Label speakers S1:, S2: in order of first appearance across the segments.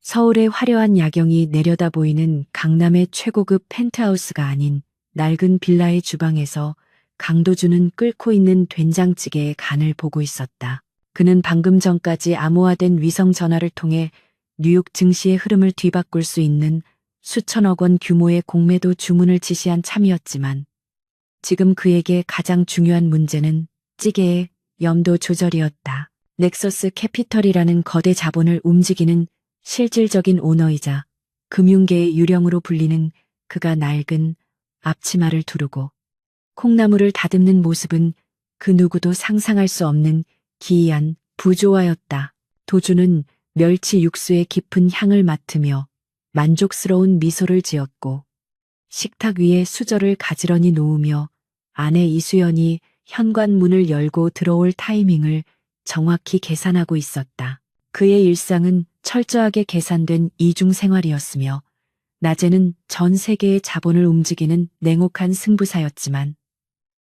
S1: 서울의 화려한 야경이 내려다 보이는 강남의 최고급 펜트하우스가 아닌 낡은 빌라의 주방에서 강도준은 끓고 있는 된장찌개의 간을 보고 있었다. 그는 방금 전까지 암호화된 위성 전화를 통해 뉴욕 증시의 흐름을 뒤바꿀 수 있는 수천억 원 규모의 공매도 주문을 지시한 참이었지만 지금 그에게 가장 중요한 문제는 찌개의 염도 조절이었다. 넥서스 캐피털이라는 거대 자본을 움직이는 실질적인 오너이자 금융계의 유령으로 불리는 그가 낡은 앞치마를 두르고 콩나물을 다듬는 모습은 그 누구도 상상할 수 없는 기이한 부조화였다. 도주는 멸치 육수의 깊은 향을 맡으며 만족스러운 미소를 지었고 식탁 위에 수저를 가지런히 놓으며 아내 이수연이 현관문을 열고 들어올 타이밍을 정확히 계산하고 있었다. 그의 일상은 철저하게 계산된 이중 생활이었으며 낮에는 전 세계의 자본을 움직이는 냉혹한 승부사였지만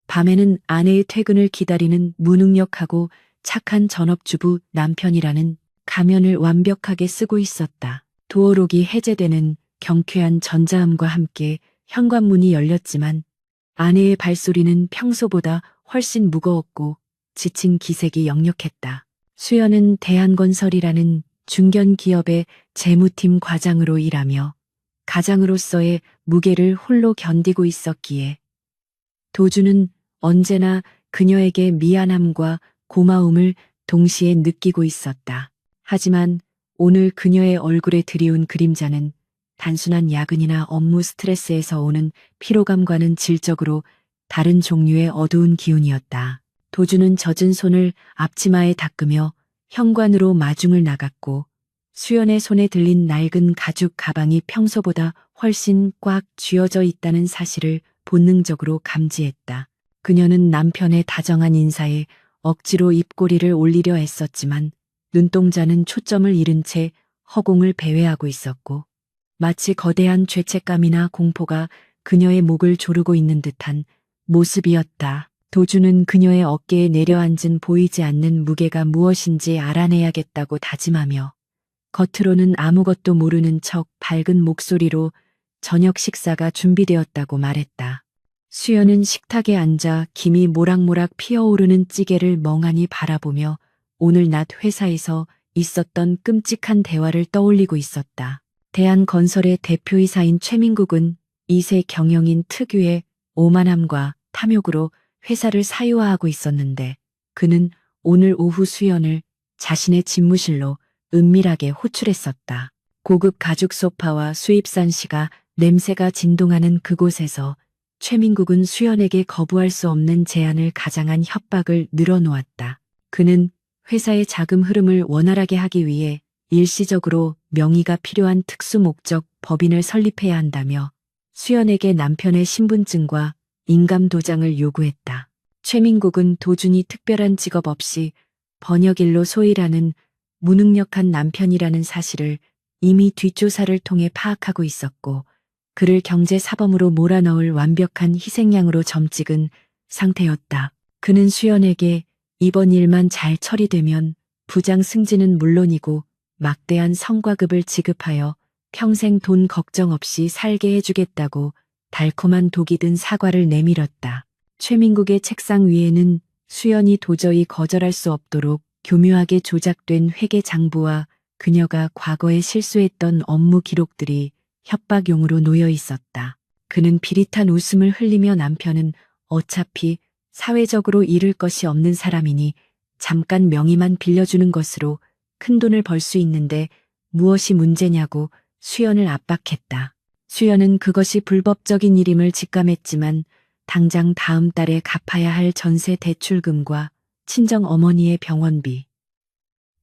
S1: 밤에는 아내의 퇴근을 기다리는 무능력하고 착한 전업주부 남편이라는 가면을 완벽하게 쓰고 있었다. 도어록이 해제되는 경쾌한 전자음과 함께 현관문이 열렸지만 아내의 발소리는 평소보다 훨씬 무거웠고 지친 기색이 역력했다. 수연은 대한건설이라는 중견 기업의 재무팀 과장으로 일하며 가장으로서의 무게를 홀로 견디고 있었기에 도주는 언제나 그녀에게 미안함과 고마움을 동시에 느끼고 있었다. 하지만 오늘 그녀의 얼굴에 드리운 그림자는 단순한 야근이나 업무 스트레스에서 오는 피로감과는 질적으로 다른 종류의 어두운 기운이었다. 도주는 젖은 손을 앞치마에 닦으며 현관으로 마중을 나갔고 수연의 손에 들린 낡은 가죽 가방이 평소보다 훨씬 꽉 쥐어져 있다는 사실을 본능적으로 감지했다. 그녀는 남편의 다정한 인사에 억지로 입꼬리를 올리려 애썼지만 눈동자는 초점을 잃은 채 허공을 배회하고 있었고 마치 거대한 죄책감이나 공포가 그녀의 목을 조르고 있는 듯한 모습이었다. 도주는 그녀의 어깨에 내려앉은 보이지 않는 무게가 무엇인지 알아내야겠다고 다짐하며 겉으로는 아무것도 모르는 척 밝은 목소리로 저녁 식사가 준비되었다고 말했다. 수연은 식탁에 앉아 김이 모락모락 피어오르는 찌개를 멍하니 바라보며 오늘 낮 회사에서 있었던 끔찍한 대화를 떠올리고 있었다. 대한건설의 대표이사인 최민국은 2세 경영인 특유의 오만함과 탐욕으로 회사를 사유화하고 있었는데 그는 오늘 오후 수연을 자신의 집무실로 은밀하게 호출했었다. 고급 가죽 소파와 수입산 시가 냄새가 진동하는 그곳에서 최민국은 수연에게 거부할 수 없는 제안을 가장한 협박을 늘어놓았다. 그는 회사의 자금 흐름을 원활하게 하기 위해 일시적으로 명의가 필요한 특수 목적 법인을 설립해야 한다며 수연에게 남편의 신분증과 인감 도장을 요구했다. 최민국은 도준이 특별한 직업 없이 번역일로 소일하는 무능력한 남편이라는 사실을 이미 뒷조사를 통해 파악하고 있었고 그를 경제사범으로 몰아넣을 완벽한 희생양으로 점찍은 상태였다. 그는 수연에게 이번 일만 잘 처리되면 부장 승진은 물론이고 막대한 성과급을 지급하여 평생 돈 걱정 없이 살게 해주겠다고 달콤한 독이 든 사과를 내밀었다. 최민국의 책상 위에는 수연이 도저히 거절할 수 없도록 교묘하게 조작된 회계 장부와 그녀가 과거에 실수했던 업무 기록들이 협박용으로 놓여 있었다. 그는 비릿한 웃음을 흘리며 남편은 어차피 사회적으로 잃을 것이 없는 사람이니 잠깐 명의만 빌려주는 것으로 큰돈을 벌 수 있는데 무엇이 문제냐고 수연을 압박했다. 수연은 그것이 불법적인 일임을 직감했지만 당장 다음 달에 갚아야 할 전세 대출금과 친정 어머니의 병원비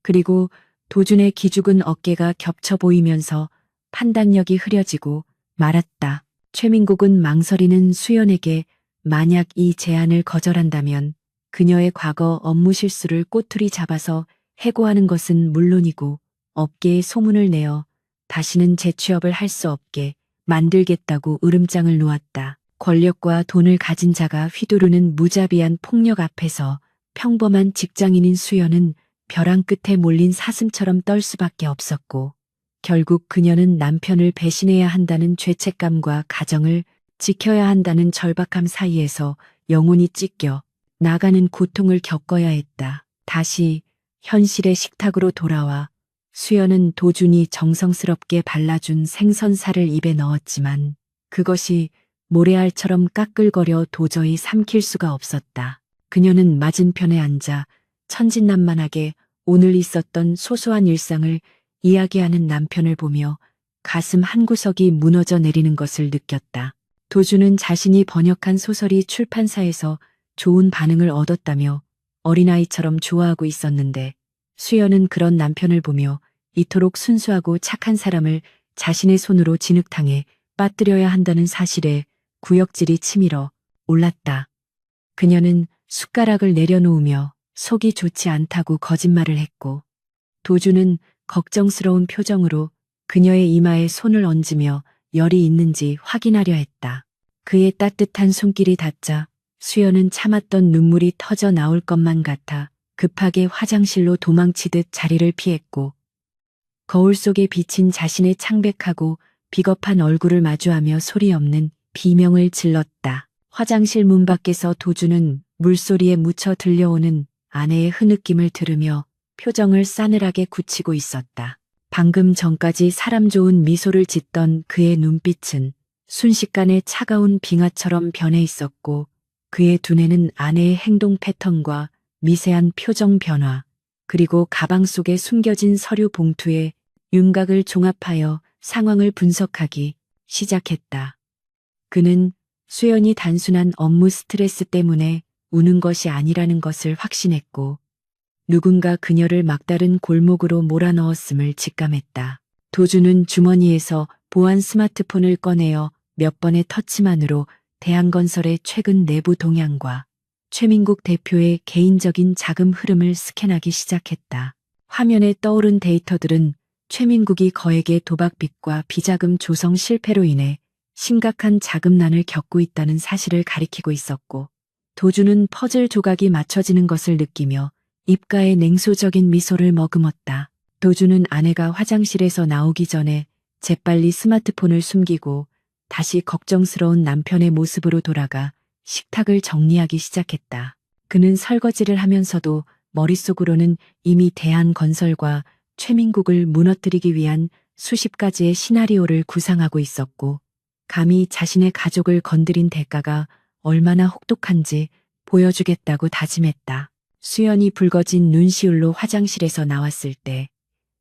S1: 그리고 도준의 기죽은 어깨가 겹쳐 보이면서 판단력이 흐려지고 말았다. 최민국은 망설이는 수연에게 만약 이 제안을 거절한다면 그녀의 과거 업무 실수를 꼬투리 잡아서 해고하는 것은 물론이고 업계에 소문을 내어 다시는 재취업을 할 수 없게 만들겠다고 으름장을 놓았다. 권력과 돈을 가진 자가 휘두르는 무자비한 폭력 앞에서 평범한 직장인인 수연은 벼랑 끝에 몰린 사슴처럼 떨 수밖에 없었고 결국 그녀는 남편을 배신해야 한다는 죄책감과 가정을 지켜야 한다는 절박함 사이에서 영혼이 찢겨 나가는 고통을 겪어야 했다. 다시 현실의 식탁으로 돌아와 수연은 도준이 정성스럽게 발라준 생선살을 입에 넣었지만 그것이 모래알처럼 까끌거려 도저히 삼킬 수가 없었다. 그녀는 맞은편에 앉아 천진난만하게 오늘 있었던 소소한 일상을 이야기하는 남편을 보며 가슴 한구석이 무너져 내리는 것을 느꼈다. 도준은 자신이 번역한 소설이 출판사에서 좋은 반응을 얻었다며 어린아이처럼 좋아하고 있었는데 수연은 그런 남편을 보며 이토록 순수하고 착한 사람을 자신의 손으로 진흙탕에 빠뜨려야 한다는 사실에 구역질이 치밀어 올랐다. 그녀는 숟가락을 내려놓으며 속이 좋지 않다고 거짓말을 했고 도준은 걱정스러운 표정으로 그녀의 이마에 손을 얹으며 열이 있는지 확인하려 했다. 그의 따뜻한 손길이 닿자 수연은 참았던 눈물이 터져 나올 것만 같아 급하게 화장실로 도망치듯 자리를 피했고 거울 속에 비친 자신의 창백하고 비겁한 얼굴을 마주하며 소리 없는 비명을 질렀다. 화장실 문 밖에서 도준은 물소리에 묻혀 들려오는 아내의 흐느낌을 들으며 표정을 싸늘하게 굳히고 있었다. 방금 전까지 사람 좋은 미소를 짓던 그의 눈빛은 순식간에 차가운 빙하처럼 변해 있었고 그의 두뇌는 아내의 행동 패턴과 미세한 표정 변화, 그리고 가방 속에 숨겨진 서류 봉투에 윤곽을 종합하여 상황을 분석하기 시작했다. 그는 수연이 단순한 업무 스트레스 때문에 우는 것이 아니라는 것을 확신했고 누군가 그녀를 막다른 골목으로 몰아넣었음을 직감했다. 도준은 주머니에서 보안 스마트폰을 꺼내어 몇 번의 터치만으로 대한건설의 최근 내부 동향과 최민국 대표의 개인적인 자금 흐름을 스캔하기 시작했다. 화면에 떠오른 데이터들은 최민국이 거액의 도박빚과 비자금 조성 실패로 인해 심각한 자금난을 겪고 있다는 사실을 가리키고 있었고 도준은 퍼즐 조각이 맞춰지는 것을 느끼며 입가에 냉소적인 미소를 머금었다. 도준은 아내가 화장실에서 나오기 전에 재빨리 스마트폰을 숨기고 다시 걱정스러운 남편의 모습으로 돌아가 식탁을 정리하기 시작했다. 그는 설거지를 하면서도 머릿속으로는 이미 대한건설과 최민국을 무너뜨리기 위한 수십 가지의 시나리오를 구상하고 있었고 감히 자신의 가족을 건드린 대가가 얼마나 혹독한지 보여주겠다고 다짐했다. 수연이 붉어진 눈시울로 화장실에서 나왔을 때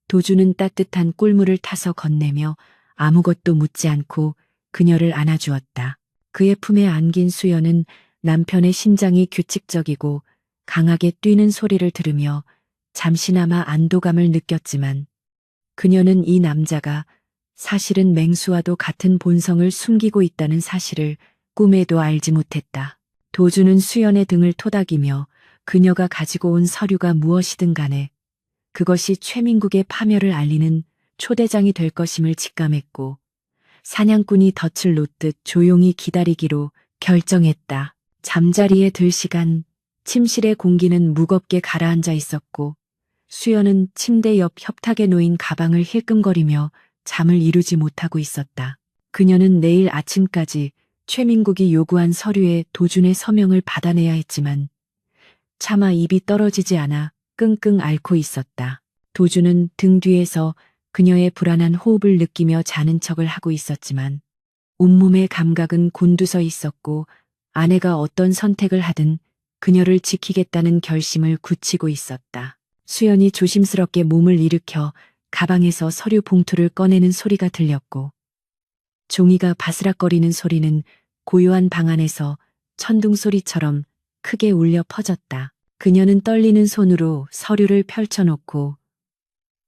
S1: 도준은 따뜻한 꿀물을 타서 건네며 아무것도 묻지 않고 그녀를 안아주었다. 그의 품에 안긴 수연은 남편의 심장이 규칙적이고 강하게 뛰는 소리를 들으며 잠시나마 안도감을 느꼈지만 그녀는 이 남자가 사실은 맹수와도 같은 본성을 숨기고 있다는 사실을 꿈에도 알지 못했다. 도준은 수연의 등을 토닥이며 그녀가 가지고 온 서류가 무엇이든 간에 그것이 최민국의 파멸을 알리는 초대장이 될 것임을 직감했고 사냥꾼이 덫을 놓듯 조용히 기다리기로 결정했다. 잠자리에 들 시간, 침실의 공기는 무겁게 가라앉아 있었고 수연은 침대 옆 협탁에 놓인 가방을 힐끔거리며 잠을 이루지 못하고 있었다. 그녀는 내일 아침까지 최민국이 요구한 서류에 도준의 서명을 받아내야 했지만 차마 입이 떨어지지 않아 끙끙 앓고 있었다. 도준은 등 뒤에서 그녀의 불안한 호흡을 느끼며 자는 척을 하고 있었지만 온몸의 감각은 곤두서 있었고 아내가 어떤 선택을 하든 그녀를 지키겠다는 결심을 굳히고 있었다. 수연이 조심스럽게 몸을 일으켜 가방에서 서류 봉투를 꺼내는 소리가 들렸고 종이가 바스락거리는 소리는 고요한 방 안에서 천둥 소리처럼 크게 울려 퍼졌다. 그녀는 떨리는 손으로 서류를 펼쳐놓고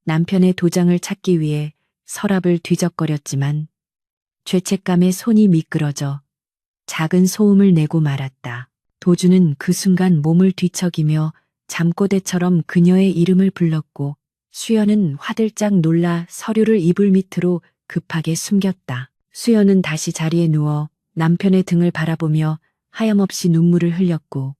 S1: 남편의 도장을 찾기 위해 서랍을 뒤적거렸지만 죄책감에 손이 미끄러져 작은 소음을 내고 말았다. 도준은 그 순간 몸을 뒤척이며 잠꼬대처럼 그녀의 이름을 불렀고 수연은 화들짝 놀라 서류를 이불 밑으로 급하게 숨겼다. 수연은 다시 자리에 누워 남편의 등을 바라보며 하염없이 눈물을 흘렸고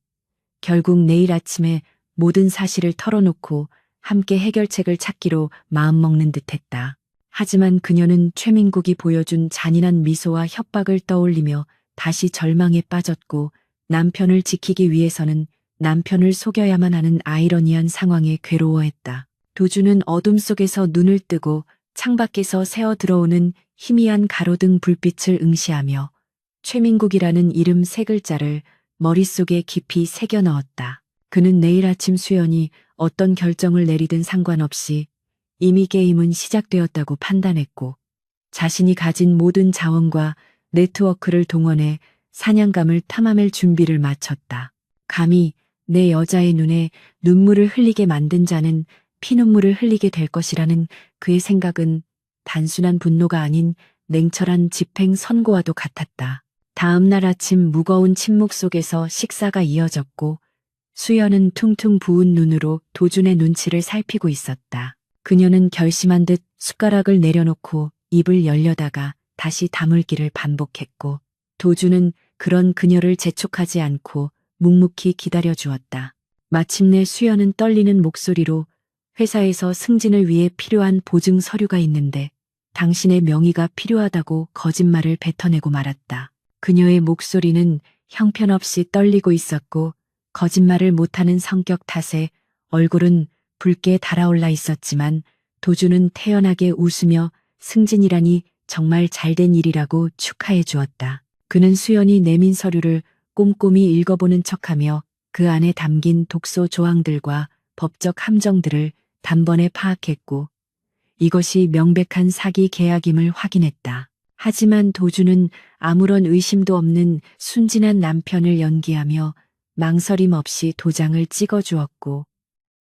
S1: 결국 내일 아침에 모든 사실을 털어놓고 함께 해결책을 찾기로 마음먹는 듯했다. 하지만 그녀는 최민국이 보여준 잔인한 미소와 협박을 떠올리며 다시 절망에 빠졌고 남편을 지키기 위해서는 남편을 속여야만 하는 아이러니한 상황에 괴로워했다. 도주는 어둠 속에서 눈을 뜨고 창밖에서 새어 들어오는 희미한 가로등 불빛을 응시하며 최민국이라는 이름 세 글자를 머릿속에 깊이 새겨 넣었다. 그는 내일 아침 수연이 어떤 결정을 내리든 상관없이 이미 게임은 시작되었다고 판단했고 자신이 가진 모든 자원과 네트워크를 동원해 사냥감을 탐함할 준비를 마쳤다. 감히 내 여자의 눈에 눈물을 흘리게 만든 자는 피눈물을 흘리게 될 것이라는 그의 생각은 단순한 분노가 아닌 냉철한 집행 선고와도 같았다. 다음 날 아침 무거운 침묵 속에서 식사가 이어졌고 수연은 퉁퉁 부은 눈으로 도준의 눈치를 살피고 있었다. 그녀는 결심한 듯 숟가락을 내려놓고 입을 열려다가 다시 다물기를 반복했고 도준은 그런 그녀를 재촉하지 않고 묵묵히 기다려 주었다. 마침내 수연은 떨리는 목소리로 회사에서 승진을 위해 필요한 보증 서류가 있는데 당신의 명의가 필요하다고 거짓말을 뱉어내고 말았다. 그녀의 목소리는 형편없이 떨리고 있었고 거짓말을 못하는 성격 탓에 얼굴은 붉게 달아올라 있었지만 도주는 태연하게 웃으며 승진이라니 정말 잘된 일이라고 축하해 주었다. 그는 수연이 내민 서류를 꼼꼼히 읽어보는 척하며 그 안에 담긴 독소 조항들과 법적 함정들을 단번에 파악했고 이것이 명백한 사기 계약임을 확인했다. 하지만 도주는 아무런 의심도 없는 순진한 남편을 연기하며 망설임 없이 도장을 찍어주었고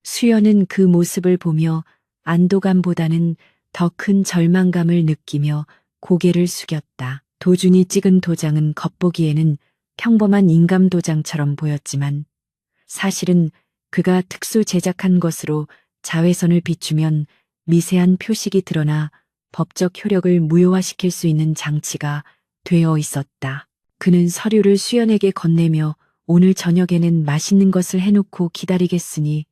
S1: 수연은 그 모습을 보며 안도감보다는 더 큰 절망감을 느끼며 고개를 숙였다. 도준이 찍은 도장은 겉보기에는 평범한 인감 도장처럼 보였지만 사실은 그가 특수 제작한 것으로 자외선을 비추면 미세한 표식이 드러나 법적 효력을 무효화시킬 수 있는 장치가 되어 있었다. 그는 서류를 수연에게 건네며 오늘 저녁에는 맛있는 것을 해놓고 기다리겠으니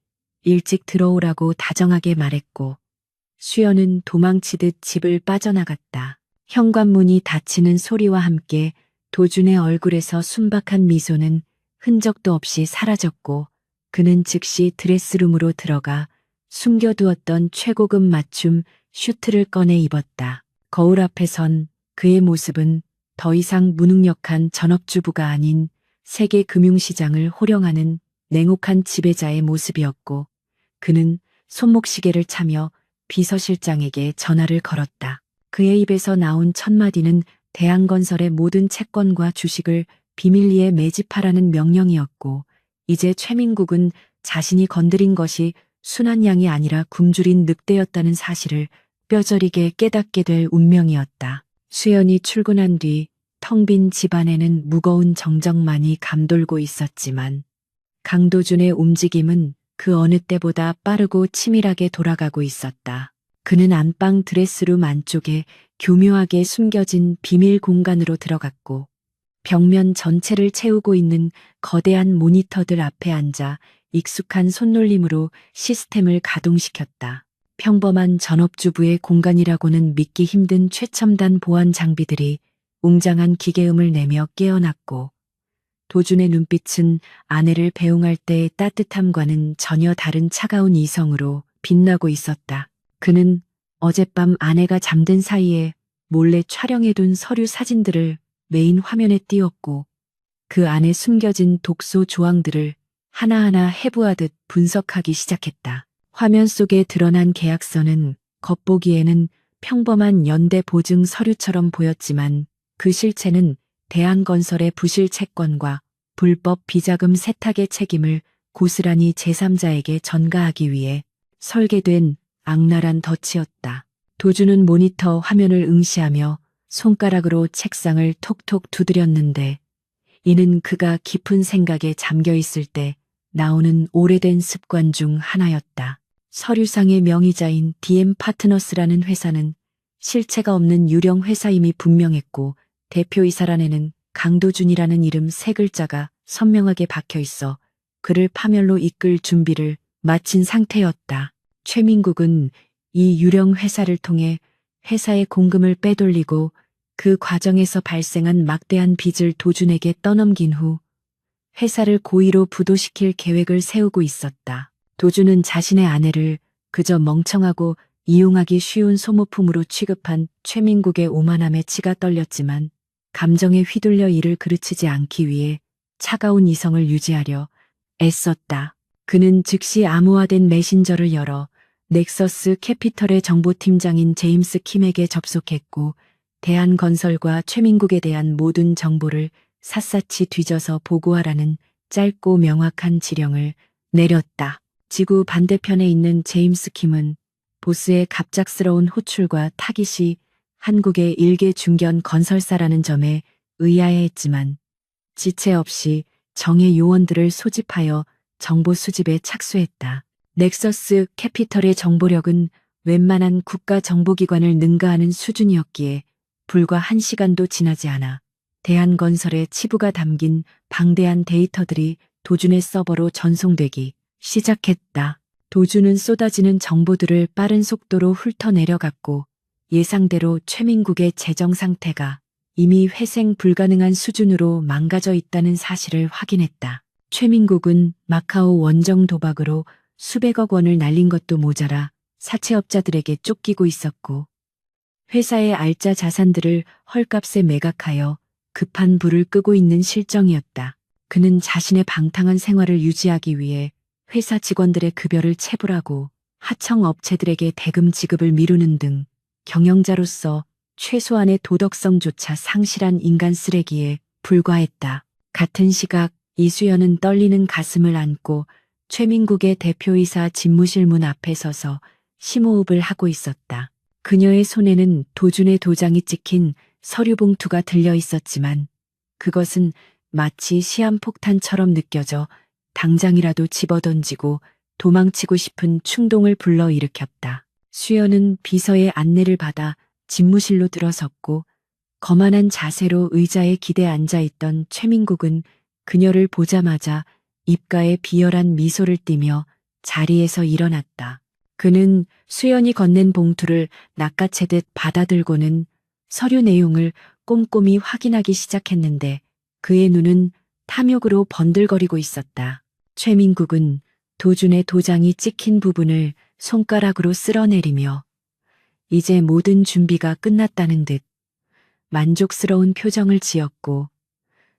S1: 일찍 들어오라고 다정하게 말했고 수연은 도망치듯 집을 빠져나갔다. 현관문이 닫히는 소리와 함께 도준의 얼굴에서 순박한 미소는 흔적도 없이 사라졌고 그는 즉시 드레스룸으로 들어가 숨겨두었던 최고급 맞춤 슈트를 꺼내 입었다. 거울 앞에 선 그의 모습은 더 이상 무능력한 전업주부가 아닌 세계 금융시장을 호령하는 냉혹한 지배자의 모습이었고 그는 손목시계를 차며 비서실장에게 전화를 걸었다. 그의 입에서 나온 첫 마디는 대한건설의 모든 채권과 주식을 비밀리에 매집하라는 명령이었고 이제 최민국은 자신이 건드린 것이 순한 양이 아니라 굶주린 늑대였다는 사실을 뼈저리게 깨닫게 될 운명이었다. 수연이 출근한 뒤 텅 빈 집안에는 무거운 정적만이 감돌고 있었지만 강도준의 움직임은 그 어느 때보다 빠르고 치밀하게 돌아가고 있었다. 그는 안방 드레스룸 안쪽에 교묘하게 숨겨진 비밀 공간으로 들어갔고 벽면 전체를 채우고 있는 거대한 모니터들 앞에 앉아 익숙한 손놀림으로 시스템을 가동시켰다. 평범한 전업주부의 공간이라고는 믿기 힘든 최첨단 보안 장비들이 웅장한 기계음을 내며 깨어났고 도준의 눈빛은 아내를 배웅할 때의 따뜻함과는 전혀 다른 차가운 이성으로 빛나고 있었다. 그는 어젯밤 아내가 잠든 사이에 몰래 촬영해둔 서류 사진들을 메인 화면에 띄웠고 그 안에 숨겨진 독소 조항들을 하나하나 해부하듯 분석하기 시작했다. 화면 속에 드러난 계약서는 겉보기에는 평범한 연대 보증 서류처럼 보였지만 그 실체는 대한건설의 부실 채권과 불법 비자금 세탁의 책임을 고스란히 제3자에게 전가하기 위해 설계된 악랄한 덫이었다. 도주는 모니터 화면을 응시하며 손가락으로 책상을 톡톡 두드렸는데 이는 그가 깊은 생각에 잠겨 있을 때 나오는 오래된 습관 중 하나였다. 서류상의 명의자인 DM 파트너스라는 회사는 실체가 없는 유령 회사임이 분명했고 대표이사란에는 강도준이라는 이름 세 글자가 선명하게 박혀 있어 그를 파멸로 이끌 준비를 마친 상태였다. 최민국은 이 유령 회사를 통해 회사의 공금을 빼돌리고 그 과정에서 발생한 막대한 빚을 도준에게 떠넘긴 후 회사를 고의로 부도시킬 계획을 세우고 있었다. 도준은 자신의 아내를 그저 멍청하고 이용하기 쉬운 소모품으로 취급한 최민국의 오만함에 치가 떨렸지만 감정에 휘둘려 이를 그르치지 않기 위해 차가운 이성을 유지하려 애썼다. 그는 즉시 암호화된 메신저를 열어 넥서스 캐피털의 정보팀장인 제임스 킴에게 접속했고 대한건설과 최민국에 대한 모든 정보를 샅샅이 뒤져서 보고하라는 짧고 명확한 지령을 내렸다. 지구 반대편에 있는 제임스 킴은 보스의 갑작스러운 호출과 타깃이 한국의 일개 중견 건설사라는 점에 의아해했지만 지체 없이 정예 요원들을 소집하여 정보 수집에 착수했다. 넥서스 캐피털의 정보력은 웬만한 국가 정보기관을 능가하는 수준이었기에 불과 1시간도 지나지 않아 대한건설의 치부가 담긴 방대한 데이터들이 도준의 서버로 전송되기 시작했다. 도준은 쏟아지는 정보들을 빠른 속도로 훑어내려갔고 예상대로 최민국의 재정 상태가 이미 회생 불가능한 수준으로 망가져 있다는 사실을 확인했다. 최민국은 마카오 원정 도박으로 수백억 원을 날린 것도 모자라 사채업자들에게 쫓기고 있었고 회사의 알짜 자산들을 헐값에 매각하여 급한 불을 끄고 있는 실정이었다. 그는 자신의 방탕한 생활을 유지하기 위해 회사 직원들의 급여를 체불하고 하청 업체들에게 대금 지급을 미루는 등 경영자로서 최소한의 도덕성조차 상실한 인간 쓰레기에 불과했다. 같은 시각 이수연은 떨리는 가슴을 안고 최민국의 대표이사 집무실 문 앞에 서서 심호흡을 하고 있었다. 그녀의 손에는 도준의 도장이 찍힌 서류 봉투가 들려 있었지만 그것은 마치 시한폭탄처럼 느껴져 당장이라도 집어던지고 도망치고 싶은 충동을 불러일으켰다. 수연은 비서의 안내를 받아 집무실로 들어섰고 거만한 자세로 의자에 기대 앉아있던 최민국은 그녀를 보자마자 입가에 비열한 미소를 띠며 자리에서 일어났다. 그는 수연이 건넨 봉투를 낚아채듯 받아들고는 서류 내용을 꼼꼼히 확인하기 시작했는데 그의 눈은 탐욕으로 번들거리고 있었다. 최민국은 도준의 도장이 찍힌 부분을 손가락으로 쓸어내리며 이제 모든 준비가 끝났다는 듯 만족스러운 표정을 지었고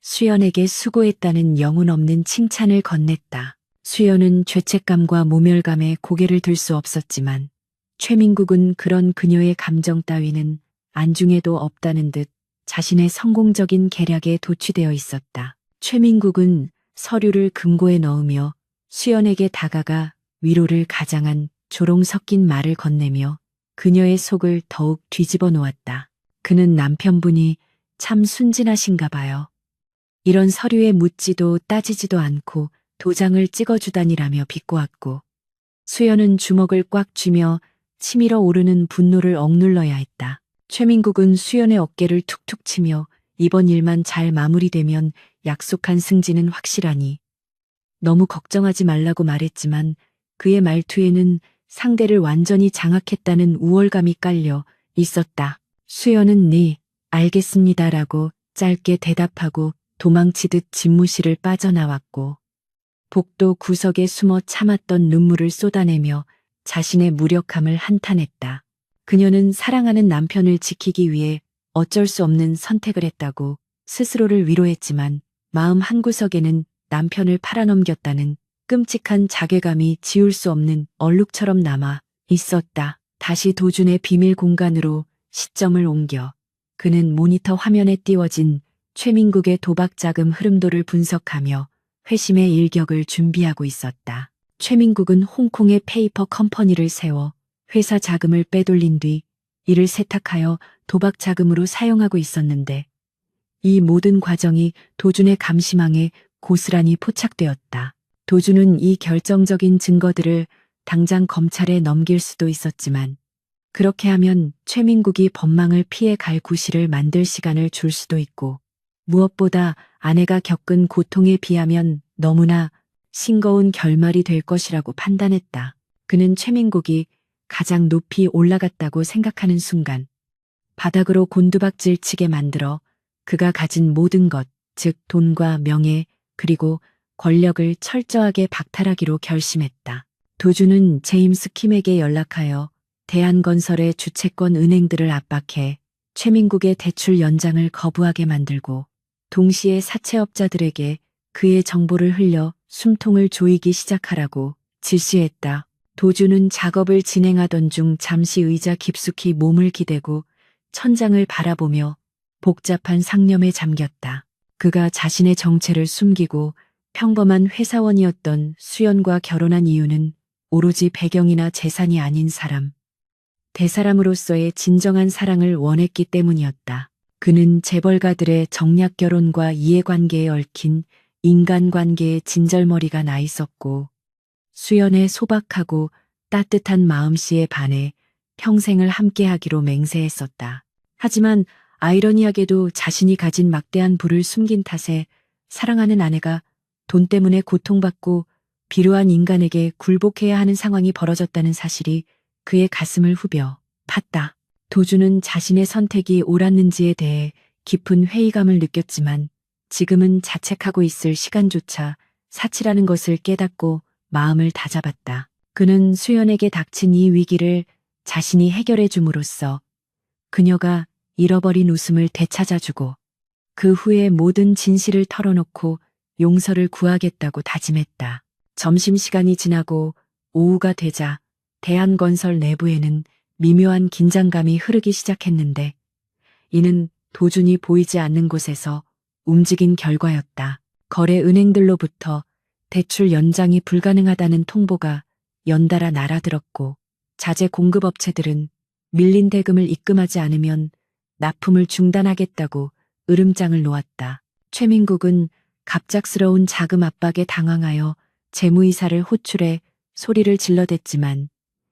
S1: 수연에게 수고했다는 영혼 없는 칭찬을 건넸다. 수연은 죄책감과 모멸감에 고개를 들 수 없었지만 최민국은 그런 그녀의 감정 따위는 안중에도 없다는 듯 자신의 성공적인 계략에 도취되어 있었다. 최민국은 서류를 금고에 넣으며 수연에게 다가가 위로를 가장한 조롱 섞인 말을 건네며 그녀의 속을 더욱 뒤집어 놓았다. 그는 남편분이 참 순진하신가 봐요. 이런 서류에 묻지도 따지지도 않고 도장을 찍어주다니라며 비꼬았고 수연은 주먹을 꽉 쥐며 치밀어 오르는 분노를 억눌러야 했다. 최민국은 수연의 어깨를 툭툭 치며 이번 일만 잘 마무리되면 약속한 승진은 확실하니 너무 걱정하지 말라고 말했지만 그의 말투에는 상대를 완전히 장악했다는 우월감이 깔려 있었다. 수연은 네, 알겠습니다라고 짧게 대답하고 도망치듯 집무실을 빠져나왔고 복도 구석에 숨어 참았던 눈물을 쏟아내며 자신의 무력함을 한탄했다. 그녀는 사랑하는 남편을 지키기 위해 어쩔 수 없는 선택을 했다고 스스로를 위로했지만 마음 한구석에는 남편을 팔아넘겼다는 끔찍한 자괴감이 지울 수 없는 얼룩처럼 남아 있었다. 다시 도준의 비밀 공간으로 시점을 옮겨 그는 모니터 화면에 띄워진 최민국의 도박 자금 흐름도를 분석하며 회심의 일격을 준비하고 있었다. 최민국은 홍콩에 페이퍼 컴퍼니를 세워 회사 자금을 빼돌린 뒤 이를 세탁하여 도박 자금으로 사용하고 있었는데 이 모든 과정이 도준의 감시망에 고스란히 포착되었다. 도준은 이 결정적인 증거들을 당장 검찰에 넘길 수도 있었지만 그렇게 하면 최민국이 법망을 피해 갈 구실을 만들 시간을 줄 수도 있고 무엇보다 아내가 겪은 고통에 비하면 너무나 싱거운 결말이 될 것이라고 판단했다. 그는 최민국이 가장 높이 올라갔다고 생각하는 순간 바닥으로 곤두박질 치게 만들어 그가 가진 모든 것, 즉 돈과 명예, 그리고 권력을 철저하게 박탈하기로 결심했다. 도주는 제임스 킴에게 연락하여 대한건설의 주채권 은행들을 압박해 최민국의 대출 연장을 거부하게 만들고 동시에 사채업자들에게 그의 정보를 흘려 숨통을 조이기 시작하라고 지시했다. 도주는 작업을 진행하던 중 잠시 의자 깊숙이 몸을 기대고 천장을 바라보며 복잡한 상념에 잠겼다. 그가 자신의 정체를 숨기고 평범한 회사원이었던 수연과 결혼한 이유는 오로지 배경이나 재산이 아닌 사람, 대사람으로서의 진정한 사랑을 원했기 때문이었다. 그는 재벌가들의 정략 결혼과 이해관계에 얽힌 인간관계에 진절머리가 나 있었고 수연의 소박하고 따뜻한 마음씨에 반해 평생을 함께하기로 맹세했었다. 하지만 아이러니하게도 자신이 가진 막대한 부를 숨긴 탓에 사랑하는 아내가 돈 때문에 고통받고 비루한 인간에게 굴복해야 하는 상황이 벌어졌다는 사실이 그의 가슴을 후벼 팠다. 도주는 자신의 선택이 옳았는지에 대해 깊은 회의감을 느꼈지만 지금은 자책하고 있을 시간조차 사치라는 것을 깨닫고 마음을 다잡았다. 그는 수연에게 닥친 이 위기를 자신이 해결해 줌으로써 그녀가 잃어버린 웃음을 되찾아주고 그 후에 모든 진실을 털어놓고 용서를 구하겠다고 다짐했다. 점심시간이 지나고 오후가 되자 대한건설 내부에는 미묘한 긴장감이 흐르기 시작했는데 이는 도준이 보이지 않는 곳에서 움직인 결과였다. 거래 은행들로부터 대출 연장이 불가능하다는 통보가 연달아 날아들었고 자재 공급업체들은 밀린 대금을 입금하지 않으면 납품을 중단하겠다고 으름장을 놓았다. 최민국은 갑작스러운 자금 압박에 당황하여 재무이사를 호출해 소리를 질러댔지만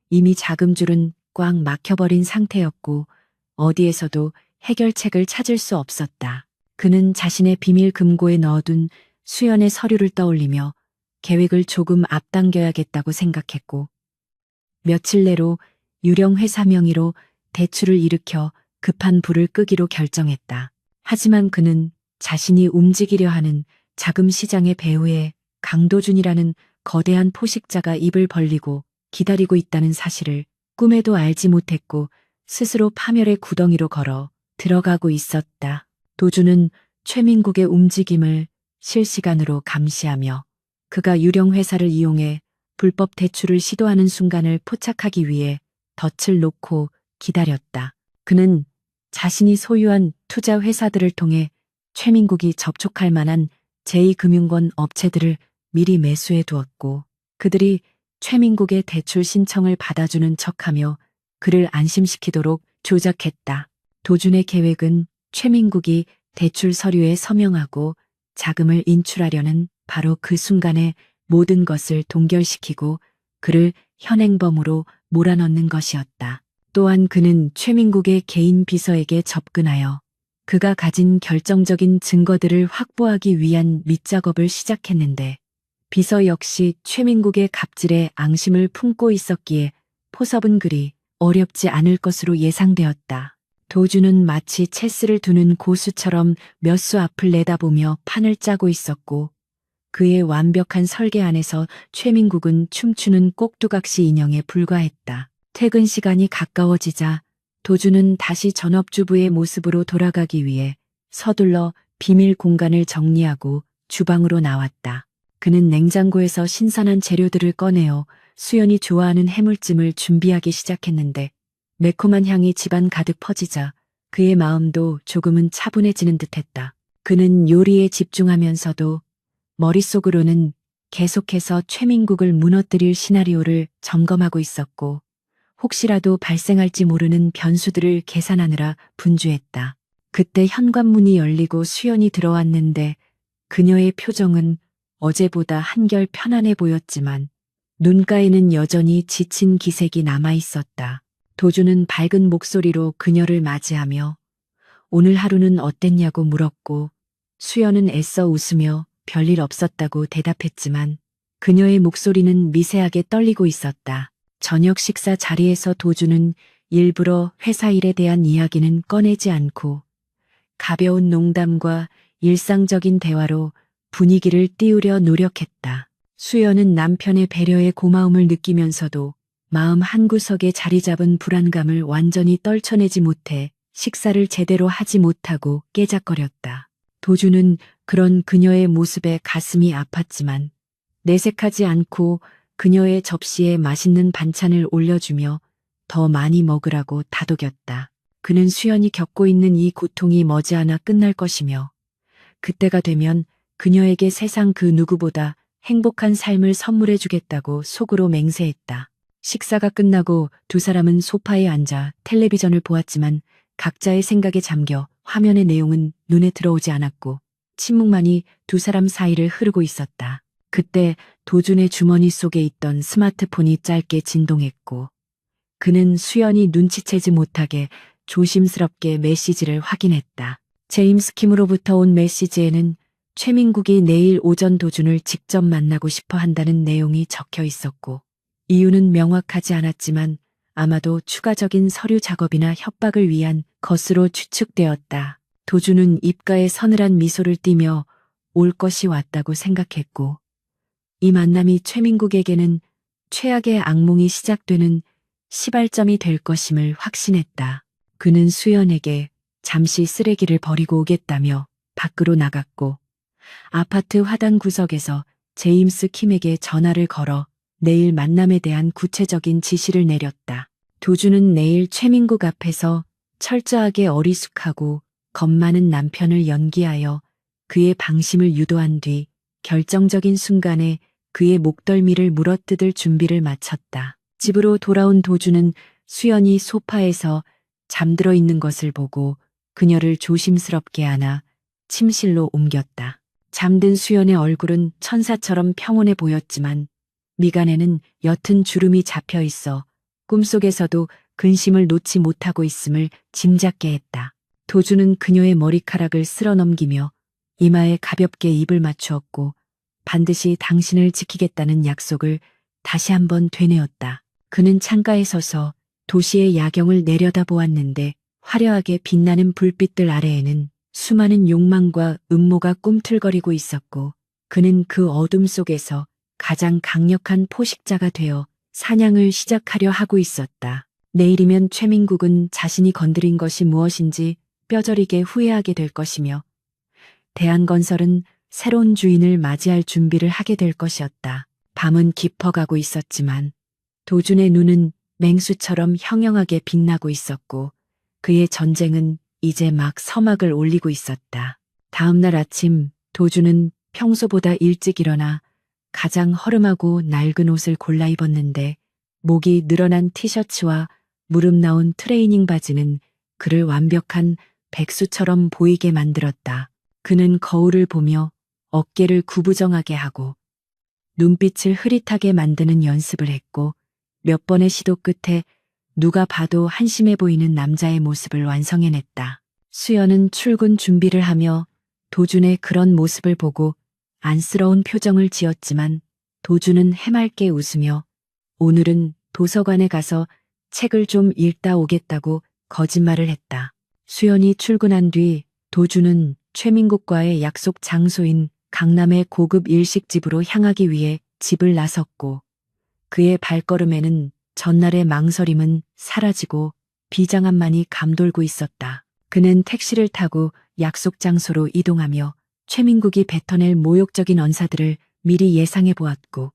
S1: 이미 자금줄은 꽉 막혀버린 상태였고 어디에서도 해결책을 찾을 수 없었다. 그는 자신의 비밀 금고에 넣어둔 수연의 서류를 떠올리며 계획을 조금 앞당겨야겠다고 생각했고 며칠 내로 유령 회사 명의로 대출을 일으켜 급한 불을 끄기로 결정했다. 하지만 그는 자신이 움직이려 하는 자금 시장의 배후에 강도준이라는 거대한 포식자가 입을 벌리고 기다리고 있다는 사실을 꿈에도 알지 못했고 스스로 파멸의 구덩이로 걸어 들어가고 있었다. 도준은 최민국의 움직임을 실시간으로 감시하며 그가 유령 회사를 이용해 불법 대출을 시도하는 순간을 포착하기 위해 덫을 놓고 기다렸다. 그는 자신이 소유한 투자 회사들을 통해 최민국이 접촉할 만한 제2금융권 업체들을 미리 매수해 두었고 그들이 최민국의 대출 신청을 받아주는 척하며 그를 안심시키도록 조작했다. 도준의 계획은 최민국이 대출 서류에 서명하고 자금을 인출하려는 바로 그 순간에 모든 것을 동결시키고 그를 현행범으로 몰아넣는 것이었다. 또한 그는 최민국의 개인 비서에게 접근하여 그가 가진 결정적인 증거들을 확보하기 위한 밑작업을 시작했는데 비서 역시 최민국의 갑질에 앙심을 품고 있었기에 포섭은 그리 어렵지 않을 것으로 예상되었다. 도주는 마치 체스를 두는 고수처럼 몇 수 앞을 내다보며 판을 짜고 있었고 그의 완벽한 설계 안에서 최민국은 춤추는 꼭두각시 인형에 불과했다. 퇴근 시간이 가까워지자 도주는 다시 전업주부의 모습으로 돌아가기 위해 서둘러 비밀 공간을 정리하고 주방으로 나왔다. 그는 냉장고에서 신선한 재료들을 꺼내어 수연이 좋아하는 해물찜을 준비하기 시작했는데 매콤한 향이 집안 가득 퍼지자 그의 마음도 조금은 차분해지는 듯했다. 그는 요리에 집중하면서도 머릿속으로는 계속해서 최민국을 무너뜨릴 시나리오를 점검하고 있었고 혹시라도 발생할지 모르는 변수들을 계산하느라 분주했다. 그때 현관문이 열리고 수연이 들어왔는데 그녀의 표정은 어제보다 한결 편안해 보였지만 눈가에는 여전히 지친 기색이 남아 있었다. 도주는 밝은 목소리로 그녀를 맞이하며 오늘 하루는 어땠냐고 물었고 수연은 애써 웃으며 별일 없었다고 대답했지만 그녀의 목소리는 미세하게 떨리고 있었다. 저녁 식사 자리에서 도주는 일부러 회사 일에 대한 이야기는 꺼내지 않고 가벼운 농담과 일상적인 대화로 분위기를 띄우려 노력했다. 수연은 남편의 배려에 고마움을 느끼면서도 마음 한구석에 자리 잡은 불안감을 완전히 떨쳐내지 못해 식사를 제대로 하지 못하고 깨작거렸다. 도주는 그런 그녀의 모습에 가슴이 아팠지만 내색하지 않고 그녀의 접시에 맛있는 반찬을 올려주며 더 많이 먹으라고 다독였다. 그는 수연이 겪고 있는 이 고통이 머지않아 끝날 것이며 그때가 되면 그녀에게 세상 그 누구보다 행복한 삶을 선물해 주겠다고 속으로 맹세했다. 식사가 끝나고 두 사람은 소파에 앉아 텔레비전을 보았지만 각자의 생각에 잠겨 화면의 내용은 눈에 들어오지 않았고 침묵만이 두 사람 사이를 흐르고 있었다. 그때 도준의 주머니 속에 있던 스마트폰이 짧게 진동했고 그는 수연이 눈치채지 못하게 조심스럽게 메시지를 확인했다. 제임스 킴으로부터 온 메시지에는 최민국이 내일 오전 도준을 직접 만나고 싶어 한다는 내용이 적혀 있었고 이유는 명확하지 않았지만 아마도 추가적인 서류 작업이나 협박을 위한 것으로 추측되었다. 도준은 입가에 서늘한 미소를 띠며 올 것이 왔다고 생각했고 이 만남이 최민국에게는 최악의 악몽이 시작되는 시발점이 될 것임을 확신했다. 그는 수연에게 잠시 쓰레기를 버리고 오겠다며 밖으로 나갔고 아파트 화단 구석에서 제임스 킴에게 전화를 걸어 내일 만남에 대한 구체적인 지시를 내렸다. 도주는 내일 최민국 앞에서 철저하게 어리숙하고 겁 많은 남편을 연기하여 그의 방심을 유도한 뒤 결정적인 순간에 그의 목덜미를 물어뜯을 준비를 마쳤다. 집으로 돌아온 도주는 수연이 소파에서 잠들어 있는 것을 보고 그녀를 조심스럽게 안아 침실로 옮겼다. 잠든 수연의 얼굴은 천사처럼 평온해 보였지만 미간에는 옅은 주름이 잡혀 있어 꿈속에서도 근심을 놓지 못하고 있음을 짐작게 했다. 도주는 그녀의 머리카락을 쓸어 넘기며 이마에 가볍게 입을 맞추었고 반드시 당신을 지키겠다는 약속을 다시 한번 되뇌었다. 그는 창가에 서서 도시의 야경을 내려다보았는데 화려하게 빛나는 불빛들 아래에는 수많은 욕망과 음모가 꿈틀거리고 있었고 그는 그 어둠 속에서 가장 강력한 포식자가 되어 사냥을 시작하려 하고 있었다. 내일이면 최민국은 자신이 건드린 것이 무엇인지 뼈저리게 후회하게 될 것이며 대한건설은 새로운 주인을 맞이할 준비를 하게 될 것이었다. 밤은 깊어가고 있었지만 도준의 눈은 맹수처럼 형형하게 빛나고 있었고 그의 전쟁은 이제 막 서막을 올리고 있었다. 다음 날 아침 도준은 평소보다 일찍 일어나 가장 허름하고 낡은 옷을 골라 입었는데 목이 늘어난 티셔츠와 무릎 나온 트레이닝 바지는 그를 완벽한 백수처럼 보이게 만들었다. 그는 거울을 보며 어깨를 구부정하게 하고 눈빛을 흐릿하게 만드는 연습을 했고 몇 번의 시도 끝에 누가 봐도 한심해 보이는 남자의 모습을 완성해냈다. 수연은 출근 준비를 하며 도준의 그런 모습을 보고 안쓰러운 표정을 지었지만 도준은 해맑게 웃으며 오늘은 도서관에 가서 책을 좀 읽다 오겠다고 거짓말을 했다. 수연이 출근한 뒤 도준은 최민국과의 약속 장소인 강남의 고급 일식집으로 향하기 위해 집을 나섰고 그의 발걸음에는 전날의 망설임은 사라지고 비장함만이 감돌고 있었다. 그는 택시를 타고 약속 장소로 이동하며 최민국이 뱉어낼 모욕적인 언사들을 미리 예상해 보았고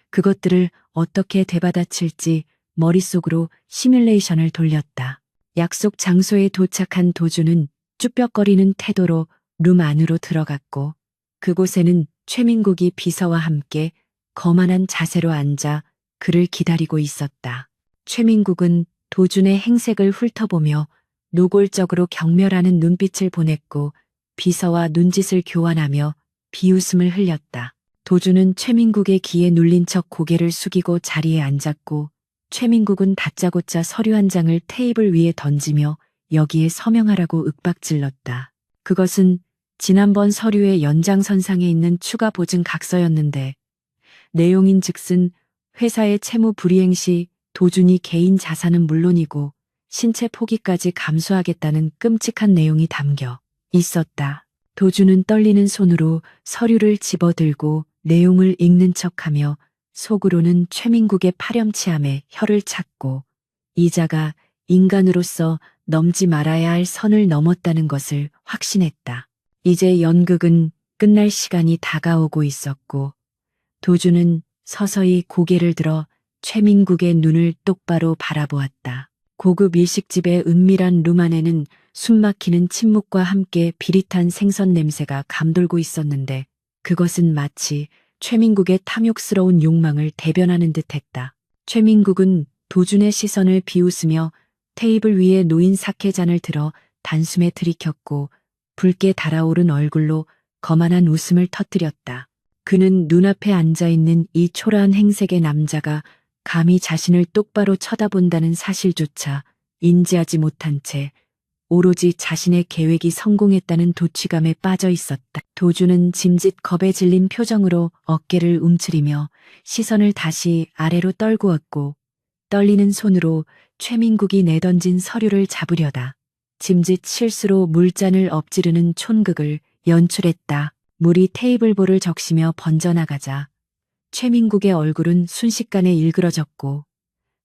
S1: 그것들을 어떻게 되받아칠지 머릿속으로 시뮬레이션을 돌렸다. 약속 장소에 도착한 도주는 쭈뼛거리는 태도로 룸 안으로 들어갔고 그곳에는 최민국이 비서와 함께 거만한 자세로 앉아 그를 기다리고 있었다. 최민국은 도준의 행색을 훑어보며 노골적으로 경멸하는 눈빛을 보냈고 비서와 눈짓을 교환하며 비웃음을 흘렸다. 도준은 최민국의 기에 눌린 척 고개를 숙이고 자리에 앉았고 최민국은 다짜고짜 서류 한 장을 테이블 위에 던지며 여기에 서명하라고 윽박질렀다. 그것은 지난번 서류의 연장선상에 있는 추가 보증 각서였는데 내용인즉슨 회사의 채무 불이행 시 도준이 개인 자산은 물론이고 신체 포기까지 감수하겠다는 끔찍한 내용이 담겨 있었다. 도주는 떨리는 손으로 서류를 집어들고 내용을 읽는 척하며 속으로는 최민국의 파렴치함에 혀를 찼고 이자가 인간으로서 넘지 말아야 할 선을 넘었다는 것을 확신했다. 이제 연극은 끝날 시간이 다가오고 있었고 도주는 서서히 고개를 들어 최민국의 눈을 똑바로 바라보았다. 고급 일식집의 은밀한 룸 안에는 숨막히는 침묵과 함께 비릿한 생선 냄새가 감돌고 있었는데 그것은 마치 최민국의 탐욕스러운 욕망을 대변하는 듯했다. 최민국은 도준의 시선을 비웃으며 테이블 위에 놓인 사케잔을 들어 단숨에 들이켰고 붉게 달아오른 얼굴로 거만한 웃음을 터뜨렸다. 그는 눈앞에 앉아있는 이 초라한 행색의 남자가 감히 자신을 똑바로 쳐다본다는 사실조차 인지하지 못한 채 오로지 자신의 계획이 성공했다는 도취감에 빠져 있었다. 도주는 짐짓 겁에 질린 표정으로 어깨를 움츠리며 시선을 다시 아래로 떨구었고 떨리는 손으로 최민국이 내던진 서류를 잡으려다 짐짓 실수로 물잔을 엎지르는 촌극을 연출했다. 물이 테이블볼을 적시며 번져나가자 최민국의 얼굴은 순식간에 일그러졌고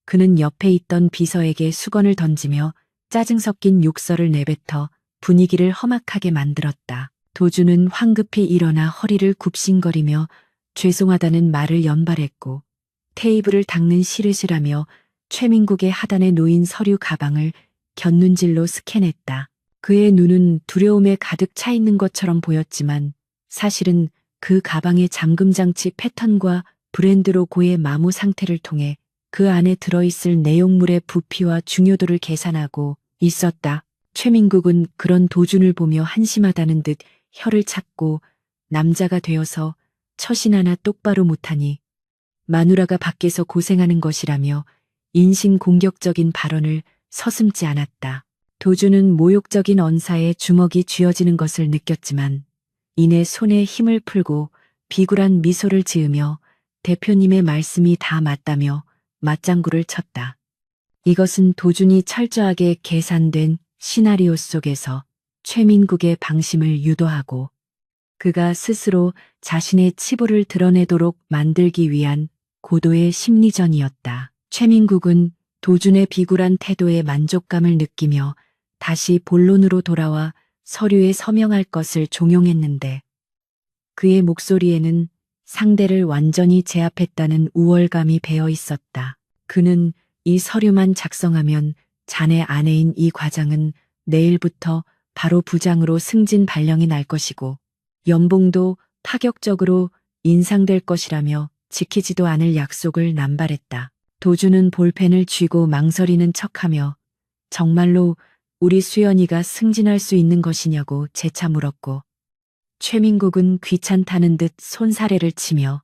S1: 그는 옆에 있던 비서에게 수건을 던지며 짜증 섞인 욕설을 내뱉어 분위기를 험악하게 만들었다. 도주는 황급히 일어나 허리를 굽신거리며 죄송하다는 말을 연발했고 테이블을 닦는 시르시라며 최민국의 하단에 놓인 서류 가방을 곁눈질로 스캔했다. 그의 눈은 두려움에 가득 차 있는 것처럼 보였지만 사실은 그 가방의 잠금장치 패턴과 브랜드 로고의 마모 상태를 통해 그 안에 들어있을 내용물의 부피와 중요도를 계산하고 있었다. 최민국은 그런 도준을 보며 한심하다는 듯 혀를 찼고 남자가 되어서 처신 하나 똑바로 못하니 마누라가 밖에서 고생하는 것이라며 인신공격적인 발언을 서슴지 않았다. 도준은 모욕적인 언사에 주먹이 쥐어지는 것을 느꼈지만 이내 손에 힘을 풀고 비굴한 미소를 지으며 대표님의 말씀이 다 맞다며 맞장구를 쳤다. 이것은 도준이 철저하게 계산된 시나리오 속에서 최민국의 방심을 유도하고 그가 스스로 자신의 치부를 드러내도록 만들기 위한 고도의 심리전이었다. 최민국은 도준의 비굴한 태도에 만족감을 느끼며 다시 본론으로 돌아와 서류에 서명할 것을 종용했는데 그의 목소리에는 상대를 완전히 제압했다는 우월감이 배어 있었다. 그는 이 서류만 작성하면 자네 아내인 이 과장은 내일부터 바로 부장으로 승진 발령이 날 것이고 연봉도 파격적으로 인상될 것이라며 지키지도 않을 약속을 남발했다. 도주는 볼펜을 쥐고 망설이는 척하며 정말로 우리 수연이가 승진할 수 있는 것이냐고 재차 물었고 최민국은 귀찮다는 듯 손사래를 치며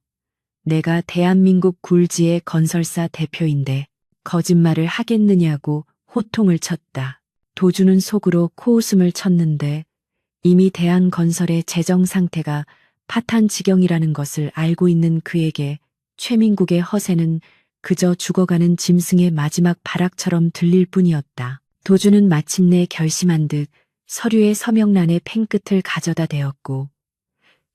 S1: 내가 대한민국 굴지의 건설사 대표인데 거짓말을 하겠느냐고 호통을 쳤다. 도주는 속으로 코웃음을 쳤는데 이미 대한건설의 재정 상태가 파탄지경이라는 것을 알고 있는 그에게 최민국의 허세는 그저 죽어가는 짐승의 마지막 발악처럼 들릴 뿐이었다. 도주는 마침내 결심한 듯 서류의 서명란에 펜끝을 가져다 대었고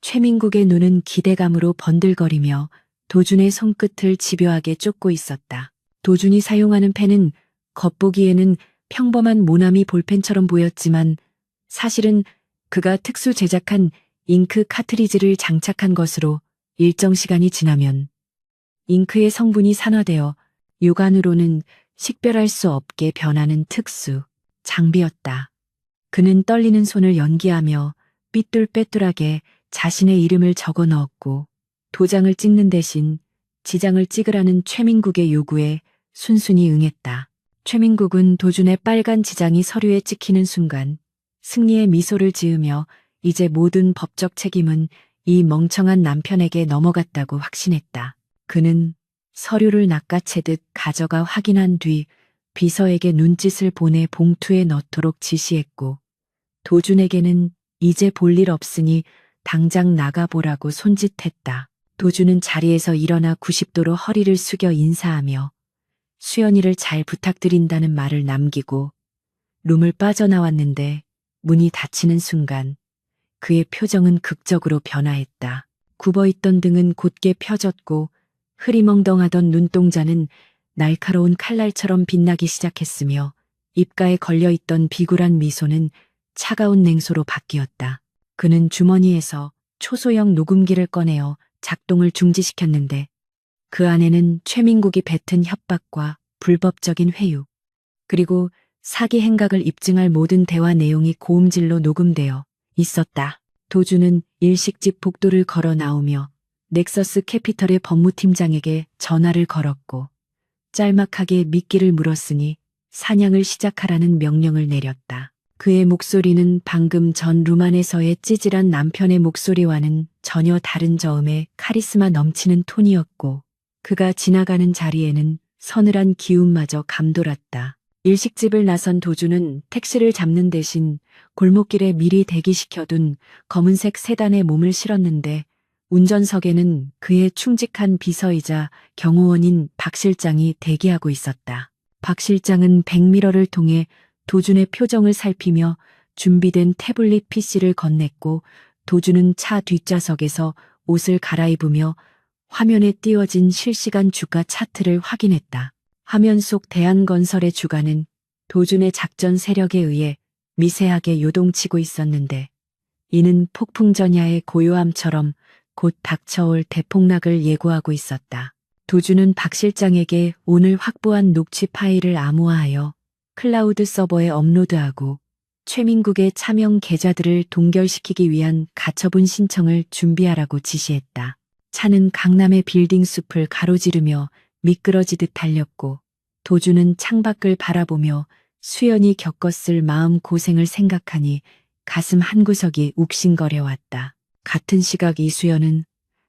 S1: 최민국의 눈은 기대감으로 번들거리며 도준의 손끝을 집요하게 쫓고 있었다. 도준이 사용하는 펜은 겉보기에는 평범한 모나미 볼펜처럼 보였지만 사실은 그가 특수 제작한 잉크 카트리지를 장착한 것으로 일정 시간이 지나면 잉크의 성분이 산화되어 육안으로는 식별할 수 없게 변하는 특수 장비였다. 그는 떨리는 손을 연기하며 삐뚤빼뚤하게 자신의 이름을 적어 넣었고 도장을 찍는 대신 지장을 찍으라는 최민국의 요구에 순순히 응했다. 최민국은 도준의 빨간 지장이 서류에 찍히는 순간 승리의 미소를 지으며 이제 모든 법적 책임은 이 멍청한 남편에게 넘어갔다고 확신했다. 그는 서류를 낚아채듯 가져가 확인한 뒤 비서에게 눈짓을 보내 봉투에 넣도록 지시했고 도준에게는 이제 볼 일 없으니 당장 나가보라고 손짓했다. 도준은 자리에서 일어나 90도로 허리를 숙여 인사하며 수연이를 잘 부탁드린다는 말을 남기고 룸을 빠져나왔는데 문이 닫히는 순간 그의 표정은 극적으로 변화했다. 굽어있던 등은 곧게 펴졌고 흐리멍덩하던 눈동자는 날카로운 칼날처럼 빛나기 시작했으며 입가에 걸려있던 비굴한 미소는 차가운 냉소로 바뀌었다. 그는 주머니에서 초소형 녹음기를 꺼내어 작동을 중지시켰는데 그 안에는 최민국이 뱉은 협박과 불법적인 회유, 그리고 사기 행각을 입증할 모든 대화 내용이 고음질로 녹음되어 있었다. 도주는 일식집 복도를 걸어 나오며 넥서스 캐피털의 법무팀장에게 전화를 걸었고 짤막하게 미끼를 물었으니 사냥을 시작하라는 명령을 내렸다. 그의 목소리는 방금 전 룸 안에서의 찌질한 남편의 목소리와는 전혀 다른 저음의 카리스마 넘치는 톤이었고 그가 지나가는 자리에는 서늘한 기운마저 감돌았다. 일식집을 나선 도주는 택시를 잡는 대신 골목길에 미리 대기시켜둔 검은색 세단에 몸을 실었는데 운전석에는 그의 충직한 비서이자 경호원인 박 실장이 대기하고 있었다. 박 실장은 백미러를 통해 도준의 표정을 살피며 준비된 태블릿 PC를 건넸고 도준은 차 뒷좌석에서 옷을 갈아입으며 화면에 띄워진 실시간 주가 차트를 확인했다. 화면 속 대한건설의 주가는 도준의 작전 세력에 의해 미세하게 요동치고 있었는데 이는 폭풍전야의 고요함처럼 곧 닥쳐올 대폭락을 예고하고 있었다. 도준은 박 실장에게 오늘 확보한 녹취 파일을 암호화하여 클라우드 서버에 업로드하고 최민국의 차명 계좌들을 동결시키기 위한 가처분 신청을 준비하라고 지시했다. 차는 강남의 빌딩 숲을 가로지르며 미끄러지듯 달렸고 도주는 창밖을 바라보며 수연이 겪었을 마음 고생을 생각하니 가슴 한구석이 욱신거려왔다. 같은 시각 이수연은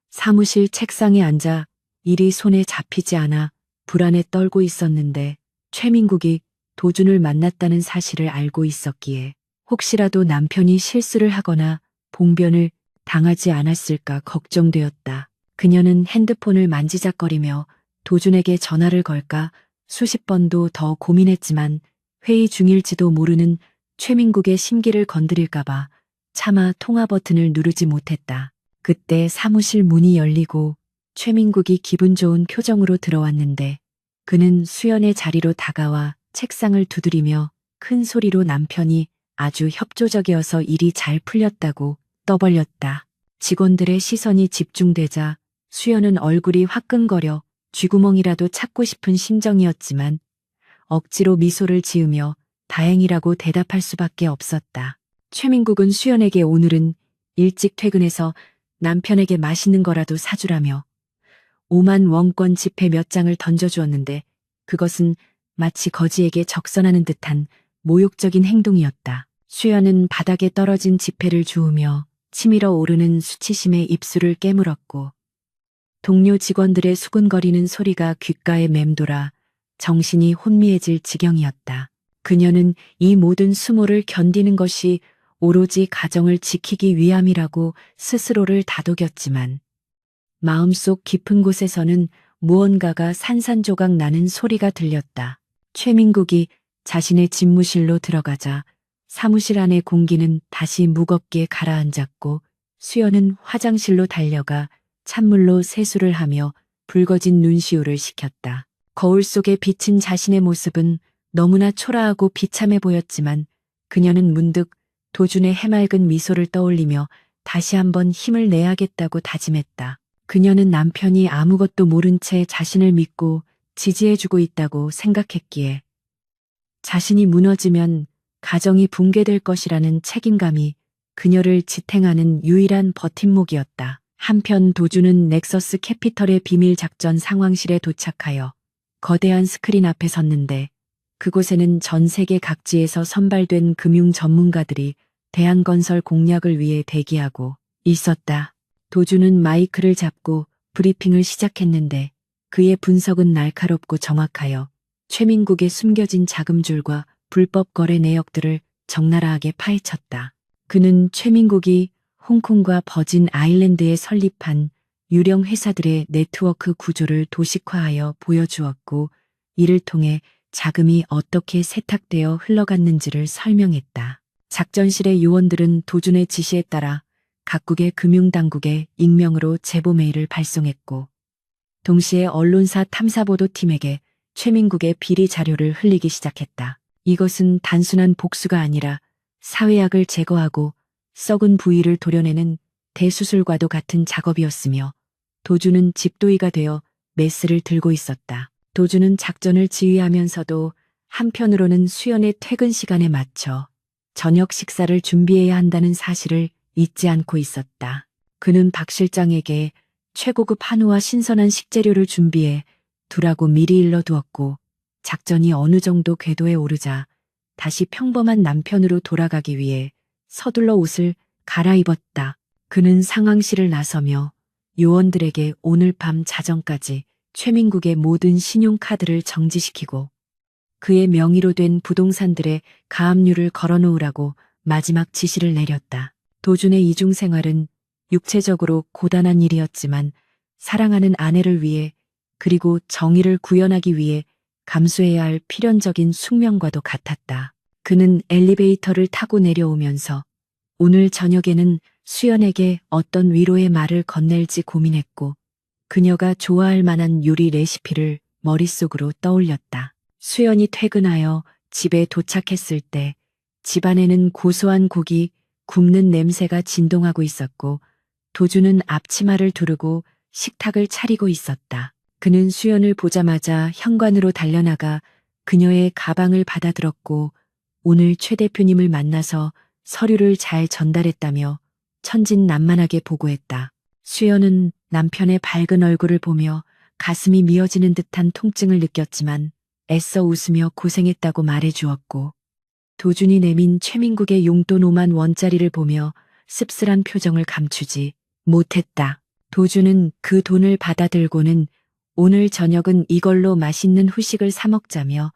S1: 사무실 책상에 앉아 일이 손에 잡히지 않아 불안에 떨고 있었는데 최민국이 도준을 만났다는 사실을 알고 있었기에 혹시라도 남편이 실수를 하거나 봉변을 당하지 않았을까 걱정되었다. 그녀는 핸드폰을 만지작거리며 도준에게 전화를 걸까 수십 번도 더 고민했지만 회의 중일지도 모르는 최민국의 심기를 건드릴까봐 차마 통화 버튼을 누르지 못했다. 그때 사무실 문이 열리고 최민국이 기분 좋은 표정으로 들어왔는데 그는 수연의 자리로 다가와 책상을 두드리며 큰 소리로 남편이 아주 협조적이어서 일이 잘 풀렸다고 떠벌렸다. 직원들의 시선이 집중되자 수연은 얼굴이 화끈거려 쥐구멍이라도 찾고 싶은 심정이었지만 억지로 미소를 지으며 다행이라고 대답할 수밖에 없었다. 최민국은 수연에게 오늘은 일찍 퇴근해서 남편에게 맛있는 거라도 사주라며 5만 원권 지폐 몇 장을 던져주었는데 그것은 마치 거지에게 적선하는 듯한 모욕적인 행동이었다. 수연은 바닥에 떨어진 지폐를 주우며 치밀어 오르는 수치심에 입술을 깨물었고 동료 직원들의 수근거리는 소리가 귓가에 맴돌아 정신이 혼미해질 지경이었다. 그녀는 이 모든 수모를 견디는 것이 오로지 가정을 지키기 위함이라고 스스로를 다독였지만 마음속 깊은 곳에서는 무언가가 산산조각 나는 소리가 들렸다. 최민국이 자신의 집무실로 들어가자 사무실 안의 공기는 다시 무겁게 가라앉았고 수연은 화장실로 달려가 찬물로 세수를 하며 붉어진 눈시울을 식혔다. 거울 속에 비친 자신의 모습은 너무나 초라하고 비참해 보였지만 그녀는 문득 도준의 해맑은 미소를 떠올리며 다시 한번 힘을 내야겠다고 다짐했다. 그녀는 남편이 아무것도 모른 채 자신을 믿고 지지해주고 있다고 생각했기에 자신이 무너지면 가정이 붕괴될 것이라는 책임감이 그녀를 지탱하는 유일한 버팀목이었다. 한편 도준은 넥서스 캐피털의 비밀 작전 상황실에 도착하여 거대한 스크린 앞에 섰는데 그곳에는 전 세계 각지에서 선발된 금융 전문가들이 대한건설 공략을 위해 대기하고 있었다. 도준은 마이크를 잡고 브리핑을 시작했는데 그의 분석은 날카롭고 정확하여 최민국의 숨겨진 자금줄과 불법 거래 내역들을 적나라하게 파헤쳤다. 그는 최민국이 홍콩과 버진 아일랜드에 설립한 유령 회사들의 네트워크 구조를 도식화하여 보여주었고 이를 통해 자금이 어떻게 세탁되어 흘러갔는지를 설명했다. 작전실의 요원들은 도준의 지시에 따라 각국의 금융당국에 익명으로 제보 메일을 발송했고, 동시에 언론사 탐사보도팀에게 최민국의 비리 자료를 흘리기 시작했다. 이것은 단순한 복수가 아니라 사회악을 제거하고 썩은 부위를 도려내는 대수술과도 같은 작업이었으며, 도준은 집도의가 되어 메스를 들고 있었다. 도준은 작전을 지휘하면서도 한편으로는 수연의 퇴근 시간에 맞춰 저녁 식사를 준비해야 한다는 사실을 잊지 않고 있었다. 그는 박 실장에게 최고급 한우와 신선한 식재료를 준비해 두라고 미리 일러두었고, 작전이 어느 정도 궤도에 오르자 다시 평범한 남편으로 돌아가기 위해 서둘러 옷을 갈아입었다. 그는 상황실을 나서며 요원들에게 오늘 밤 자정까지 최민국의 모든 신용카드를 정지시키고 그의 명의로 된 부동산들의 가압류를 걸어놓으라고 마지막 지시를 내렸다. 도준의 이중 생활은 육체적으로 고단한 일이었지만 사랑하는 아내를 위해 그리고 정의를 구현하기 위해 감수해야 할 필연적인 숙명과도 같았다. 그는 엘리베이터를 타고 내려오면서 오늘 저녁에는 수연에게 어떤 위로의 말을 건넬지 고민했고, 그녀가 좋아할 만한 요리 레시피를 머릿속으로 떠올렸다. 수연이 퇴근하여 집에 도착했을 때 집안에는 고소한 고기 굽는 냄새가 진동하고 있었고, 도준은 앞치마를 두르고 식탁을 차리고 있었다. 그는 수연을 보자마자 현관으로 달려나가 그녀의 가방을 받아들었고, 오늘 최 대표님을 만나서 서류를 잘 전달했다며 천진난만하게 보고했다. 수연은 남편의 밝은 얼굴을 보며 가슴이 미어지는 듯한 통증을 느꼈지만 애써 웃으며 고생했다고 말해주었고, 도준이 내민 최민국의 용돈 5만 원짜리를 보며 씁쓸한 표정을 감추지 못했다. 도준은 그 돈을 받아들고는 오늘 저녁은 이걸로 맛있는 후식을 사 먹자며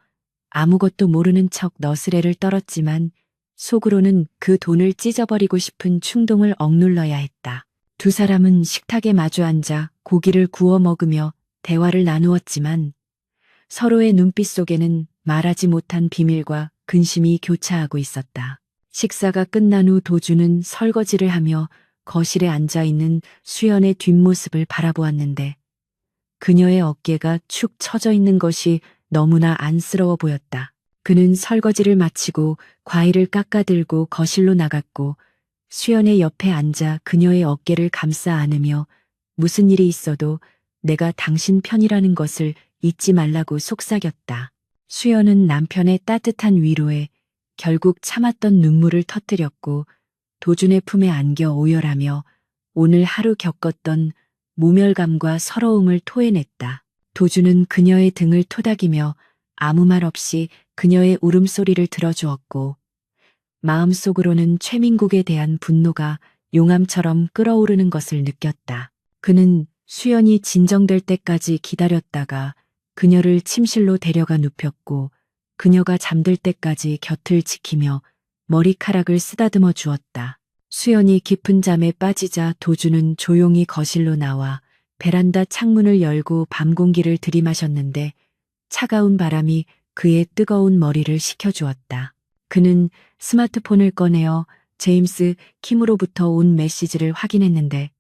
S1: 아무것도 모르는 척 너스레를 떨었지만 속으로는 그 돈을 찢어버리고 싶은 충동을 억눌러야 했다. 두 사람은 식탁에 마주 앉아 고기를 구워 먹으며 대화를 나누었지만 서로의 눈빛 속에는 말하지 못한 비밀과 근심이 교차하고 있었다. 식사가 끝난 후 도준은 설거지를 하며 거실에 앉아 있는 수연의 뒷모습을 바라보았는데 그녀의 어깨가 축 처져 있는 것이 너무나 안쓰러워 보였다. 그는 설거지를 마치고 과일을 깎아들고 거실로 나갔고 수연의 옆에 앉아 그녀의 어깨를 감싸 안으며 무슨 일이 있어도 내가 당신 편이라는 것을 잊지 말라고 속삭였다. 수연은 남편의 따뜻한 위로에 결국 참았던 눈물을 터뜨렸고 도준의 품에 안겨 오열하며 오늘 하루 겪었던 모멸감과 서러움을 토해냈다. 도준은 그녀의 등을 토닥이며 아무 말 없이 그녀의 울음소리를 들어주었고 마음속으로는 최민국에 대한 분노가 용암처럼 끓어오르는 것을 느꼈다. 그는 수연이 진정될 때까지 기다렸다가 그녀를 침실로 데려가 눕혔고 그녀가 잠들 때까지 곁을 지키며 머리카락을 쓰다듬어 주었다. 수연이 깊은 잠에 빠지자 도준은 조용히 거실로 나와 베란다 창문을 열고 밤 공기를 들이마셨는데 차가운 바람이 그의 뜨거운 머리를 식혀주었다. 그는 스마트폰을 꺼내어 제임스 킴으로부터 온 메시지를 확인했는데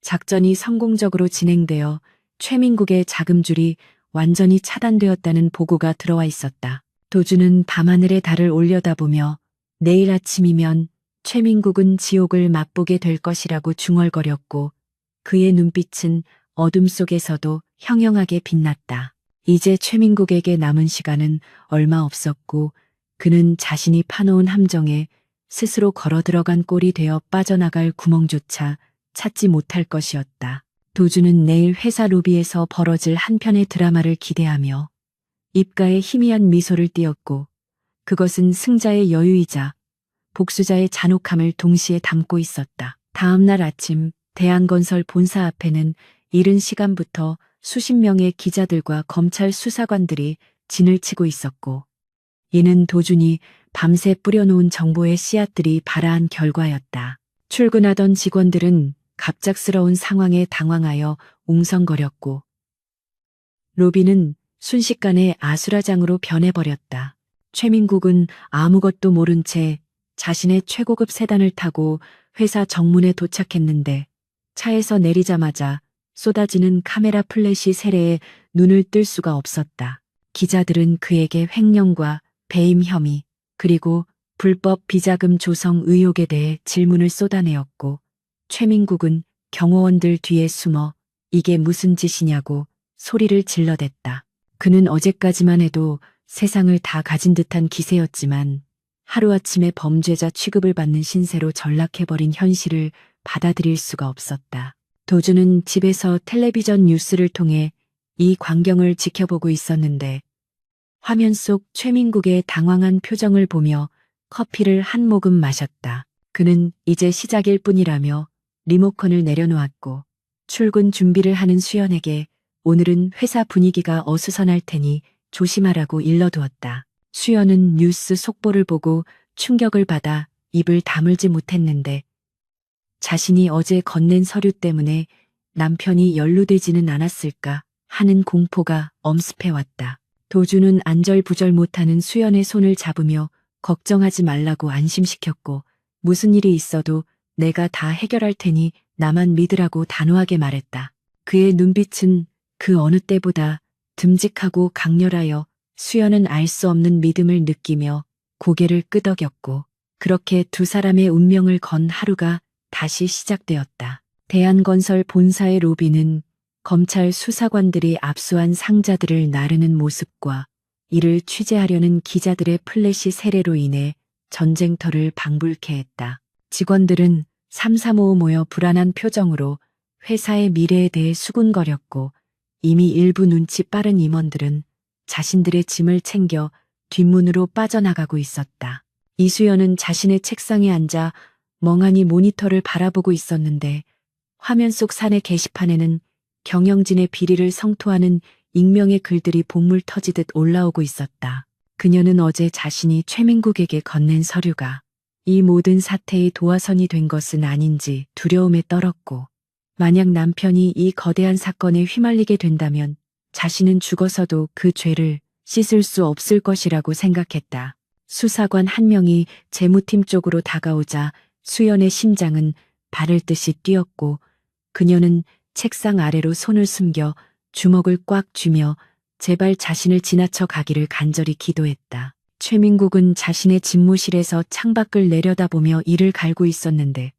S1: 작전이 성공적으로 진행되어 최민국의 자금줄이 완전히 차단되었다는 보고가 들어와 있었다. 도준은 밤하늘의 달을 올려다보며 내일 아침이면 최민국은 지옥을 맛보게 될 것이라고 중얼거렸고 그의 눈빛은 어둠 속에서도 형형하게 빛났다. 이제 최민국에게 남은 시간은 얼마 없었고 그는 자신이 파놓은 함정에 스스로 걸어 들어간 꼴이 되어 빠져나갈 구멍조차 찾지 못할 것이었다. 도준은 내일 회사 로비에서 벌어질 한 편의 드라마를 기대하며 입가에 희미한 미소를 띄었고 그것은 승자의 여유이자 복수자의 잔혹함을 동시에 담고 있었다. 다음 날 아침 대한건설 본사 앞에는 이른 시간부터 수십 명의 기자들과 검찰 수사관들이 진을 치고 있었고 이는 도준이 밤새 뿌려놓은 정보의 씨앗들이 발아한 결과였다. 출근하던 직원들은 갑작스러운 상황에 당황하여 웅성거렸고 로비는 순식간에 아수라장으로 변해버렸다. 최민국은 아무것도 모른 채 자신의 최고급 세단을 타고 회사 정문에 도착했는데 차에서 내리자마자 쏟아지는 카메라 플래시 세례에 눈을 뜰 수가 없었다. 기자들은 그에게 횡령과 배임 혐의, 그리고 불법 비자금 조성 의혹에 대해 질문을 쏟아내었고, 최민국은 경호원들 뒤에 숨어 이게 무슨 짓이냐고 소리를 질러댔다. 그는 어제까지만 해도 세상을 다 가진 듯한 기세였지만 하루아침에 범죄자 취급을 받는 신세로 전락해버린 현실을 받아들일 수가 없었다. 도주는 집에서 텔레비전 뉴스를 통해 이 광경을 지켜보고 있었는데 화면 속 최민국의 당황한 표정을 보며 커피를 한 모금 마셨다. 그는 이제 시작일 뿐이라며 리모컨을 내려놓았고 출근 준비를 하는 수연에게 오늘은 회사 분위기가 어수선할 테니 조심하라고 일러두었다. 수연은 뉴스 속보를 보고 충격을 받아 입을 다물지 못했는데 자신이 어제 건넨 서류 때문에 남편이 연루되지는 않았을까 하는 공포가 엄습해왔다. 도주는 안절부절 못하는 수연의 손을 잡으며 걱정하지 말라고 안심시켰고 무슨 일이 있어도 내가 다 해결할 테니 나만 믿으라고 단호하게 말했다. 그의 눈빛은 그 어느 때보다 듬직하고 강렬하여 수연은 알 수 없는 믿음을 느끼며 고개를 끄덕였고 그렇게 두 사람의 운명을 건 하루가 다시 시작되었다. 대한건설 본사의 로비는 검찰 수사관들이 압수한 상자들을 나르는 모습과 이를 취재하려는 기자들의 플래시 세례로 인해 전쟁터를 방불케 했다. 직원들은 삼삼오오 모여 불안한 표정으로 회사의 미래에 대해 수군거렸고 이미 일부 눈치 빠른 임원들은 자신들의 짐을 챙겨 뒷문으로 빠져나가고 있었다. 이수연은 자신의 책상에 앉아 멍하니 모니터를 바라보고 있었는데 화면 속 사내 게시판에는 경영진의 비리를 성토하는 익명의 글들이 본물 터지듯 올라오고 있었다. 그녀는 어제 자신이 최민국에게 건넨 서류가 이 모든 사태의 도화선이 된 것은 아닌지 두려움에 떨었고 만약 남편이 이 거대한 사건에 휘말리게 된다면 자신은 죽어서도 그 죄를 씻을 수 없을 것이라고 생각했다. 수사관 한 명이 재무팀 쪽으로 다가오자 수연의 심장은 바를 듯이 뛰었고 그녀는 책상 아래로 손을 숨겨 주먹을 꽉 쥐며 제발 자신을 지나쳐 가기를 간절히 기도했다. 최민국은 자신의 집무실에서 창밖을 내려다보며 이를 갈고 있었는데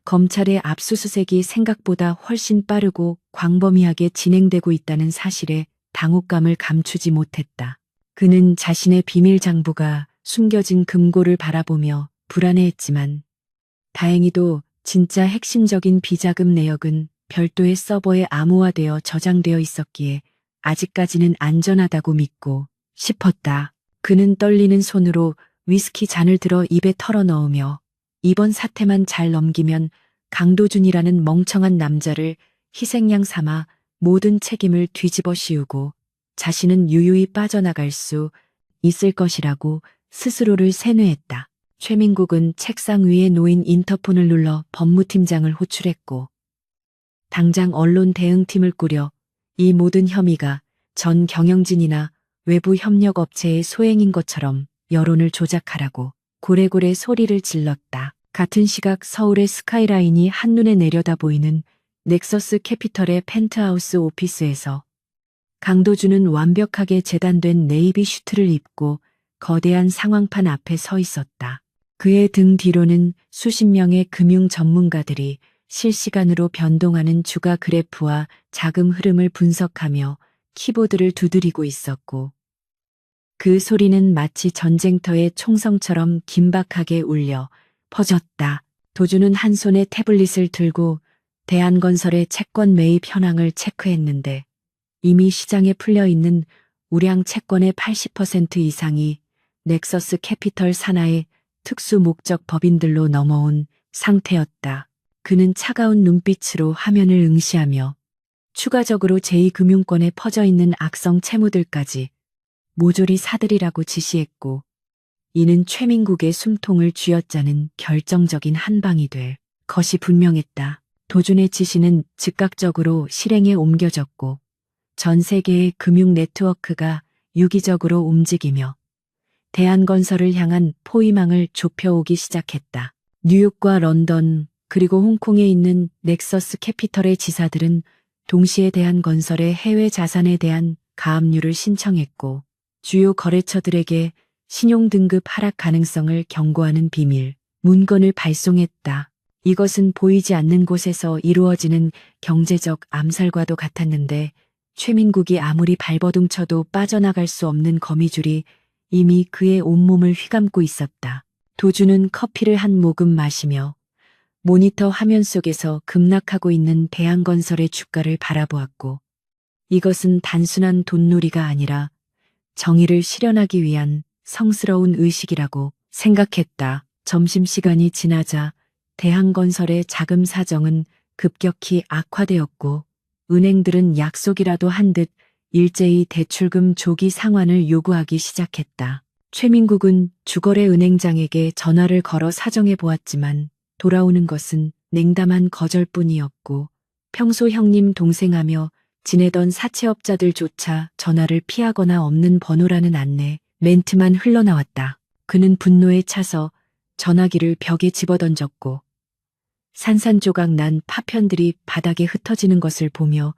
S1: 검찰의 압수수색이 생각보다 훨씬 빠르고 광범위하게 진행되고 있다는 사실에 당혹감을 감추지 못했다. 그는 자신의 비밀 장부가 숨겨진 금고를 바라보며 불안해했지만 다행히도 진짜 핵심적인 비자금 내역은 별도의 서버에 암호화되어 저장되어 있었기에 아직까지는 안전하다고 믿고 싶었다. 그는 떨리는 손으로 위스키 잔을 들어 입에 털어 넣으며 이번 사태만 잘 넘기면 강도준이라는 멍청한 남자를 희생양 삼아 모든 책임을 뒤집어 씌우고 자신은 유유히 빠져나갈 수 있을 것이라고 스스로를 세뇌했다. 최민국은 책상 위에 놓인 인터폰을 눌러 법무팀장을 호출했고 당장 언론 대응팀을 꾸려 이 모든 혐의가 전 경영진이나 외부 협력업체의 소행인 것처럼 여론을 조작하라고 고래고래 소리를 질렀다. 같은 시각 서울의 스카이라인이 한눈에 내려다 보이는 넥서스 캐피털의 펜트하우스 오피스에서 강도준은 완벽하게 재단된 네이비 슈트를 입고 거대한 상황판 앞에 서 있었다. 그의 등 뒤로는 수십 명의 금융 전문가들이 실시간으로 변동하는 주가 그래프와 자금 흐름을 분석하며 키보드를 두드리고 있었고 그 소리는 마치 전쟁터의 총성처럼 긴박하게 울려 퍼졌다. 도주는 한 손에 태블릿을 들고 대한건설의 채권 매입 현황을 체크했는데 이미 시장에 풀려 있는 우량 채권의 80% 이상이 넥서스 캐피털 산하의 특수 목적 법인들로 넘어온 상태였다. 그는 차가운 눈빛으로 화면을 응시하며 추가적으로 제2금융권에 퍼져 있는 악성 채무들까지 모조리 사들이라고 지시했고 이는 최민국의 숨통을 쥐어짜는 결정적인 한방이 될 것이 분명했다. 도준의 지시는 즉각적으로 실행에 옮겨졌고 전 세계의 금융 네트워크가 유기적으로 움직이며 대한건설을 향한 포위망을 좁혀오기 시작했다. 뉴욕과 런던 그리고 홍콩에 있는 넥서스 캐피털의 지사들은 동시에 대한건설의 해외 자산에 대한 가압류를 신청했고 주요 거래처들에게 신용등급 하락 가능성을 경고하는 비밀 문건을 발송했다. 이것은 보이지 않는 곳에서 이루어지는 경제적 암살과도 같았는데 최민국이 아무리 발버둥 쳐도 빠져나갈 수 없는 거미줄이 이미 그의 온몸을 휘감고 있었다. 도주는 커피를 한 모금 마시며 모니터 화면 속에서 급락하고 있는 대한건설의 주가를 바라보았고 이것은 단순한 돈놀이가 아니라 정의를 실현하기 위한 성스러운 의식이라고 생각했다. 점심시간이 지나자 대한건설의 자금 사정은 급격히 악화되었고 은행들은 약속이라도 한 듯 일제히 대출금 조기 상환을 요구하기 시작했다. 최민국은 주거래 은행장에게 전화를 걸어 사정해 보았지만 돌아오는 것은 냉담한 거절뿐이었고 평소 형님 동생하며 지내던 사채업자들조차 전화를 피하거나 없는 번호라는 안내 멘트만 흘러나왔다. 그는 분노에 차서 전화기를 벽에 집어던졌고 산산조각 난 파편들이 바닥에 흩어지는 것을 보며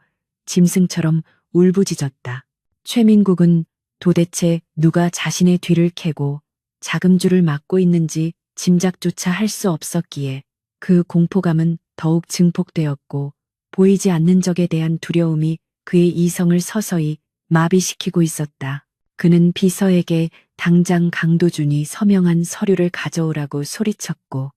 S1: 짐승처럼 울부짖었다. 최민국은 도대체 누가 자신의 뒤를 캐고 자금줄을 막고 있는지 짐작조차 할 수 없었기에 그 공포감은 더욱 증폭되었고 보이지 않는 적에 대한 두려움이 그의 이성을 서서히 마비시키고 있었다. 그는 비서에게 당장 강도준이 서명한 서류를 가져오라고 소리쳤고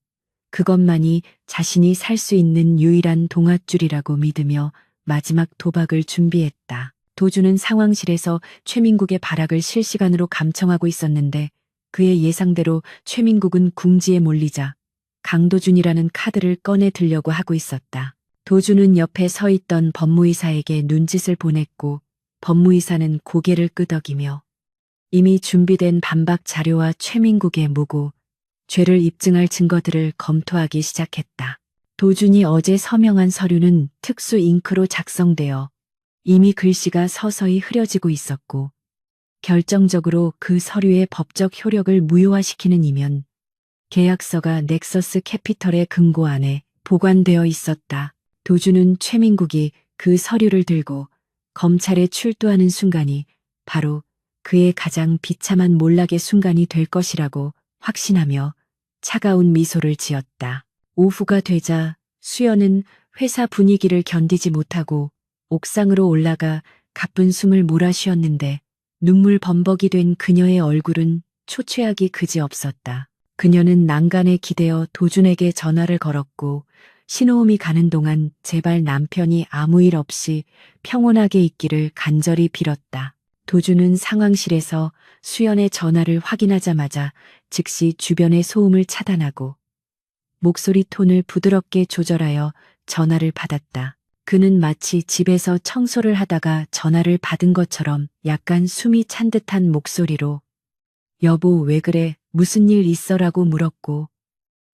S1: 그것만이 자신이 살 수 있는 유일한 동아줄이라고 믿으며 마지막 도박을 준비했다. 도주는 상황실에서 최민국의 발악을 실시간으로 감청하고 있었는데 그의 예상대로 최민국은 궁지에 몰리자 강도준이라는 카드를 꺼내 들려고 하고 있었다. 도주는 옆에 서 있던 법무이사에게 눈짓을 보냈고 법무이사는 고개를 끄덕이며 이미 준비된 반박 자료와 최민국의 무고, 죄를 입증할 증거들을 검토하기 시작했다. 도준이 어제 서명한 서류는 특수 잉크로 작성되어 이미 글씨가 서서히 흐려지고 있었고 결정적으로 그 서류의 법적 효력을 무효화시키는 이면 계약서가 넥서스 캐피털의 금고 안에 보관되어 있었다. 도준은 최민국이 그 서류를 들고 검찰에 출두하는 순간이 바로 그의 가장 비참한 몰락의 순간이 될 것이라고 확신하며 차가운 미소를 지었다. 오후가 되자 수연은 회사 분위기를 견디지 못하고 옥상으로 올라가 가쁜 숨을 몰아쉬었는데 눈물 범벅이 된 그녀의 얼굴은 초췌하기 그지없었다. 그녀는 난간에 기대어 도준에게 전화를 걸었고 신호음이 가는 동안 제발 남편이 아무 일 없이 평온하게 있기를 간절히 빌었다. 도준은 상황실에서 수연의 전화를 확인하자마자 즉시 주변의 소음을 차단하고 목소리 톤을 부드럽게 조절하여 전화를 받았다. 그는 마치 집에서 청소를 하다가 전화를 받은 것처럼 약간 숨이 찬 듯한 목소리로 여보 왜 그래 무슨 일 있어라고 물었고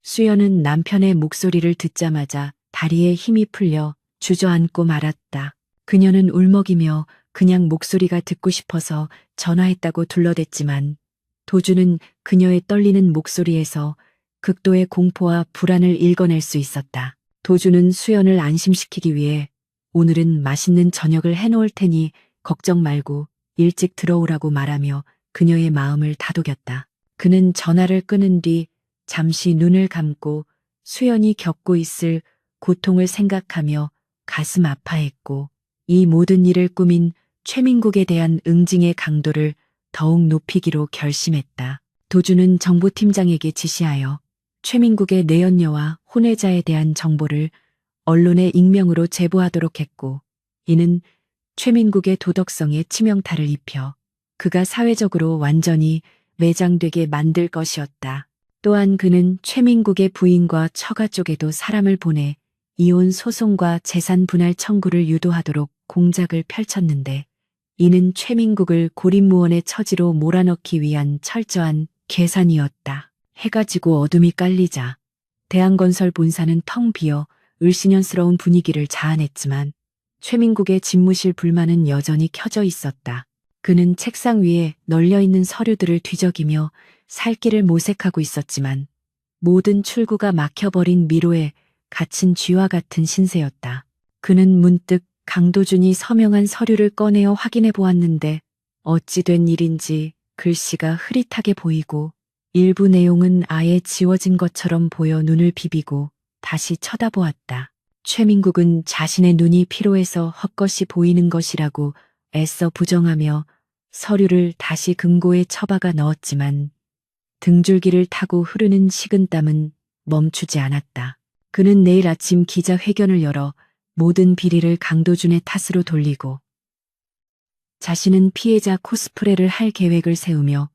S1: 수연은 남편의 목소리를 듣자마자 다리에 힘이 풀려 주저앉고 말았다. 그녀는 울먹이며 그냥 목소리가 듣고 싶어서 전화했다고 둘러댔지만 도주는 그녀의 떨리는 목소리에서 극도의 공포와 불안을 읽어낼 수 있었다. 도주는 수연을 안심시키기 위해 오늘은 맛있는 저녁을 해놓을 테니 걱정 말고 일찍 들어오라고 말하며 그녀의 마음을 다독였다. 그는 전화를 끊은 뒤 잠시 눈을 감고 수연이 겪고 있을 고통을 생각하며 가슴 아파했고 이 모든 일을 꾸민 최민국에 대한 응징의 강도를 더욱 높이기로 결심했다. 도주는 정보팀장에게 지시하여 최민국의 내연녀와 혼외자에 대한 정보를 언론에 익명으로 제보하도록 했고 이는 최민국의 도덕성에 치명타를 입혀 그가 사회적으로 완전히 매장되게 만들 것이었다. 또한 그는 최민국의 부인과 처가 쪽에도 사람을 보내 이혼 소송과 재산 분할 청구를 유도하도록 공작을 펼쳤는데 이는 최민국을 고립무원의 처지로 몰아넣기 위한 철저한 계산이었다. 해가 지고 어둠이 깔리자 대한건설 본사는 텅 비어 을씨년스러운 분위기를 자아냈지만 최민국의 집무실 불만은 여전히 켜져 있었다. 그는 책상 위에 널려있는 서류들을 뒤적이며 살 길을 모색하고 있었지만 모든 출구가 막혀버린 미로에 갇힌 쥐와 같은 신세였다. 그는 문득 강도준이 서명한 서류를 꺼내어 확인해 보았는데 어찌 된 일인지 글씨가 흐릿하게 보이고 일부 내용은 아예 지워진 것처럼 보여 눈을 비비고 다시 쳐다보았다. 최민국은 자신의 눈이 피로해서 헛것이 보이는 것이라고 애써 부정하며 서류를 다시 금고에 처박아 넣었지만 등줄기를 타고 흐르는 식은땀은 멈추지 않았다. 그는 내일 아침 기자회견을 열어 모든 비리를 강도준의 탓으로 돌리고 자신은 피해자 코스프레를 할 계획을 세우며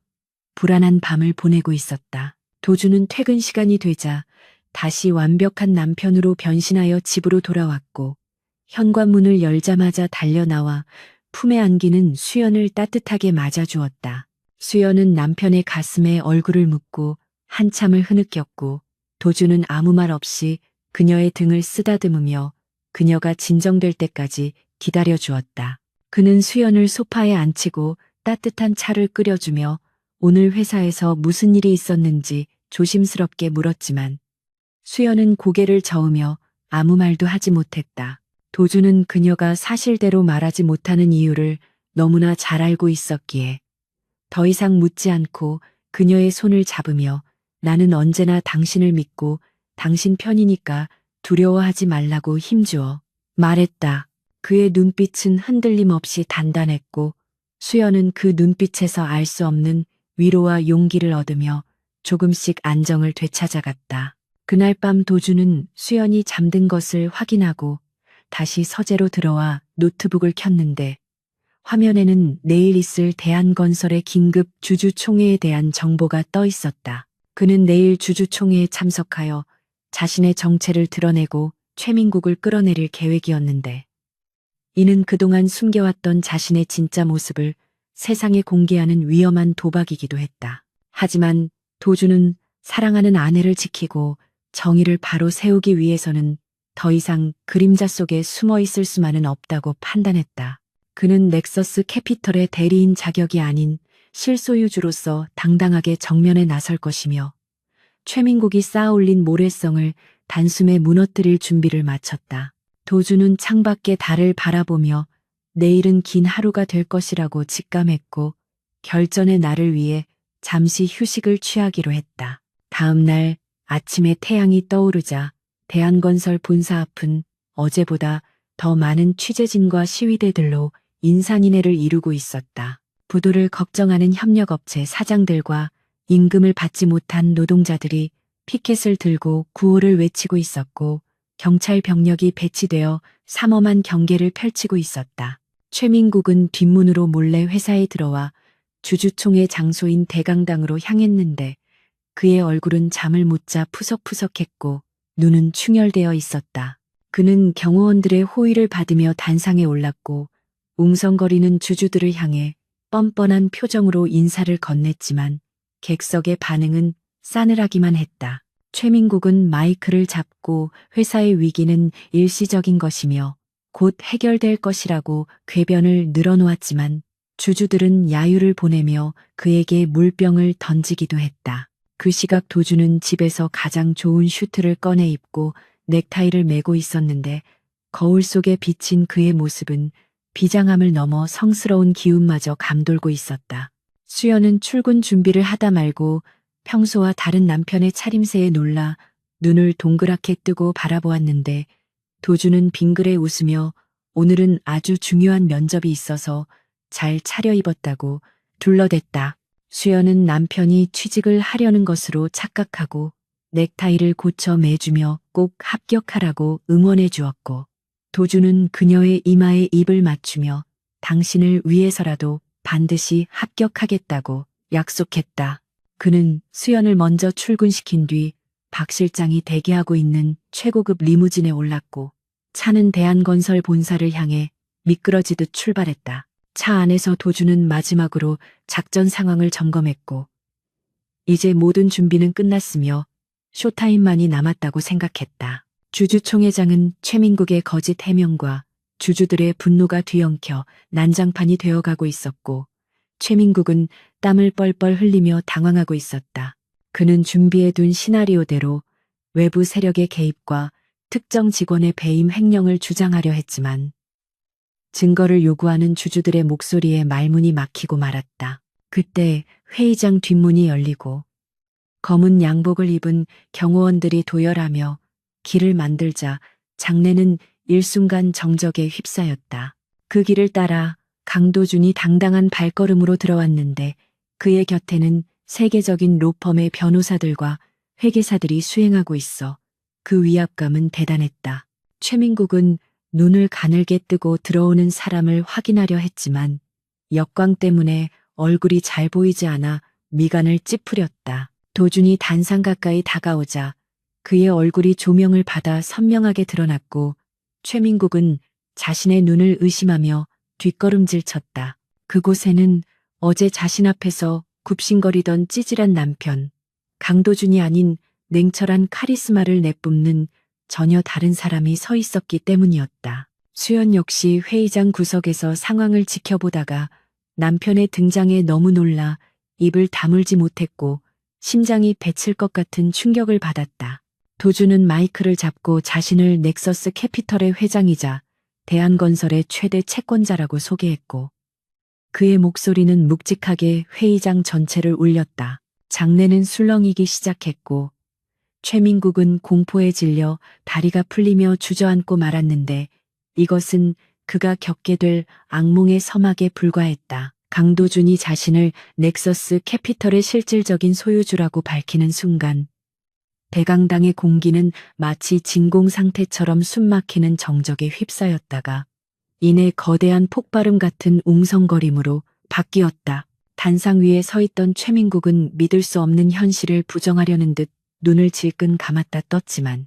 S1: 불안한 밤을 보내고 있었다. 도준은 퇴근 시간이 되자 다시 완벽한 남편으로 변신하여 집으로 돌아왔고 현관문을 열자마자 달려나와 품에 안기는 수연을 따뜻하게 맞아주었다. 수연은 남편의 가슴에 얼굴을 묻고 한참을 흐느꼈고 도준은 아무 말 없이 그녀의 등을 쓰다듬으며 그녀가 진정될 때까지 기다려주었다. 그는 수연을 소파에 앉히고 따뜻한 차를 끓여주며 오늘 회사에서 무슨 일이 있었는지 조심스럽게 물었지만 수연은 고개를 저으며 아무 말도 하지 못했다. 도준은 그녀가 사실대로 말하지 못하는 이유를 너무나 잘 알고 있었기에 더 이상 묻지 않고 그녀의 손을 잡으며 나는 언제나 당신을 믿고 당신 편이니까 두려워하지 말라고 힘주어 말했다. 그의 눈빛은 흔들림 없이 단단했고 수연은 그 눈빛에서 알 수 없는 위로와 용기를 얻으며 조금씩 안정을 되찾아갔다. 그날 밤 도준은 수연이 잠든 것을 확인하고 다시 서재로 들어와 노트북을 켰는데 화면에는 내일 있을 대한건설의 긴급 주주총회에 대한 정보가 떠 있었다. 그는 내일 주주총회에 참석하여 자신의 정체를 드러내고 최민국을 끌어내릴 계획이었는데 이는 그동안 숨겨왔던 자신의 진짜 모습을 세상에 공개하는 위험한 도박이기도 했다. 하지만 도준은 사랑하는 아내를 지키고 정의를 바로 세우기 위해서는 더 이상 그림자 속에 숨어 있을 수만은 없다고 판단했다. 그는 넥서스 캐피털의 대리인 자격이 아닌 실소유주로서 당당하게 정면에 나설 것이며 최민국이 쌓아올린 모래성을 단숨에 무너뜨릴 준비를 마쳤다. 도준은 창밖의 달을 바라보며 내일은 긴 하루가 될 것이라고 직감했고 결전의 날을 위해 잠시 휴식을 취하기로 했다. 다음 날 아침에 태양이 떠오르자 대한건설 본사 앞은 어제보다 더 많은 취재진과 시위대들로 인산인해를 이루고 있었다. 부도를 걱정하는 협력업체 사장들과 임금을 받지 못한 노동자들이 피켓을 들고 구호를 외치고 있었고 경찰 병력이 배치되어 삼엄한 경계를 펼치고 있었다. 최민국은 뒷문으로 몰래 회사에 들어와 주주총회 장소인 대강당으로 향했는데 그의 얼굴은 잠을 못 자 푸석푸석했고 눈은 충혈되어 있었다. 그는 경호원들의 호의를 받으며 단상에 올랐고 웅성거리는 주주들을 향해 뻔뻔한 표정으로 인사를 건넸지만 객석의 반응은 싸늘하기만 했다. 최민국은 마이크를 잡고 회사의 위기는 일시적인 것이며 곧 해결될 것이라고 궤변을 늘어놓았지만 주주들은 야유를 보내며 그에게 물병을 던지기도 했다. 그 시각 도준은 집에서 가장 좋은 슈트를 꺼내 입고 넥타이를 메고 있었는데 거울 속에 비친 그의 모습은 비장함을 넘어 성스러운 기운마저 감돌고 있었다. 수연은 출근 준비를 하다 말고 평소와 다른 남편의 차림새에 놀라 눈을 동그랗게 뜨고 바라보았는데 도준은 빙그레 웃으며 오늘은 아주 중요한 면접이 있어서 잘 차려입었다고 둘러댔다. 수연은 남편이 취직을 하려는 것으로 착각하고 넥타이를 고쳐 매주며 꼭 합격하라고 응원해 주었고 도준은 그녀의 이마에 입을 맞추며 당신을 위해서라도 반드시 합격하겠다고 약속했다. 그는 수연을 먼저 출근시킨 뒤 박 실장이 대기하고 있는 최고급 리무진에 올랐고 차는 대한건설 본사를 향해 미끄러지듯 출발했다. 차 안에서 도준은 마지막으로 작전 상황을 점검했고 이제 모든 준비는 끝났으며 쇼타임만이 남았다고 생각했다. 주주총회장은 최민국의 거짓 해명과 주주들의 분노가 뒤엉켜 난장판이 되어가고 있었고 최민국은 땀을 뻘뻘 흘리며 당황하고 있었다. 그는 준비해둔 시나리오대로 외부 세력의 개입과 특정 직원의 배임 횡령을 주장하려 했지만 증거를 요구하는 주주들의 목소리에 말문이 막히고 말았다. 그때 회의장 뒷문이 열리고 검은 양복을 입은 경호원들이 도열하며 길을 만들자 장내는 일순간 정적에 휩싸였다. 그 길을 따라 강도준이 당당한 발걸음으로 들어왔는데 그의 곁에는 세계적인 로펌의 변호사들과 회계사들이 수행하고 있어 그 위압감은 대단했다. 최민국은 눈을 가늘게 뜨고 들어오는 사람을 확인하려 했지만 역광 때문에 얼굴이 잘 보이지 않아 미간을 찌푸렸다. 도준이 단상 가까이 다가오자 그의 얼굴이 조명을 받아 선명하게 드러났고 최민국은 자신의 눈을 의심하며 뒷걸음질 쳤다. 그곳에는 어제 자신 앞에서 굽신거리던 찌질한 남편, 강도준이 아닌 냉철한 카리스마를 내뿜는 전혀 다른 사람이 서 있었기 때문이었다. 수연 역시 회의장 구석에서 상황을 지켜보다가 남편의 등장에 너무 놀라 입을 다물지 못했고 심장이 배칠 것 같은 충격을 받았다. 도준은 마이크를 잡고 자신을 넥서스 캐피털의 회장이자 대한건설의 최대 채권자라고 소개했고 그의 목소리는 묵직하게 회의장 전체를 울렸다. 장내는 술렁이기 시작했고 최민국은 공포에 질려 다리가 풀리며 주저앉고 말았는데 이것은 그가 겪게 될 악몽의 서막에 불과했다. 강도준이 자신을 넥서스 캐피털의 실질적인 소유주라고 밝히는 순간 대강당의 공기는 마치 진공 상태처럼 숨막히는 정적에 휩싸였다가 이내 거대한 폭발음 같은 웅성거림으로 바뀌었다. 단상 위에 서 있던 최민국은 믿을 수 없는 현실을 부정하려는 듯 눈을 질끈 감았다 떴지만